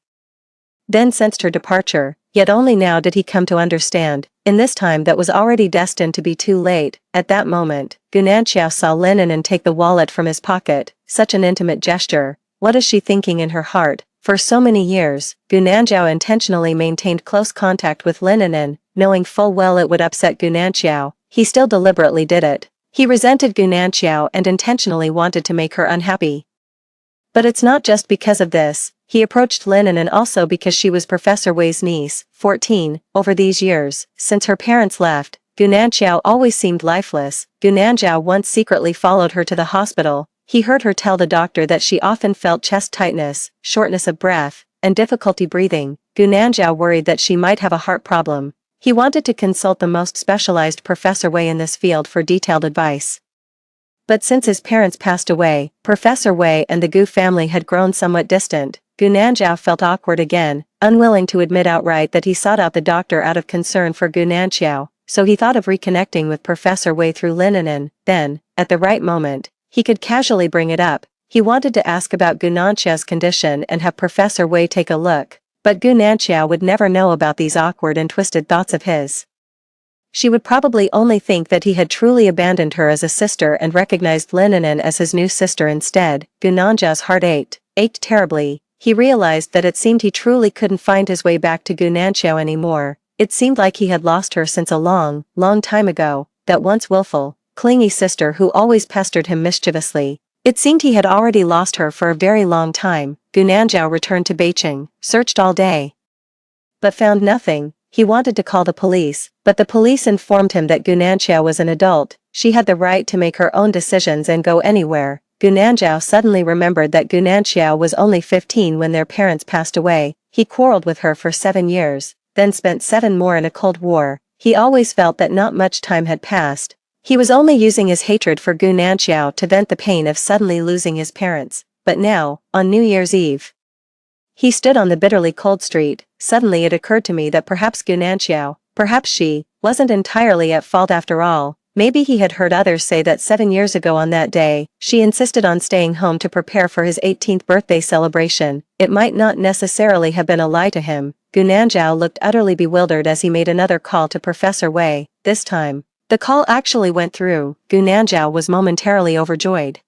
then sensed her departure, yet only now did he come to understand, in this time that was already destined to be too late. At that moment, Gu Nanjiao saw Lin Anan take the wallet from his pocket. Such an intimate gesture. What is she thinking in her heart? For so many years, Gu Nanjiao intentionally maintained close contact with Lin Anan, knowing full well it would upset Gu Nanjiao. He still deliberately did it. He resented Gu Nanjiao and intentionally wanted to make her unhappy. But it's not just because of this. He approached Lin Anan also because she was Professor Wei's niece, 14. Over these years, since her parents left, Gu Nanjiao always seemed lifeless. Gu Nanjiao once secretly followed her to the hospital. He heard her tell the doctor that she often felt chest tightness, shortness of breath, and difficulty breathing. Gu Nanjiao worried that she might have a heart problem. He wanted to consult the most specialized Professor Wei in this field for detailed advice. But since his parents passed away, Professor Wei and the Gu family had grown somewhat distant. Gu Nanjiao felt awkward again, unwilling to admit outright that he sought out the doctor out of concern for Gu Nanjiao, so he thought of reconnecting with Professor Wei through Lin Anan. Then, at the right moment, he could casually bring it up. He wanted to ask about Gu Nanjiao's condition and have Professor Wei take a look, but Gu Nanjiao would never know about these awkward and twisted thoughts of his. She would probably only think that he had truly abandoned her as a sister and recognized Lin Anan as his new sister instead. Gu Nanjiao's heart ached terribly. He realized that it seemed he truly couldn't find his way back to Gu Nanjiao anymore. It seemed like he had lost her since a long, long time ago, that once willful, clingy sister who always pestered him mischievously. It seemed he had already lost her for a very long time. Gu Nanjiao returned to Beijing, searched all day, but found nothing. He wanted to call the police, but the police informed him that Gu Nanjiao was an adult. She had the right to make her own decisions and go anywhere. Gu Nanjiao suddenly remembered that Gu Nanjiao was only 15 when their parents passed away. He quarreled with her for 7 years, then spent 7 more in a cold war. He always felt that not much time had passed. He was only using his hatred for Gu Nanjiao to vent the pain of suddenly losing his parents. But now, on New Year's Eve, he stood on the bitterly cold street. Suddenly it occurred to me that perhaps Gu Nanjiao, perhaps she, wasn't entirely at fault after all. Maybe he had heard others say that 7 years ago on that day, she insisted on staying home to prepare for his 18th birthday celebration. It might not necessarily have been a lie to him. Gu Nanjiao looked utterly bewildered as he made another call to Professor Wei. This time, the call actually went through. Gu Nanjiao was momentarily overjoyed,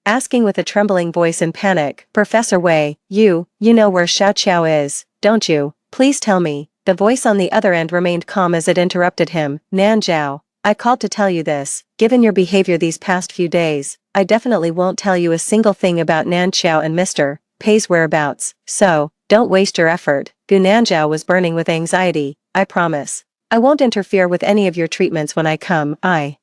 asking with a trembling voice in panic, "Professor Wei, you know where Xiao Qiao is, don't you? Please tell me." The voice on the other end remained calm as it interrupted him. "Nanjiao, I called to tell you this. Given your behavior these past few days, I definitely won't tell you a single thing about Nanjiao and Mr. Pei's whereabouts, so, don't waste your effort." Gu Nanjiao was burning with anxiety. "I promise. I won't interfere with any of your treatments when I come. I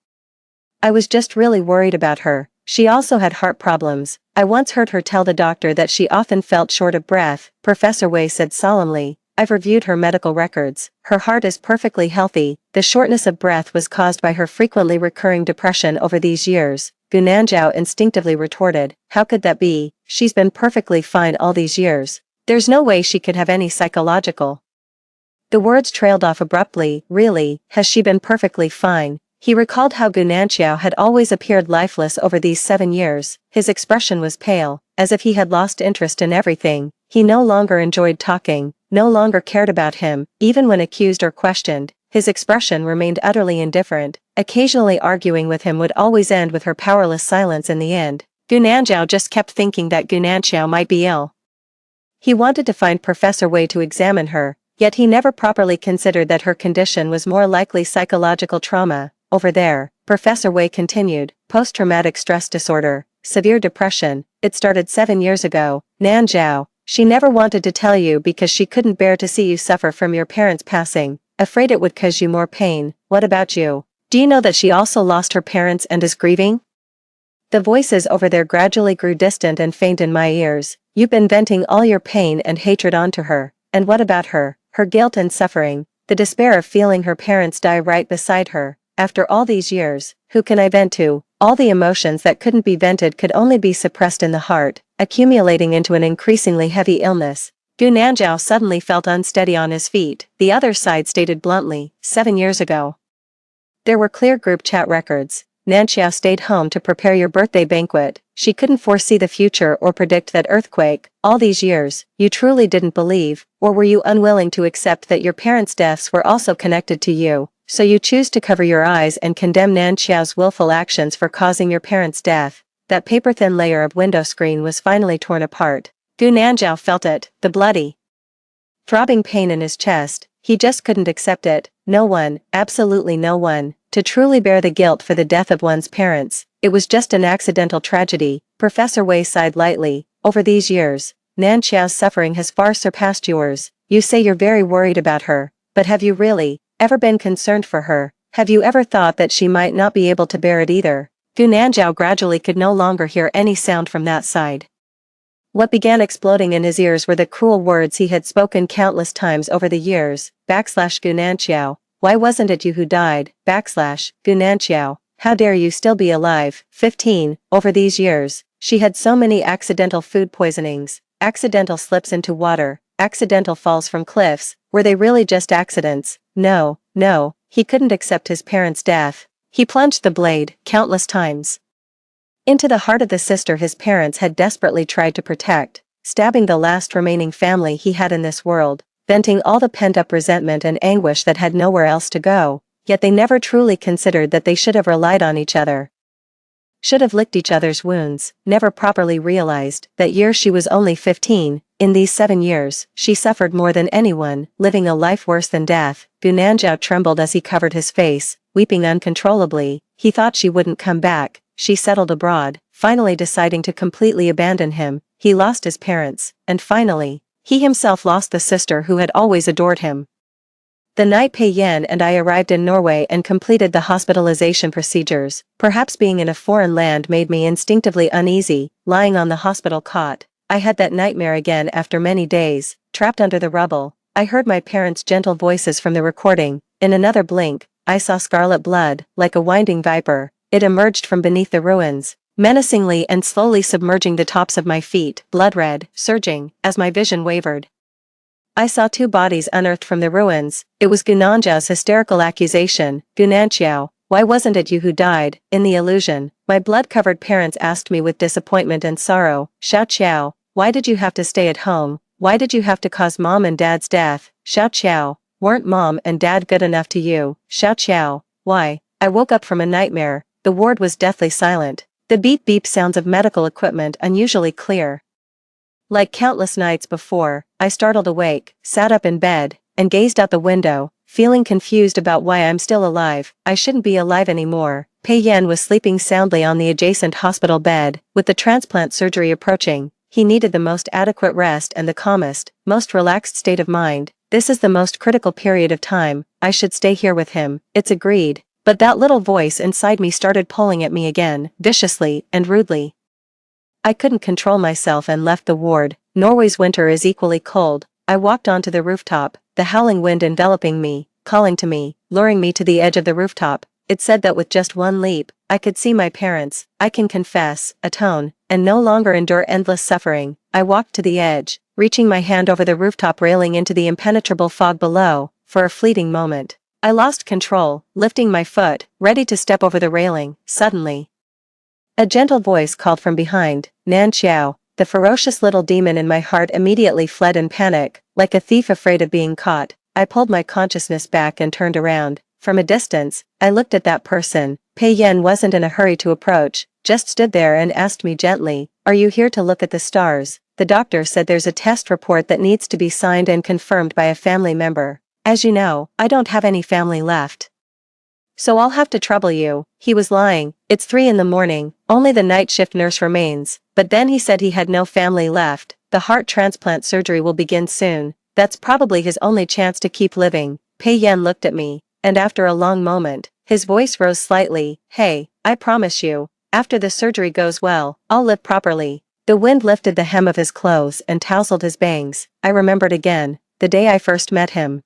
was just really worried about her. She also had heart problems. I once heard her tell the doctor that she often felt short of breath." Professor Wei said solemnly, "I've reviewed her medical records. Her heart is perfectly healthy. The shortness of breath was caused by her frequently recurring depression over these years." Gu Nanjiao instinctively retorted, "How could that be? She's been perfectly fine all these years. There's no way she could have any psychological." The words trailed off abruptly. Really, has she been perfectly fine? He recalled how Gu Nanjiao had always appeared lifeless over these 7 years. His expression was pale, as if he had lost interest in everything. He no longer enjoyed talking, no longer cared about him, even when accused or questioned. His expression remained utterly indifferent. Occasionally arguing with him would always end with her powerless silence in the end. Gu Nanjiao just kept thinking that Gu Nanjiao might be ill. He wanted to find Professor Wei to examine her, yet he never properly considered that her condition was more likely psychological trauma. Over there, Professor Wei continued, "Post-traumatic stress disorder, severe depression. It started 7 years ago. Nanjiao, she never wanted to tell you because she couldn't bear to see you suffer from your parents' passing, afraid it would cause you more pain. What about you? Do you know that she also lost her parents and is grieving?" The voices over there gradually grew distant and faint in my ears. You've been venting all your pain and hatred onto her. And what about her? Her guilt and suffering, the despair of feeling her parents die right beside her. After all these years, who can I vent to? All the emotions that couldn't be vented could only be suppressed in the heart, accumulating into an increasingly heavy illness. Gu Nanjiao suddenly felt unsteady on his feet. The other side stated bluntly, 7 years ago. There were clear group chat records. Nanjiao stayed home to prepare your birthday banquet. She couldn't foresee the future or predict that earthquake. All these years, you truly didn't believe, or were you unwilling to accept that your parents' deaths were also connected to you? So you choose to cover your eyes and condemn Nanjiao's willful actions for causing your parents' death. That paper-thin layer of window screen was finally torn apart. Gu Nanjiao felt it, the bloody, throbbing pain in his chest. He just couldn't accept it. No one, absolutely no one, to truly bear the guilt for the death of one's parents. It was just an accidental tragedy. Professor Wei sighed lightly. Over these years, Nanjiao's suffering has far surpassed yours. You say you're very worried about her, but have you really ever been concerned for her? Have you ever thought that she might not be able to bear it either? Gu Nanjiao gradually could no longer hear any sound from that side. What began exploding in his ears were the cruel words he had spoken countless times over the years. /Gu Nanjiao, why wasn't it you who died? /Gu Nanjiao, how dare you still be alive? 15. Over these years, she had so many accidental food poisonings, accidental slips into water, accidental falls from cliffs. Were they really just accidents? No, no, he couldn't accept his parents' death. He plunged the blade, countless times, into the heart of the sister his parents had desperately tried to protect, stabbing the last remaining family he had in this world, venting all the pent-up resentment and anguish that had nowhere else to go. Yet they never truly considered that they should have relied on each other, should have licked each other's wounds, never properly realized that year she was only 15. In these 7 years, she suffered more than anyone, living a life worse than death. Gu Nanjiao trembled as he covered his face, weeping uncontrollably. He thought she wouldn't come back. She settled abroad, finally deciding to completely abandon him. He lost his parents, and finally, he himself lost the sister who had always adored him. The night Pei Yan and I arrived in Norway and completed the hospitalization procedures. Perhaps being in a foreign land made me instinctively uneasy. Lying on the hospital cot, I had that nightmare again after many days, trapped under the rubble. I heard my parents' gentle voices from the recording. In another blink, I saw scarlet blood, like a winding viper. It emerged from beneath the ruins, menacingly and slowly submerging the tops of my feet, blood red, surging, as my vision wavered. I saw 2 bodies unearthed from the ruins. It was Gu Nanjiao's hysterical accusation. Gu Nanjiao, why wasn't it you who died? In the illusion, my blood-covered parents asked me with disappointment and sorrow. Xiao Qiao, why did you have to stay at home? Why did you have to cause mom and dad's death? Xiao Qiao, weren't mom and dad good enough to you? Xiao Qiao, why? I woke up from a nightmare. The ward was deathly silent. The beep-beep sounds of medical equipment unusually clear. Like countless nights before, I startled awake, sat up in bed, and gazed out the window, feeling confused about why I'm still alive. I shouldn't be alive anymore. Pei Yan was sleeping soundly on the adjacent hospital bed. With the transplant surgery approaching, he needed the most adequate rest and the calmest, most relaxed state of mind. This is the most critical period of time. I should stay here with him. It's agreed. But that little voice inside me started pulling at me again, viciously and rudely. I couldn't control myself and left the ward. Norway's winter is equally cold. I walked onto the rooftop, the howling wind enveloping me, calling to me, luring me to the edge of the rooftop. It said that with just one leap, I could see my parents. I can confess, atone, and no longer endure endless suffering. I walked to the edge, reaching my hand over the rooftop railing into the impenetrable fog below. For a fleeting moment, I lost control, lifting my foot, ready to step over the railing. Suddenly, a gentle voice called from behind, Nanjiao. The ferocious little demon in my heart immediately fled in panic, like a thief afraid of being caught. I pulled my consciousness back and turned around. From a distance, I looked at that person. Pei Yan wasn't in a hurry to approach, just stood there and asked me gently, "Are you here to look at the stars?" The doctor said there's a test report that needs to be signed and confirmed by a family member. As you know, I don't have any family left, so I'll have to trouble you. He was lying. It's 3 in the morning, only the night shift nurse remains. But then he said he had no family left. The heart transplant surgery will begin soon. That's probably his only chance to keep living. Pei Yan looked at me, and after a long moment, his voice rose slightly. Hey, I promise you, After the surgery goes well, I'll live properly. The wind lifted the hem of his clothes and tousled his bangs. I remembered again, the day I first met him.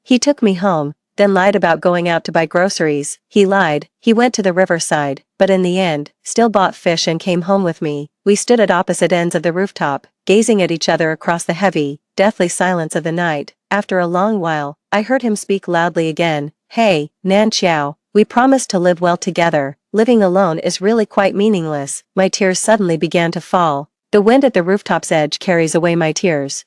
He took me home, then lied about going out to buy groceries. He lied, he went to the riverside, but in the end, still bought fish and came home with me. We stood at opposite ends of the rooftop, gazing at each other across the heavy, deathly silence of the night. After a long while, I heard him speak loudly again. Hey, Nan Chiao, we promised to live well together. Living alone is really quite meaningless. My tears suddenly began to fall. The wind at the rooftop's edge carries away my tears.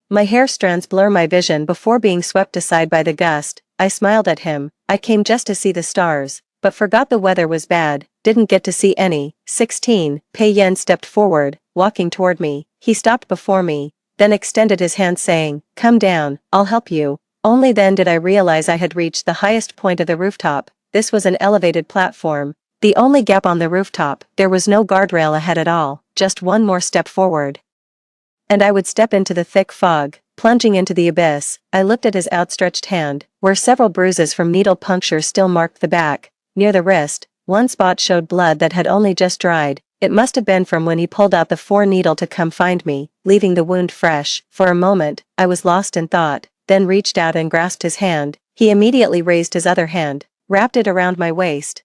My hair strands blur my vision before being swept aside by the gust. I smiled at him. I came just to see the stars, but forgot the weather was bad, didn't get to see any. 16. Pei Yan stepped forward, walking toward me. He stopped before me, then extended his hand saying, "Come down, I'll help you." Only then did I realize I had reached the highest point of the rooftop. This was an elevated platform. The only gap on the rooftop, there was no guardrail ahead at all, just one more step forward. And I would step into the thick fog, plunging into the abyss. I looked at his outstretched hand, where several bruises from needle punctures still marked the back. Near the wrist, one spot showed blood that had only just dried. It must have been from when he pulled out the 4-needle to come find me, leaving the wound fresh. For a moment, I was lost in thought, then reached out and grasped his hand. He immediately raised his other hand, wrapped it around my waist,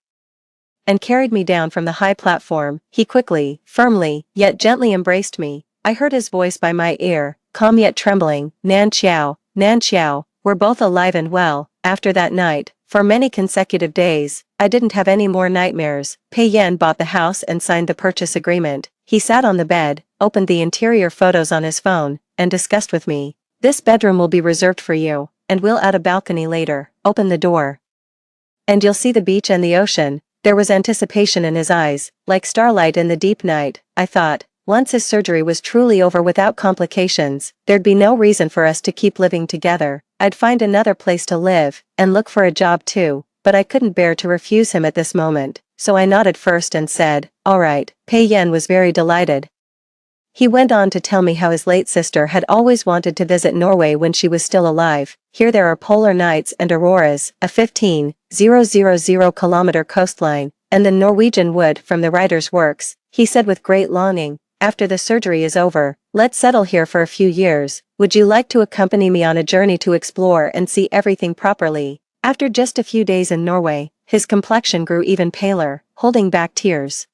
and carried me down from the high platform. He quickly, firmly, yet gently embraced me. I heard his voice by my ear, calm yet trembling. Nan Chiao, we're both alive and well." After that night, for many consecutive days, I didn't have any more nightmares. Pei Yan bought the house and signed the purchase agreement. He sat on the bed, opened the interior photos on his phone, and discussed with me. "This bedroom will be reserved for you, and we'll add a balcony later. Open the door, and you'll see the beach and the ocean." There was anticipation in his eyes, like starlight in the deep night. I thought, once his surgery was truly over without complications, there'd be no reason for us to keep living together. I'd find another place to live, and look for a job too, but I couldn't bear to refuse him at this moment, so I nodded first and said, "All right." Pei Yan was very delighted. He went on to tell me how his late sister had always wanted to visit Norway when she was still alive. Here there are polar nights and auroras, a 15,000-kilometer coastline, and the Norwegian wood from the writer's works. He said with great longing, "After the surgery is over, let's settle here for a few years. Would you like to accompany me on a journey to explore and see everything properly?" After just a few days in Norway, his complexion grew even paler, holding back tears.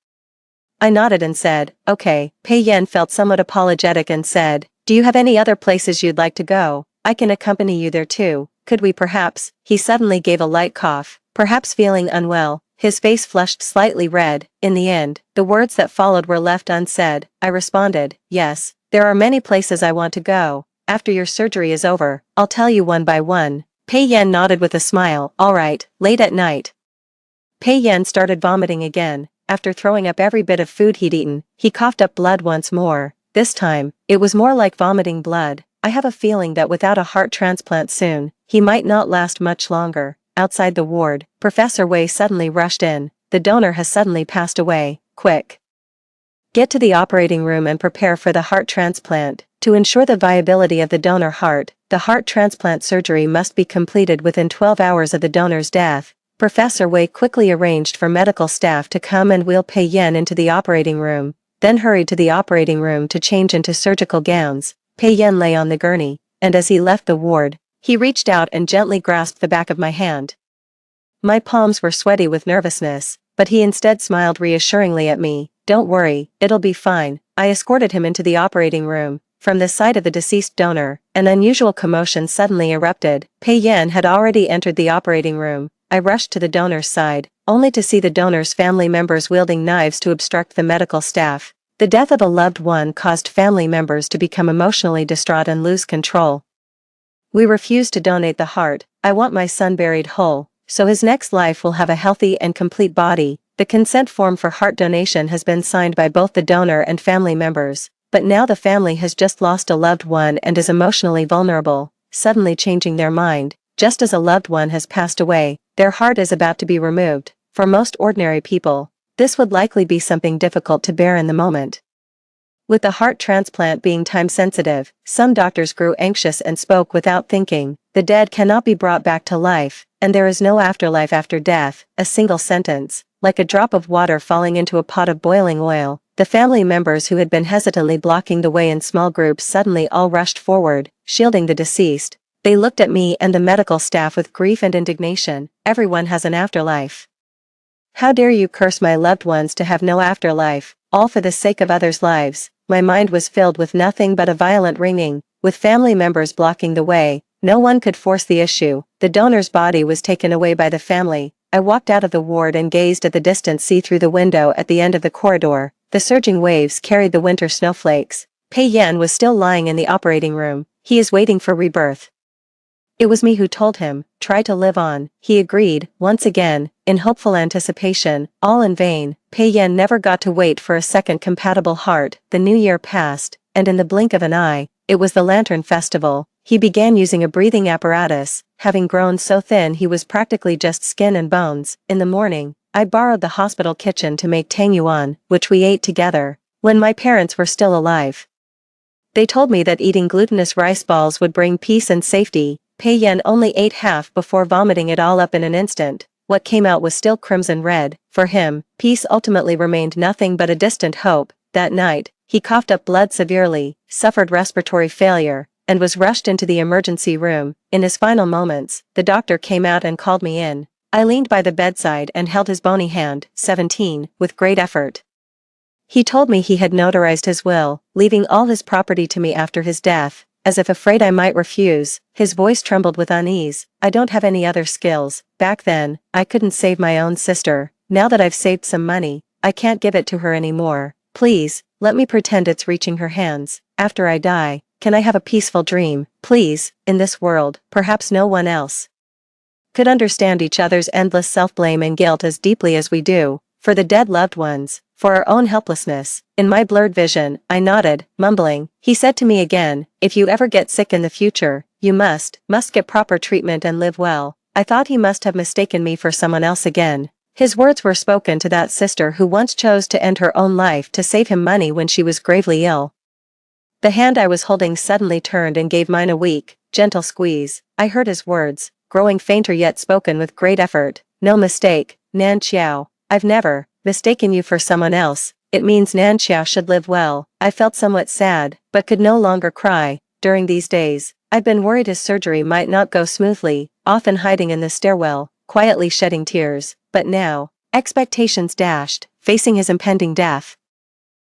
I nodded and said, "Okay." Pei Yan felt somewhat apologetic and said, "Do you have any other places you'd like to go? I can accompany you there too. Could we perhaps?" He suddenly gave a light cough, perhaps feeling unwell. His face flushed slightly red. In the end, the words that followed were left unsaid. I responded, "Yes, there are many places I want to go. After your surgery is over, I'll tell you one by one." Pei Yan nodded with a smile. "All right." Late at night, Pei Yan started vomiting again. After throwing up every bit of food he'd eaten, he coughed up blood once more. This time, it was more like vomiting blood. I have a feeling that without a heart transplant soon, he might not last much longer. Outside the ward, Professor Wei suddenly rushed in. "The donor has suddenly passed away. Quick! Get to the operating room and prepare for the heart transplant. To ensure the viability of the donor heart, the heart transplant surgery must be completed within 12 hours of the donor's death." Professor Wei quickly arranged for medical staff to come and wheel Pei Yan into the operating room, then hurried to the operating room to change into surgical gowns. Pei Yan lay on the gurney, and as he left the ward, he reached out and gently grasped the back of my hand. My palms were sweaty with nervousness, but he instead smiled reassuringly at me. "Don't worry, it'll be fine." I escorted him into the operating room. From the side of the deceased donor, an unusual commotion suddenly erupted. Pei Yan had already entered the operating room. I rushed to the donor's side, only to see the donor's family members wielding knives to obstruct the medical staff. The death of a loved one caused family members to become emotionally distraught and lose control. "We refuse to donate the heart. I want my son buried whole, so his next life will have a healthy and complete body." The consent form for heart donation has been signed by both the donor and family members, but now the family has just lost a loved one and is emotionally vulnerable, suddenly changing their mind. Just as a loved one has passed away, their heart is about to be removed. For most ordinary people, this would likely be something difficult to bear in the moment. With the heart transplant being time-sensitive, some doctors grew anxious and spoke without thinking. "The dead cannot be brought back to life, and there is no afterlife after death." A single sentence, like a drop of water falling into a pot of boiling oil. The family members who had been hesitantly blocking the way in small groups suddenly all rushed forward, shielding the deceased. They looked at me and the medical staff with grief and indignation. Everyone has an afterlife. How dare you curse my loved ones to have no afterlife, all for the sake of others' lives. My mind was filled with nothing but a violent ringing. With family members blocking the way, no one could force the issue. The donor's body was taken away by the family. I walked out of the ward and gazed at the distant sea through the window at the end of the corridor. The surging waves carried the winter snowflakes. Pei Yan was still lying in the operating room. He is waiting for rebirth. It was me who told him, try to live on. He agreed, once again, in hopeful anticipation, all in vain. Pei Yan never got to wait for a second compatible heart. The new year passed, and in the blink of an eye, it was the Lantern Festival. He began using a breathing apparatus, having grown so thin he was practically just skin and bones. In the morning, I borrowed the hospital kitchen to make tang yuan, which we ate together, when my parents were still alive. They told me that eating glutinous rice balls would bring peace and safety. Pei Yan only ate half before vomiting it all up in an instant. What came out was still crimson red. For him, peace ultimately remained nothing but a distant hope. That night, he coughed up blood severely, suffered respiratory failure, and was rushed into the emergency room. In his final moments, the doctor came out and called me in. I leaned by the bedside and held his bony hand, 17, with great effort. He told me he had notarized his will, leaving all his property to me after his death. As if afraid I might refuse, his voice trembled with unease. I don't have any other skills. Back then, I couldn't save my own sister. Now that I've saved some money, I can't give it to her anymore. Please, let me pretend it's reaching her hands. After I die, can I have a peaceful dream? Please, in this world, perhaps no one else could understand each other's endless self-blame and guilt as deeply as we do, for the dead loved ones, for our own helplessness. In my blurred vision, I nodded, mumbling. He said to me again, if you ever get sick in the future, you must get proper treatment and live well. I thought he must have mistaken me for someone else again. His words were spoken to that sister who once chose to end her own life to save him money when she was gravely ill. The hand I was holding suddenly turned and gave mine a weak, gentle squeeze. I heard his words, growing fainter yet spoken with great effort. No mistake, Nan Xiao. I've never mistaken you for someone else. It means Nan Xiao should live well. I felt somewhat sad, but could no longer cry. During these days, I'd been worried his surgery might not go smoothly, often hiding in the stairwell, quietly shedding tears. But now, expectations dashed, facing his impending death.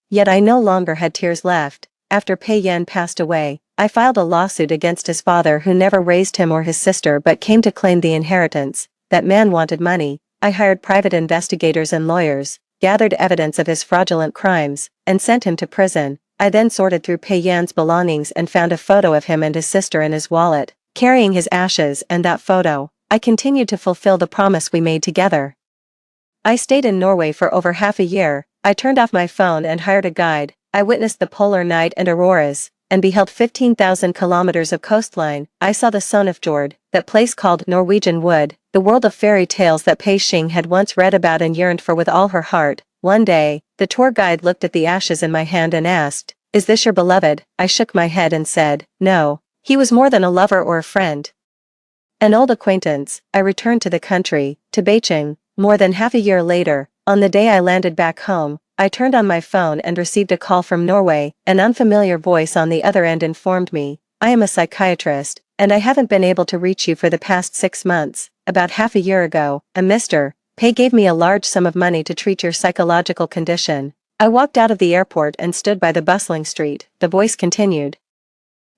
Yet I no longer had tears left. After Pei Yan passed away, I filed a lawsuit against his father who never raised him or his sister but came to claim the inheritance. That man wanted money. I hired private investigators and lawyers, gathered evidence of his fraudulent crimes, and sent him to prison. I then sorted through Pei Yan's belongings and found a photo of him and his sister in his wallet. Carrying his ashes and that photo, I continued to fulfill the promise we made together. I stayed in Norway for over half a year. I turned off my phone and hired a guide. I witnessed the polar night and auroras, and beheld 15,000 kilometers of coastline. I saw the Sonefjord, that place called Norwegian Wood, the world of fairy tales that Pei Xing had once read about and yearned for with all her heart. One day, the tour guide looked at the ashes in my hand and asked, "Is this your beloved?" I shook my head and said, "No." He was more than a lover or a friend. An old acquaintance. I returned to the country, to Beijing. More than half a year later, on the day I landed back home, I turned on my phone and received a call from Norway. An unfamiliar voice on the other end informed me, "I am a psychiatrist, and I haven't been able to reach you for the past 6 months. About half a year ago, a Mr. Pei gave me a large sum of money to treat your psychological condition." I walked out of the airport and stood by the bustling street. The voice continued.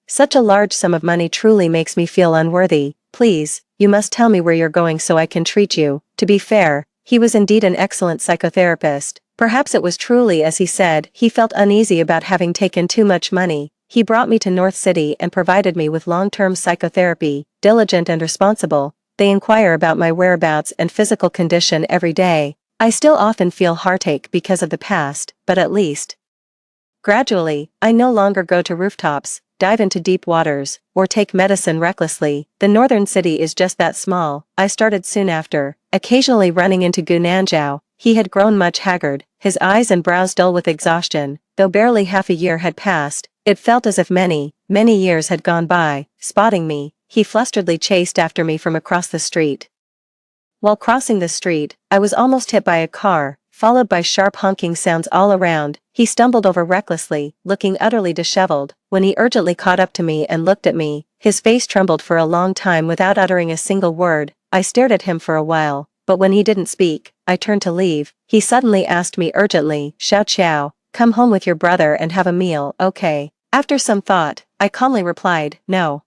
"Such a large sum of money truly makes me feel unworthy. Please, you must tell me where you're going so I can treat you." To be fair, he was indeed an excellent psychotherapist. Perhaps it was truly as he said, he felt uneasy about having taken too much money. He brought me to North City and provided me with long-term psychotherapy. Diligent and responsible, they inquire about my whereabouts and physical condition every day. I still often feel heartache because of the past, but at least gradually, I no longer go to rooftops, dive into deep waters, or take medicine recklessly. The northern city is just that small. I started soon after, occasionally running into Gu Nanzhao. He had grown much haggard, his eyes and brows dull with exhaustion. Though barely half a year had passed, it felt as if many years had gone by. Spotting me, he flusteredly chased after me from across the street. While crossing the street, I was almost hit by a car, followed by sharp honking sounds all around. He stumbled over recklessly, looking utterly disheveled. When he urgently caught up to me and looked at me, his face trembled for a long time without uttering a single word. I stared at him for a while, but when he didn't speak, I turned to leave. He suddenly asked me urgently, "Xiao Qiao, come home with your brother and have a meal, okay?" After some thought, I calmly replied, "No.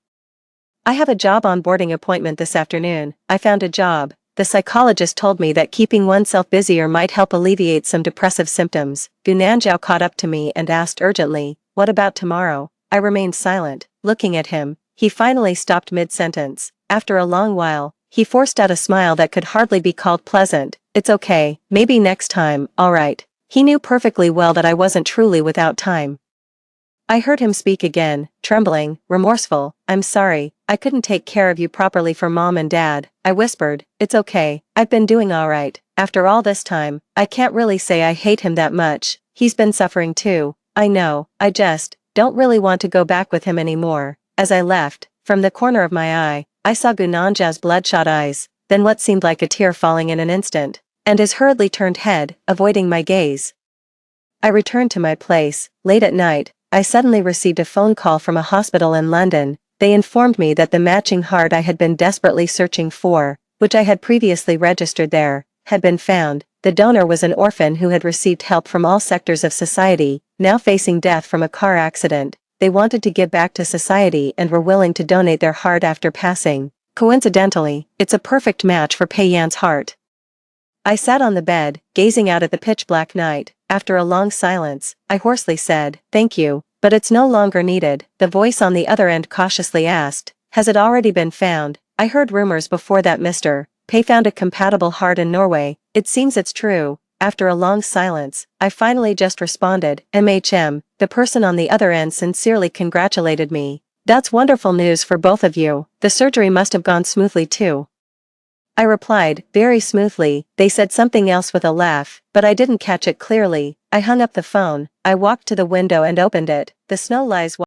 I have a job onboarding appointment this afternoon." I found a job. The psychologist told me that keeping oneself busier might help alleviate some depressive symptoms. Gu Nanjiao caught up to me and asked urgently, "What about tomorrow?" I remained silent, looking at him. He finally stopped mid-sentence. After a long while, he forced out a smile that could hardly be called pleasant. "It's okay, maybe next time, alright." He knew perfectly well that I wasn't truly without time. I heard him speak again, trembling, remorseful. "I'm sorry, I couldn't take care of you properly for Mom and Dad." I whispered, "It's okay, I've been doing alright." After all this time, I can't really say I hate him that much. He's been suffering too. I know, I just don't really want to go back with him anymore. As I left, from the corner of my eye, I saw Gu Nanjiao's bloodshot eyes, then what seemed like a tear falling in an instant, and his hurriedly turned head, avoiding my gaze. I returned to my place. Late at night, I suddenly received a phone call from a hospital in London. They informed me that the matching heart I had been desperately searching for, which I had previously registered there, had been found. The donor was an orphan who had received help from all sectors of society, now facing death from a car accident. They wanted to give back to society and were willing to donate their heart after passing. Coincidentally, it's a perfect match for Pei Yan's heart. I sat on the bed, gazing out at the pitch-black night. After a long silence, I hoarsely said, "Thank you, but it's no longer needed." The voice on the other end cautiously asked, "Has it already been found?" I heard rumors before that Mr. Pei found a compatible heart in Norway. It seems it's true. After a long silence, I finally just responded, "MHM." The person on the other end sincerely congratulated me. "That's wonderful news for both of you. The surgery must have gone smoothly too." I replied, "Very smoothly." They said something else with a laugh, but I didn't catch it clearly. I hung up the phone. I walked to the window and opened it. The snow lies